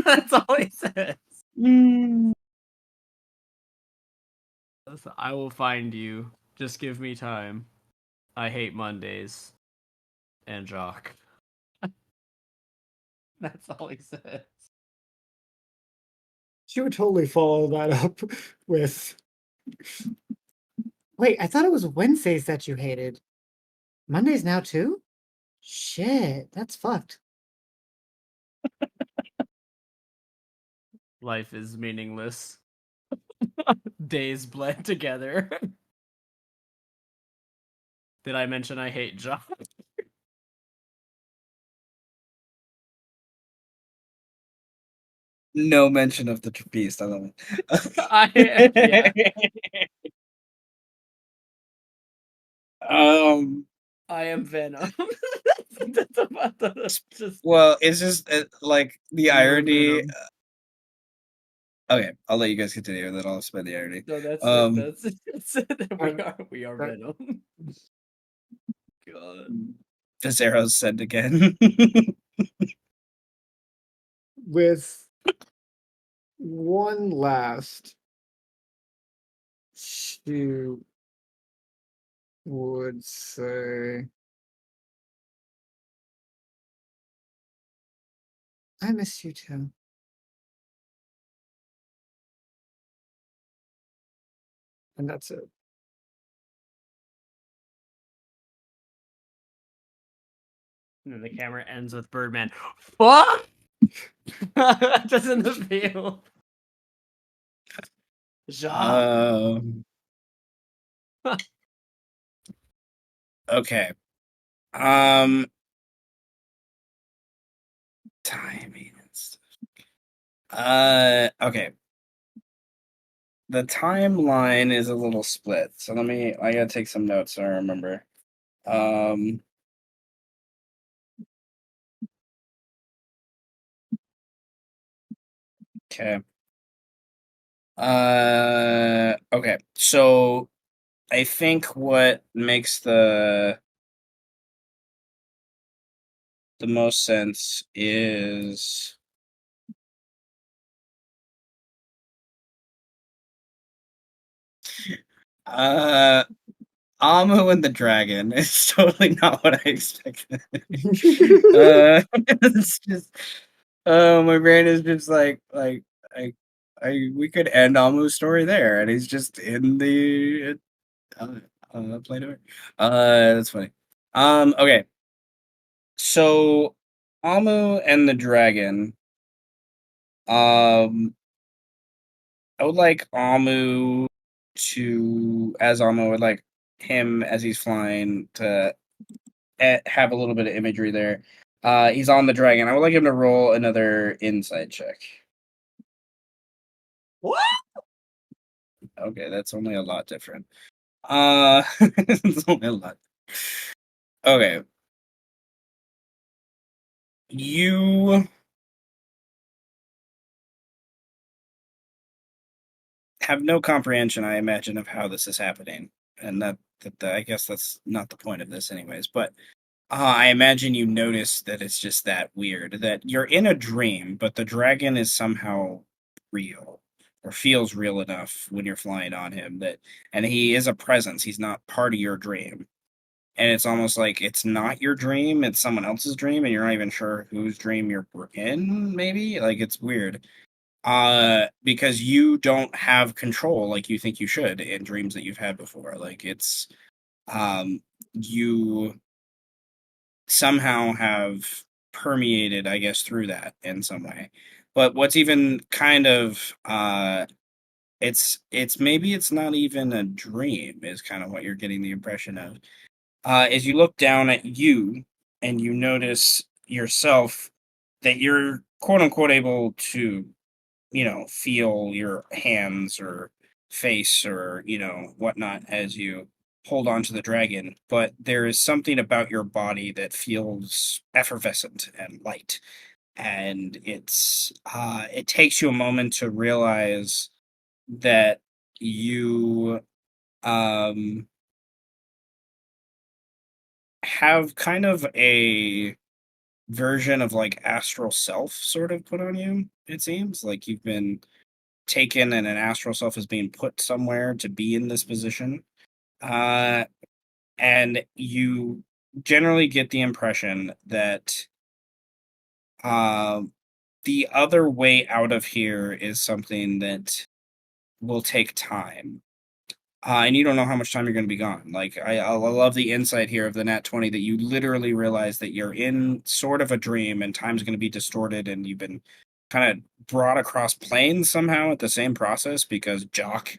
That's all he says. I will find you. Just give me time. I hate Mondays. And Jock. That's all he says. She would totally follow that up with, wait, I thought it was Wednesdays that you hated. Mondays now too? Shit, that's fucked. Life is meaningless. Days blend together. Did I mention I hate Jock? no mention of the trapeze. I love Yeah. it. I am Venom. That's about the, just Well, it's just like the You are irony. Venom. Okay, I'll let you guys continue, and then I'll spend the irony. No, that's Um, it. That's it. We are Venom. God. This arrow's sent again. With one last, she would say, I miss you too. And that's it. And then the camera ends with Birdman. Fuck! Just in the field. Jock. Okay. Timing and stuff. Okay. The timeline is a little split, so I gotta take some notes so I remember. Okay. Okay. So I think what makes the most sense is Amu and the dragon is totally not what I expected. It's just, my brain is just like I, we could end Amu's story there, and he's just in the plane of air. That's funny. Okay, so Amu and the dragon. I would like Amu as Amu, I would like him as he's flying to have a little bit of imagery there. He's on the dragon. I would like him to roll another insight check. What? Okay, that's only a lot different. It's only a lot. Okay. You have no comprehension, I imagine, of how this is happening. And I guess that's not the point of this anyways, but I imagine you notice that it's just that weird that you're in a dream, but the dragon is somehow real or feels real enough when you're flying on him and he is a presence. He's not part of your dream. And it's almost like it's not your dream, it's someone else's dream, and you're not even sure whose dream you're in, maybe? Like, it's weird. Because you don't have control like you think you should in dreams that you've had before. Like, it's, you somehow have permeated, I guess, through that in some way. But what's even kind of it's maybe it's not even a dream is kind of what you're getting the impression of. As you look down at you and you notice yourself that you're quote unquote able to, feel your hands or face or, whatnot as you hold on to the dragon, but there is something about your body that feels effervescent and light. And it takes you a moment to realize that you have kind of a version of like astral self sort of put on you. It seems like you've been taken and an astral self is being put somewhere to be in this position. Uh, and you generally get the impression that uh, the other way out of here is something that will take time. And you don't know how much time you're going to be gone. Like, I love the insight here of the Nat 20 that you literally realize that you're in sort of a dream and time's going to be distorted and you've been kind of brought across planes somehow at the same process because Jock,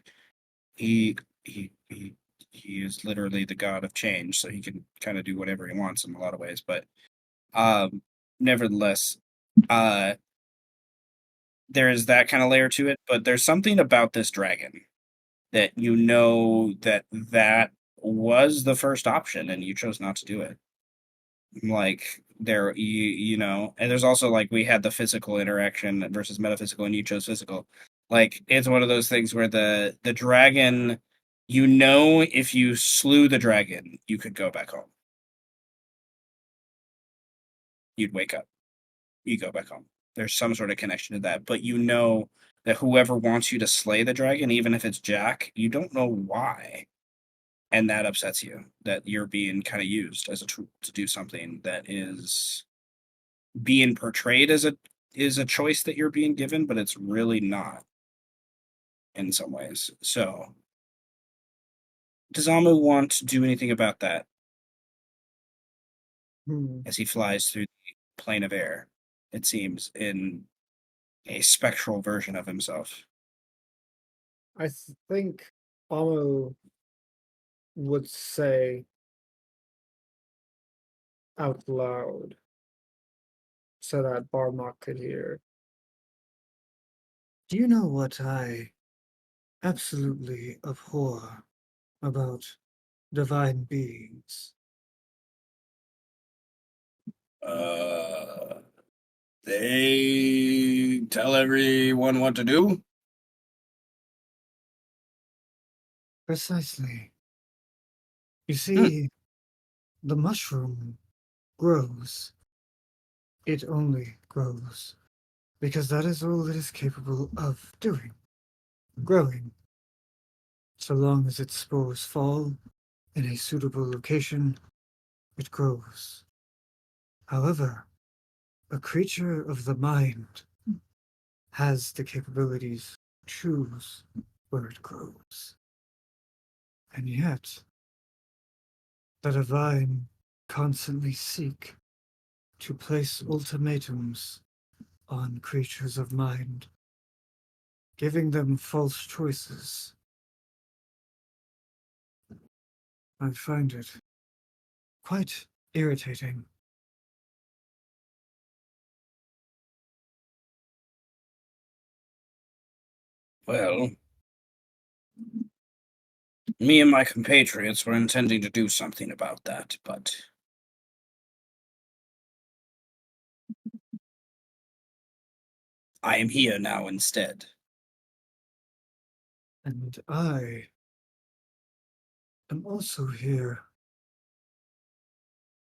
he, he, he, he is literally the god of change. So he can kind of do whatever he wants in a lot of ways. But nevertheless, uh, there is that kind of layer to it. But there's something about this dragon that that was the first option and you chose not to do it. Like and there's also like we had the physical interaction versus metaphysical and you chose physical. Like it's one of those things where the dragon, if you slew the dragon, you could go back home. You'd wake up. You go back home. There's some sort of connection to that, but that whoever wants you to slay the dragon, even if it's Jack, you don't know why. And that upsets you, that you're being kind of used as a tool to do something that is being portrayed as a choice that you're being given, but it's really not in some ways. So, does Amu want to do anything about that as he flies through the plane of air, it seems, in a spectral version of himself? I think Amo would say out loud so that Barmok could hear. Do you know what I absolutely abhor about divine beings? They tell everyone what to do? Precisely. You see, the mushroom grows. It only grows because that is all it is capable of doing. Growing. So long as its spores fall in a suitable location, it grows. However, a creature of the mind has the capabilities to choose where it grows. And yet, the divine constantly seek to place ultimatums on creatures of mind, giving them false choices. I find it quite irritating. Well, me and my compatriots were intending to do something about that, but I am here now instead. And I am also here.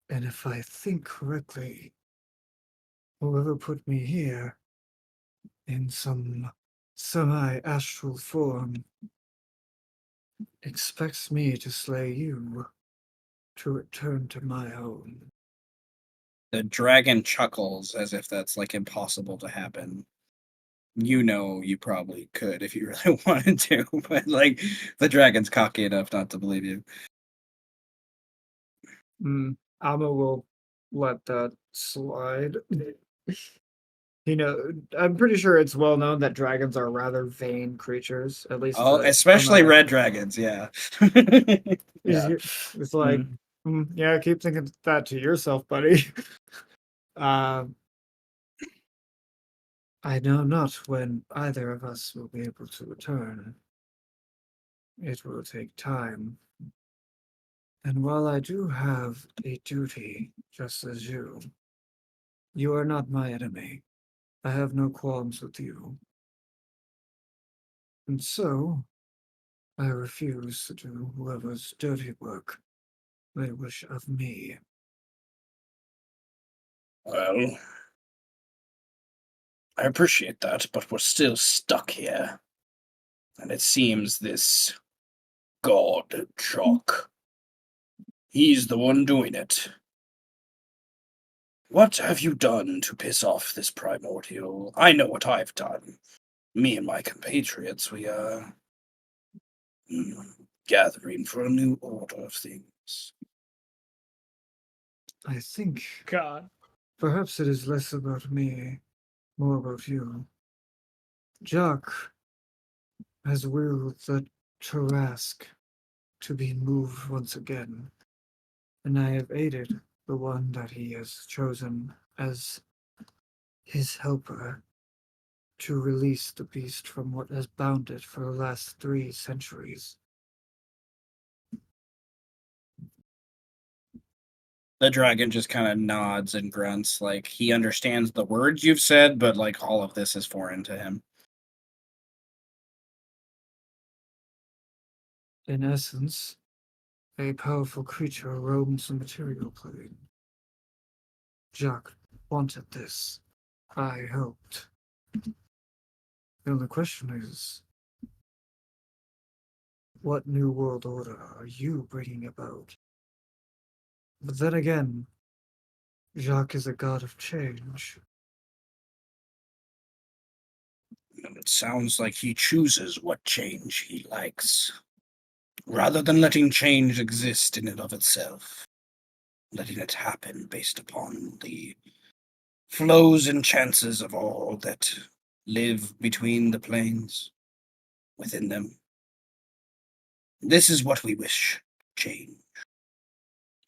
And if I think correctly, whoever put me here in some semi-astral form expects me to slay you to return to my home. The dragon chuckles as if that's like impossible to happen. You know you probably could if you really wanted to, but like the dragon's cocky enough not to believe you. Alma will let that slide. I'm pretty sure it's well known that dragons are rather vain creatures, at least Oh, the especially Animaeus. red dragons, yeah. Yeah. It's like, yeah, keep thinking that to yourself, buddy. I know not when either of us will be able to return. It will take time. And while I do have a duty, just as you are not my enemy. I have no qualms with you. And so, I refuse to do whoever's dirty work they wish of me. Well, I appreciate that, but we're still stuck here. And it seems this god Jock, he's the one doing it. What have you done to piss off this primordial? I know what I've done. Me and my compatriots, we are gathering for a new order of things. I think God. perhaps it is less about me, more about you. Jock has willed the Tarask to be moved once again, and I have aided the one that he has chosen as his helper to release the beast from what has bound it for the last 3 centuries. The dragon just kind of nods and grunts, like he understands the words you've said, but like all of this is foreign to him. In essence, a powerful creature roams the material plane. Jacques wanted this. I hoped. The only question is, what new world order are you bringing about? But then again, Jacques is a god of change. It sounds like he chooses what change he likes, rather than letting change exist in and of itself, letting it happen based upon the flows and chances of all that live between the planes, within them. This is what we wish change.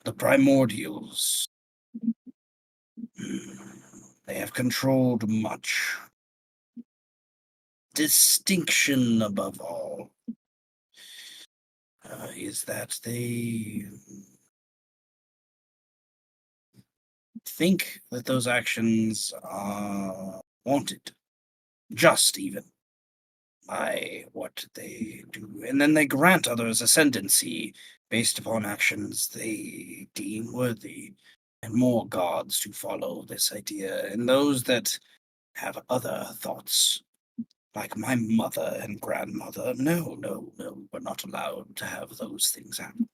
The primordials. They have controlled much. Distinction above all is that they think that those actions are wanted, just even by what they do, and then they grant others ascendancy based upon actions they deem worthy, and more gods to follow this idea, and those that have other thoughts, like my mother and grandmother, no, we're not allowed to have those things happen.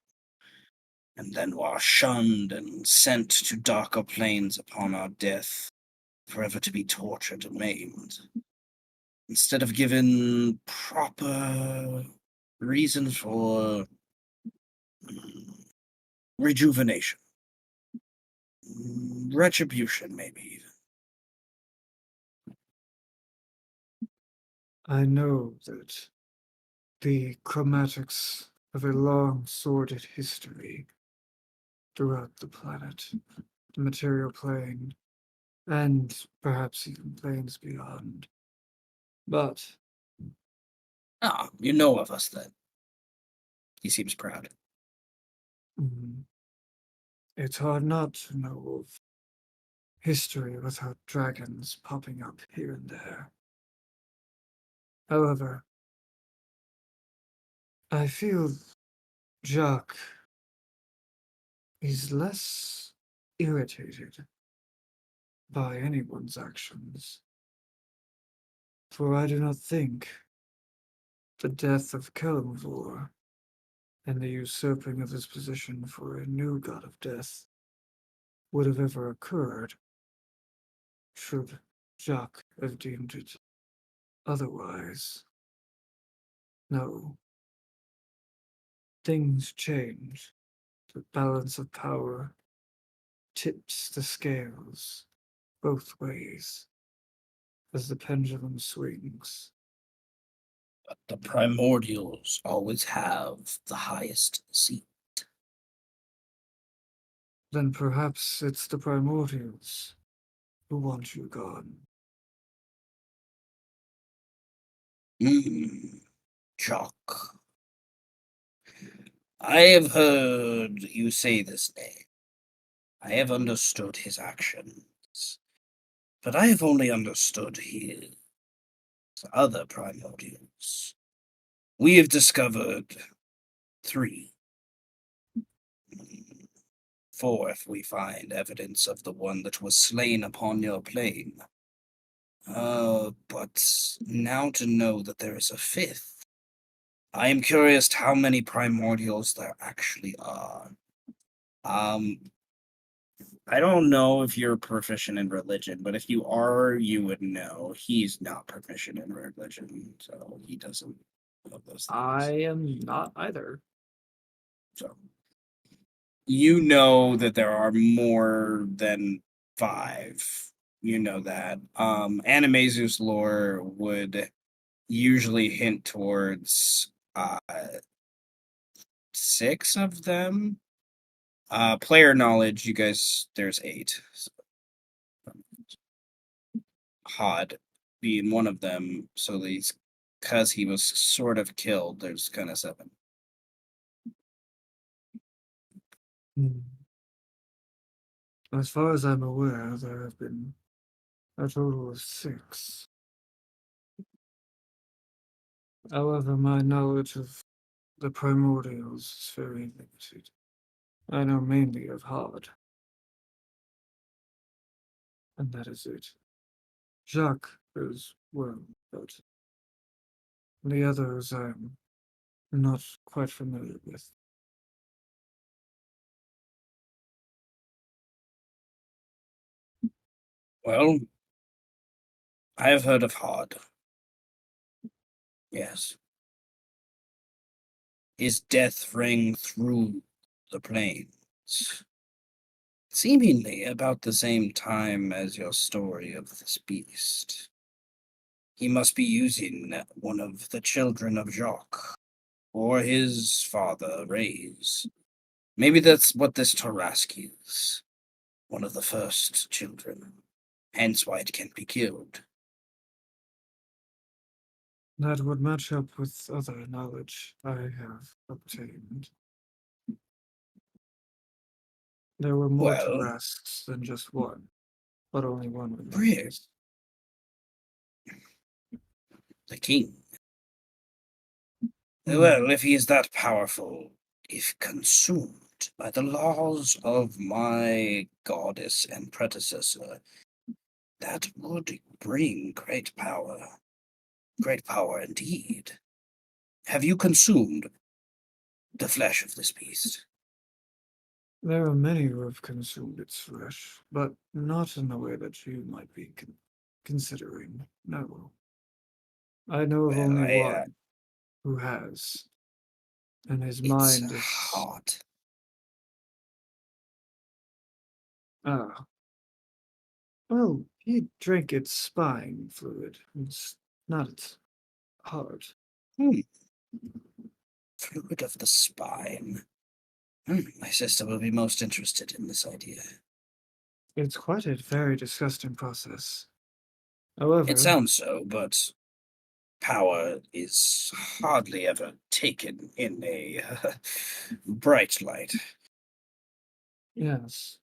and then were shunned and sent to darker planes upon our death, forever to be tortured and maimed, instead of given proper reason for rejuvenation, retribution, maybe even. I know that the chromatics have a long, sordid history throughout the planet, the material plane, and perhaps even planes beyond. But Ah, you know of us then. He seems proud. it's hard not to know of history without dragons popping up here and there. However, I feel Jacques is less irritated by anyone's actions, for I do not think the death of Kalimvor and the usurping of his position for a new god of death would have ever occurred should Jacques have deemed it otherwise. No. Things change. The balance of power tips the scales both ways as the pendulum swings. But the primordials always have the highest seat. Then perhaps it's the primordials who want you gone. Jock. I have heard you say this name. I have understood his actions, but I have only understood his other primordials. We have discovered 3. 4 if we find evidence of the one that was slain upon your plane. But now to know that there is a 5th, I am curious how many primordials there actually are. I don't know if you're proficient in religion, but if you are, you would know. He's not proficient in religion, so he doesn't know those things. I am not either. So you know that there are more than 5. You know that. Animaesus lore would usually hint towards 6 of them. Player knowledge, you guys, there's 8. So, Hod being one of them, so these, because he was sort of killed, there's kind of 7. As far as I'm aware, there have been a total of 6. However, my knowledge of the primordials is very limited. I know mainly of Hod. And that is it. Jacques is well, but the others I'm not quite familiar with. Well, I have heard of Hod. Yes. His death rang through the plains, seemingly about the same time as your story of this beast. He must be using one of the children of Jacques, or his father, Ray's. Maybe that's what this Tarask is. One of the first children. Hence why it can't be killed. That would match up with other knowledge I have obtained. There were more Well, Tarasks than just one, but only one Really? remains. The king. Well, if he is that powerful, if consumed by the laws of my goddess and predecessor, that would bring great power. Great power indeed. Have you consumed the flesh of this beast? There are many who have consumed its flesh, but not in the way that you might be considering. No. I know of Well, only I, one who has, and his it's mind is. hot. Ah. Well, he drank its spine fluid. It's not its heart. Fluid of the spine. My sister will be most interested in this idea. It's quite a very disgusting process. However, It sounds so, but power is hardly ever taken in a bright light. yes,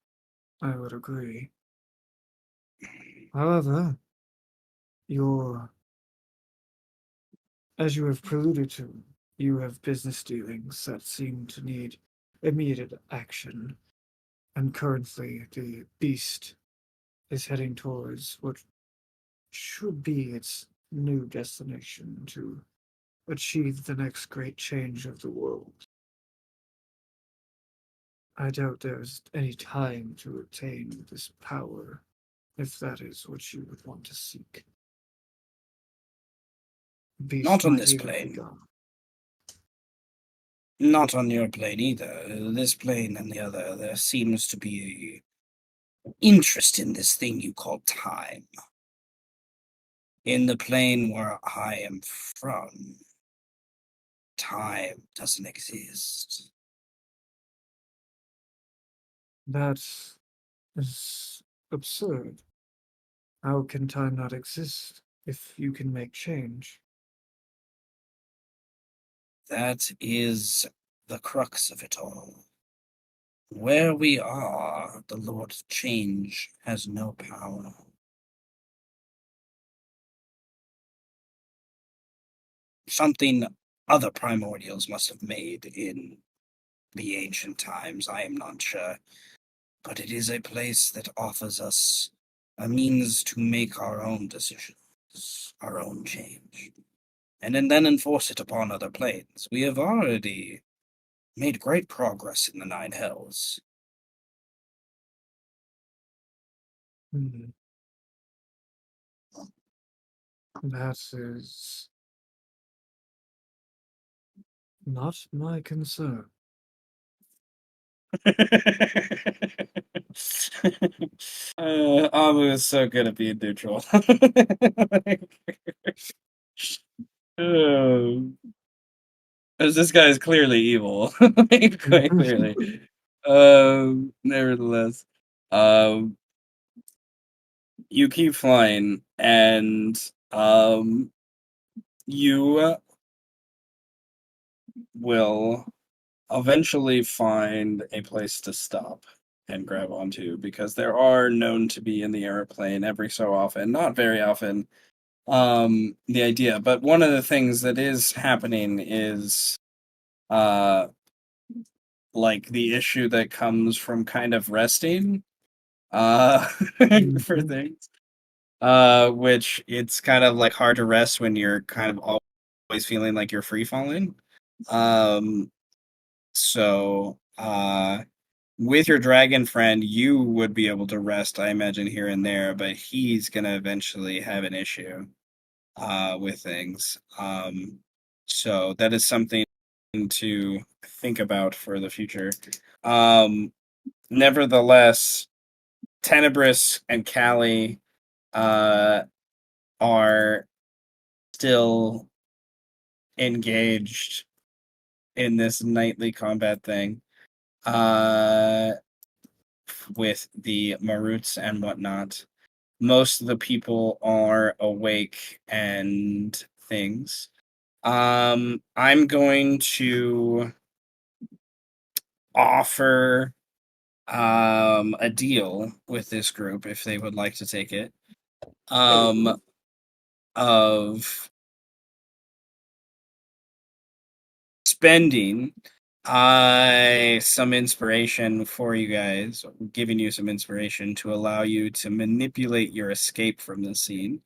I would agree. However, your, as you have preluded to, you have business dealings that seem to need immediate action, and currently the beast is heading towards what should be its new destination to achieve the next great change of the world. I doubt there's any time to attain this power, if that is what you would want to seek. Beast Not on might this even be plane. gone. Not on your plane either. This plane and the other, there seems to be interest in this thing you call time. In the plane where I am from, time doesn't exist. That is absurd. How can time not exist if you can make change? That is the crux of it all. Where we are, the Lord of Change has no power. Something other primordials must have made in the ancient times, I am not sure. But it is a place that offers us a means to make our own decisions, our own change, and then enforce it upon other planes. We have already made great progress in the Nine Hells. Hmm. That is not my concern. Amu is so good at being neutral. Oh, as this guy is clearly evil, quite clearly. Nevertheless, um, you keep flying, and you will eventually find a place to stop and grab onto because there are known to be in the airplane every so often, not very often, the idea. But one of the things that is happening is uh like the issue that comes from kind of resting for Mhm. things. Which it's kind of like hard to rest when you're kind of always feeling like you're free falling. Um so with your dragon friend, you would be able to rest, I imagine, here and there, but he's gonna eventually have an issue with things. So that is something to think about for the future. Nevertheless, Tenebris and Kaly uh, are still engaged in this nightly combat thing uh, with the Maruts and whatnot. Most of the people are awake and things. I'm going to offer a deal with this group if they would like to take it. Of spending some inspiration for you guys, giving you some inspiration to allow you to manipulate your escape from the scene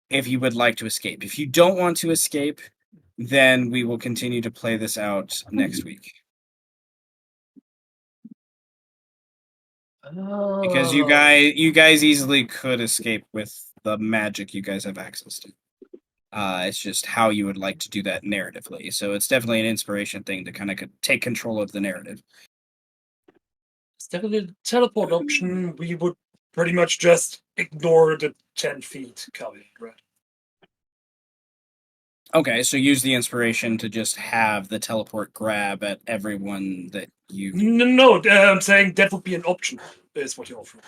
if you would like to escape. If you don't want to escape, then we will continue to play this out next week. Because you guys easily could escape with the magic you guys have access to. It's just how you would like to do that narratively. So it's definitely an inspiration thing to kind of take control of the narrative. It's definitely the teleport option. We would pretty much just ignore the 10 feet, Kaly, right? Okay, so use the inspiration to just have the teleport grab at everyone that you. No, I'm saying that would be an option, is what you're offering.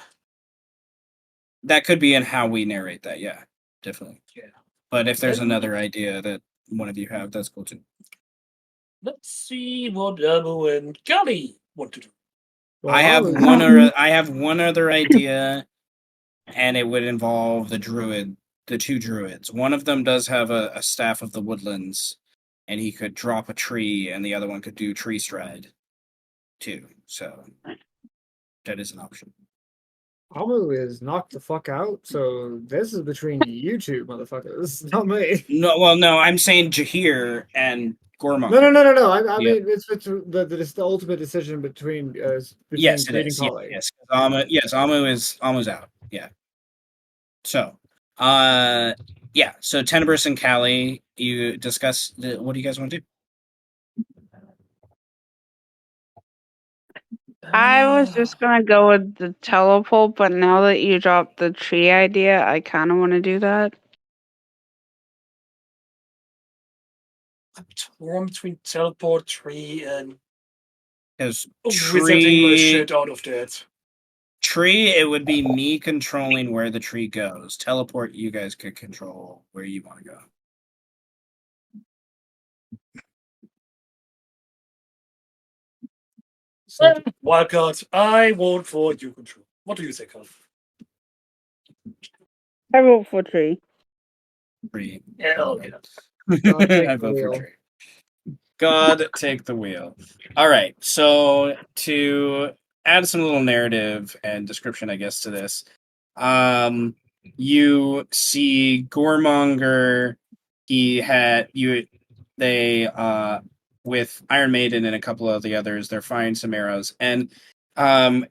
That could be in how we narrate that, yeah, definitely. Yeah. But if there's another idea that one of you have, that's cool too. Let's see what Abu and Kaly want to do. Well, I have was- I have one other idea, and it would involve the two druids. One of them does have a staff of the woodlands, and he could drop a tree, and the other one could do tree stride, too. So that is an option. Amu is knocked the fuck out, so this is between you two motherfuckers, not me. No, I'm saying Jahir and Gorma. No. I Yeah. mean, it's the ultimate decision between Yes, it Reed and is. Kaly. Yes, Amu's out. Yeah. So, yeah. So Tenebris and Kaly, you discuss what do you guys want to do? I was just gonna go with the teleport, but now that you dropped the tree idea, I kind of want to do that. I'm torn between teleport, tree, and Because wizarding my shit out of that. tree, it would be me controlling where the tree goes. Teleport, you guys could control where you want to go. So, Wildcard, I vote for you control. What do you say, Kaly? I vote for tree. Tree. Hell yeah. God, take I the vote for wheel. tree. God, take the wheel. All right. So to add some little narrative and description, I guess, to this, you see Gormonger. They with Iron Maiden and a couple of the others, they're firing some arrows, and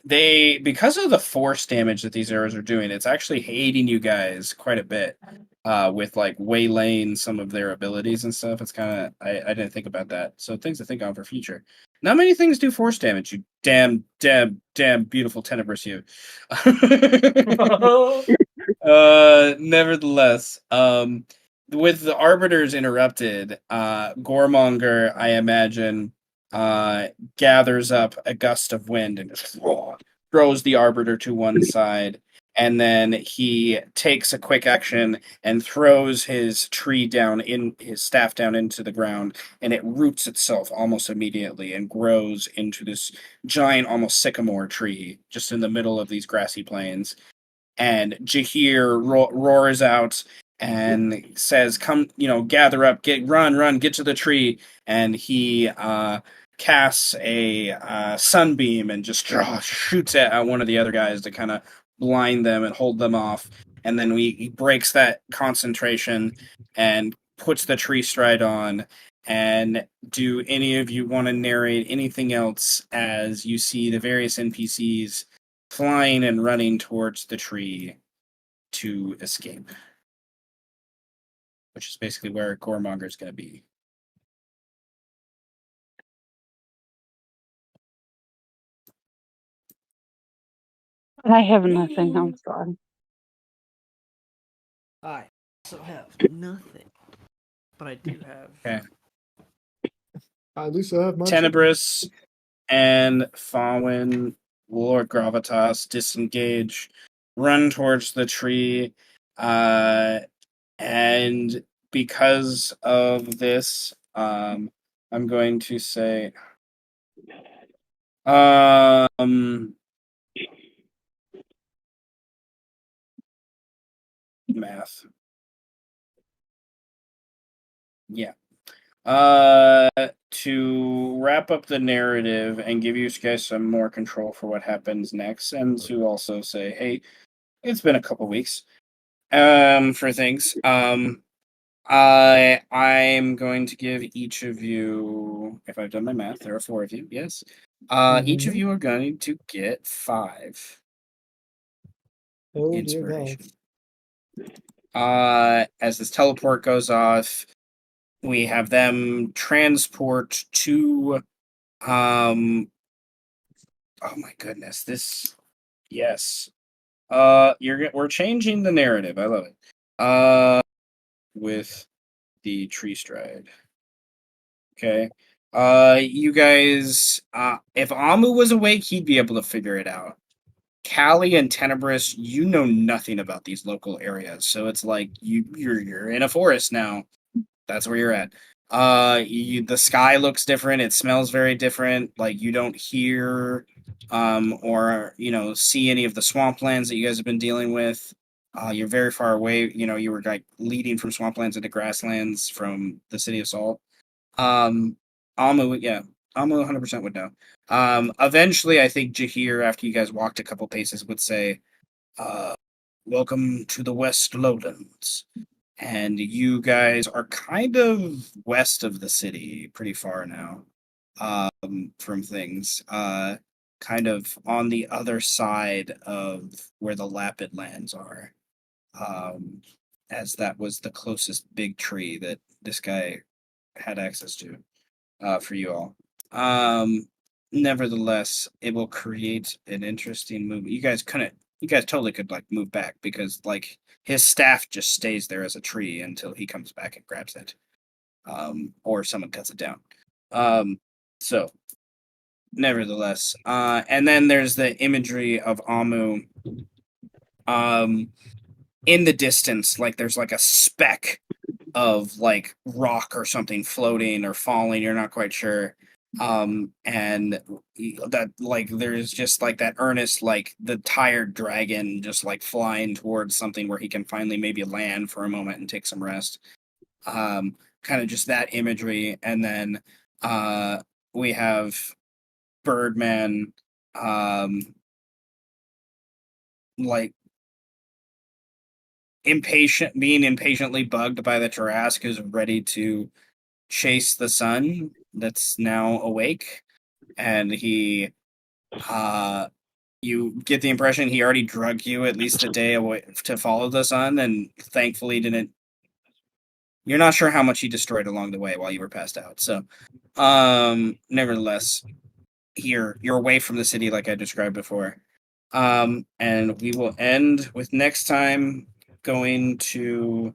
they, because of the force damage that these arrows are doing, it's actually aiding you guys quite a bit. With like waylaying some of their abilities and stuff. It's kind of, I didn't think about that. So things to think on for future. Not many things do force damage, you damn beautiful Tenebris, you. Nevertheless, with the arbiters interrupted, Gormonger, I imagine, gathers up a gust of wind and just throws the arbiter to one side, and then he takes a quick action and throws his staff down into the ground, and it roots itself almost immediately and grows into this giant, almost sycamore tree just in the middle of these grassy plains. And Jahir roars out and says, "Come, gather up, run, get to the tree." And he casts a sunbeam and just shoots at one of the other guys to kind of blind them and hold them off. And then he breaks that concentration and puts the tree stride on. And do any of you want to narrate anything else as you see the various NPCs flying and running towards the tree to escape? Which is basically where Gormonger is going to be. I have nothing. I'm sorry. I also have nothing, but I do have. Okay. At least I have my Tenebris and Fawin, Lord Gravitas, disengage, run towards the tree, and because of this, I'm going to say, math. Yeah. To wrap up the narrative and give you guys some more control for what happens next, and to also say, hey, it's been a couple weeks, for things. I'm going to give each of you, if I've done my math, there are 4 of you, yes. Each of Mhm. you are going to get 5 Oh dear inspiration. God. As this teleport goes off, we have them transport to oh my goodness, this yes. We're changing the narrative. I love it. With the tree stride. Okay. You guys, if Amu was awake, he'd be able to figure it out. Kaly and Tenebris, you know nothing about these local areas, so it's like you're in a forest now. That's where you're at. The sky looks different. It smells very different. Like you don't hear, or see any of the swamplands that you guys have been dealing with. You're very far away. You were like leading from swamplands into grasslands from the city of Salt. Um, yeah, Amu 100% would know. Eventually, I think Jahir, after you guys walked a couple paces, would say, uh, "Welcome to the West Lowlands." And you guys are kind of west of the city, pretty far now, from things. Kind of on the other side of where the Lapid lands are. As that was the closest big tree that this guy had access to, for you all. Nevertheless, it will create an interesting move. You guys totally could like move back because like his staff just stays there as a tree until he comes back and grabs it, or someone cuts it down. So nevertheless, and then there's the imagery of Amu, in the distance, like there's like a speck of like rock or something floating or falling, you're not quite sure. And that like there's just like that earnest, like the tired dragon just like flying towards something where he can finally maybe land for a moment and take some rest. Kind of just that imagery. And then we have Birdman, like being impatiently bugged by the Tarrasque, who's ready to chase the sun that's now awake, and you get the impression he already drugged you at least a day away to follow the sun, and thankfully didn't. You're not sure how much he destroyed along the way while you were passed out. So, nevertheless, here you're away from the city like I described before. And we will end with next time going to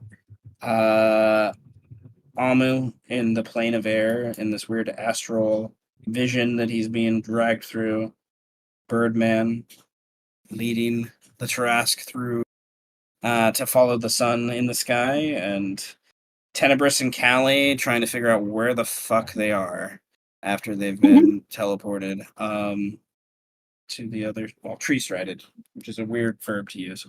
Amu in the plane of air in this weird astral vision that he's being dragged through. Birdman leading the Tarrasque through to follow the sun in the sky, and Tenebris and Kaly trying to figure out where the fuck they are after they've been teleported to the other, tree strided, which is a weird verb to use.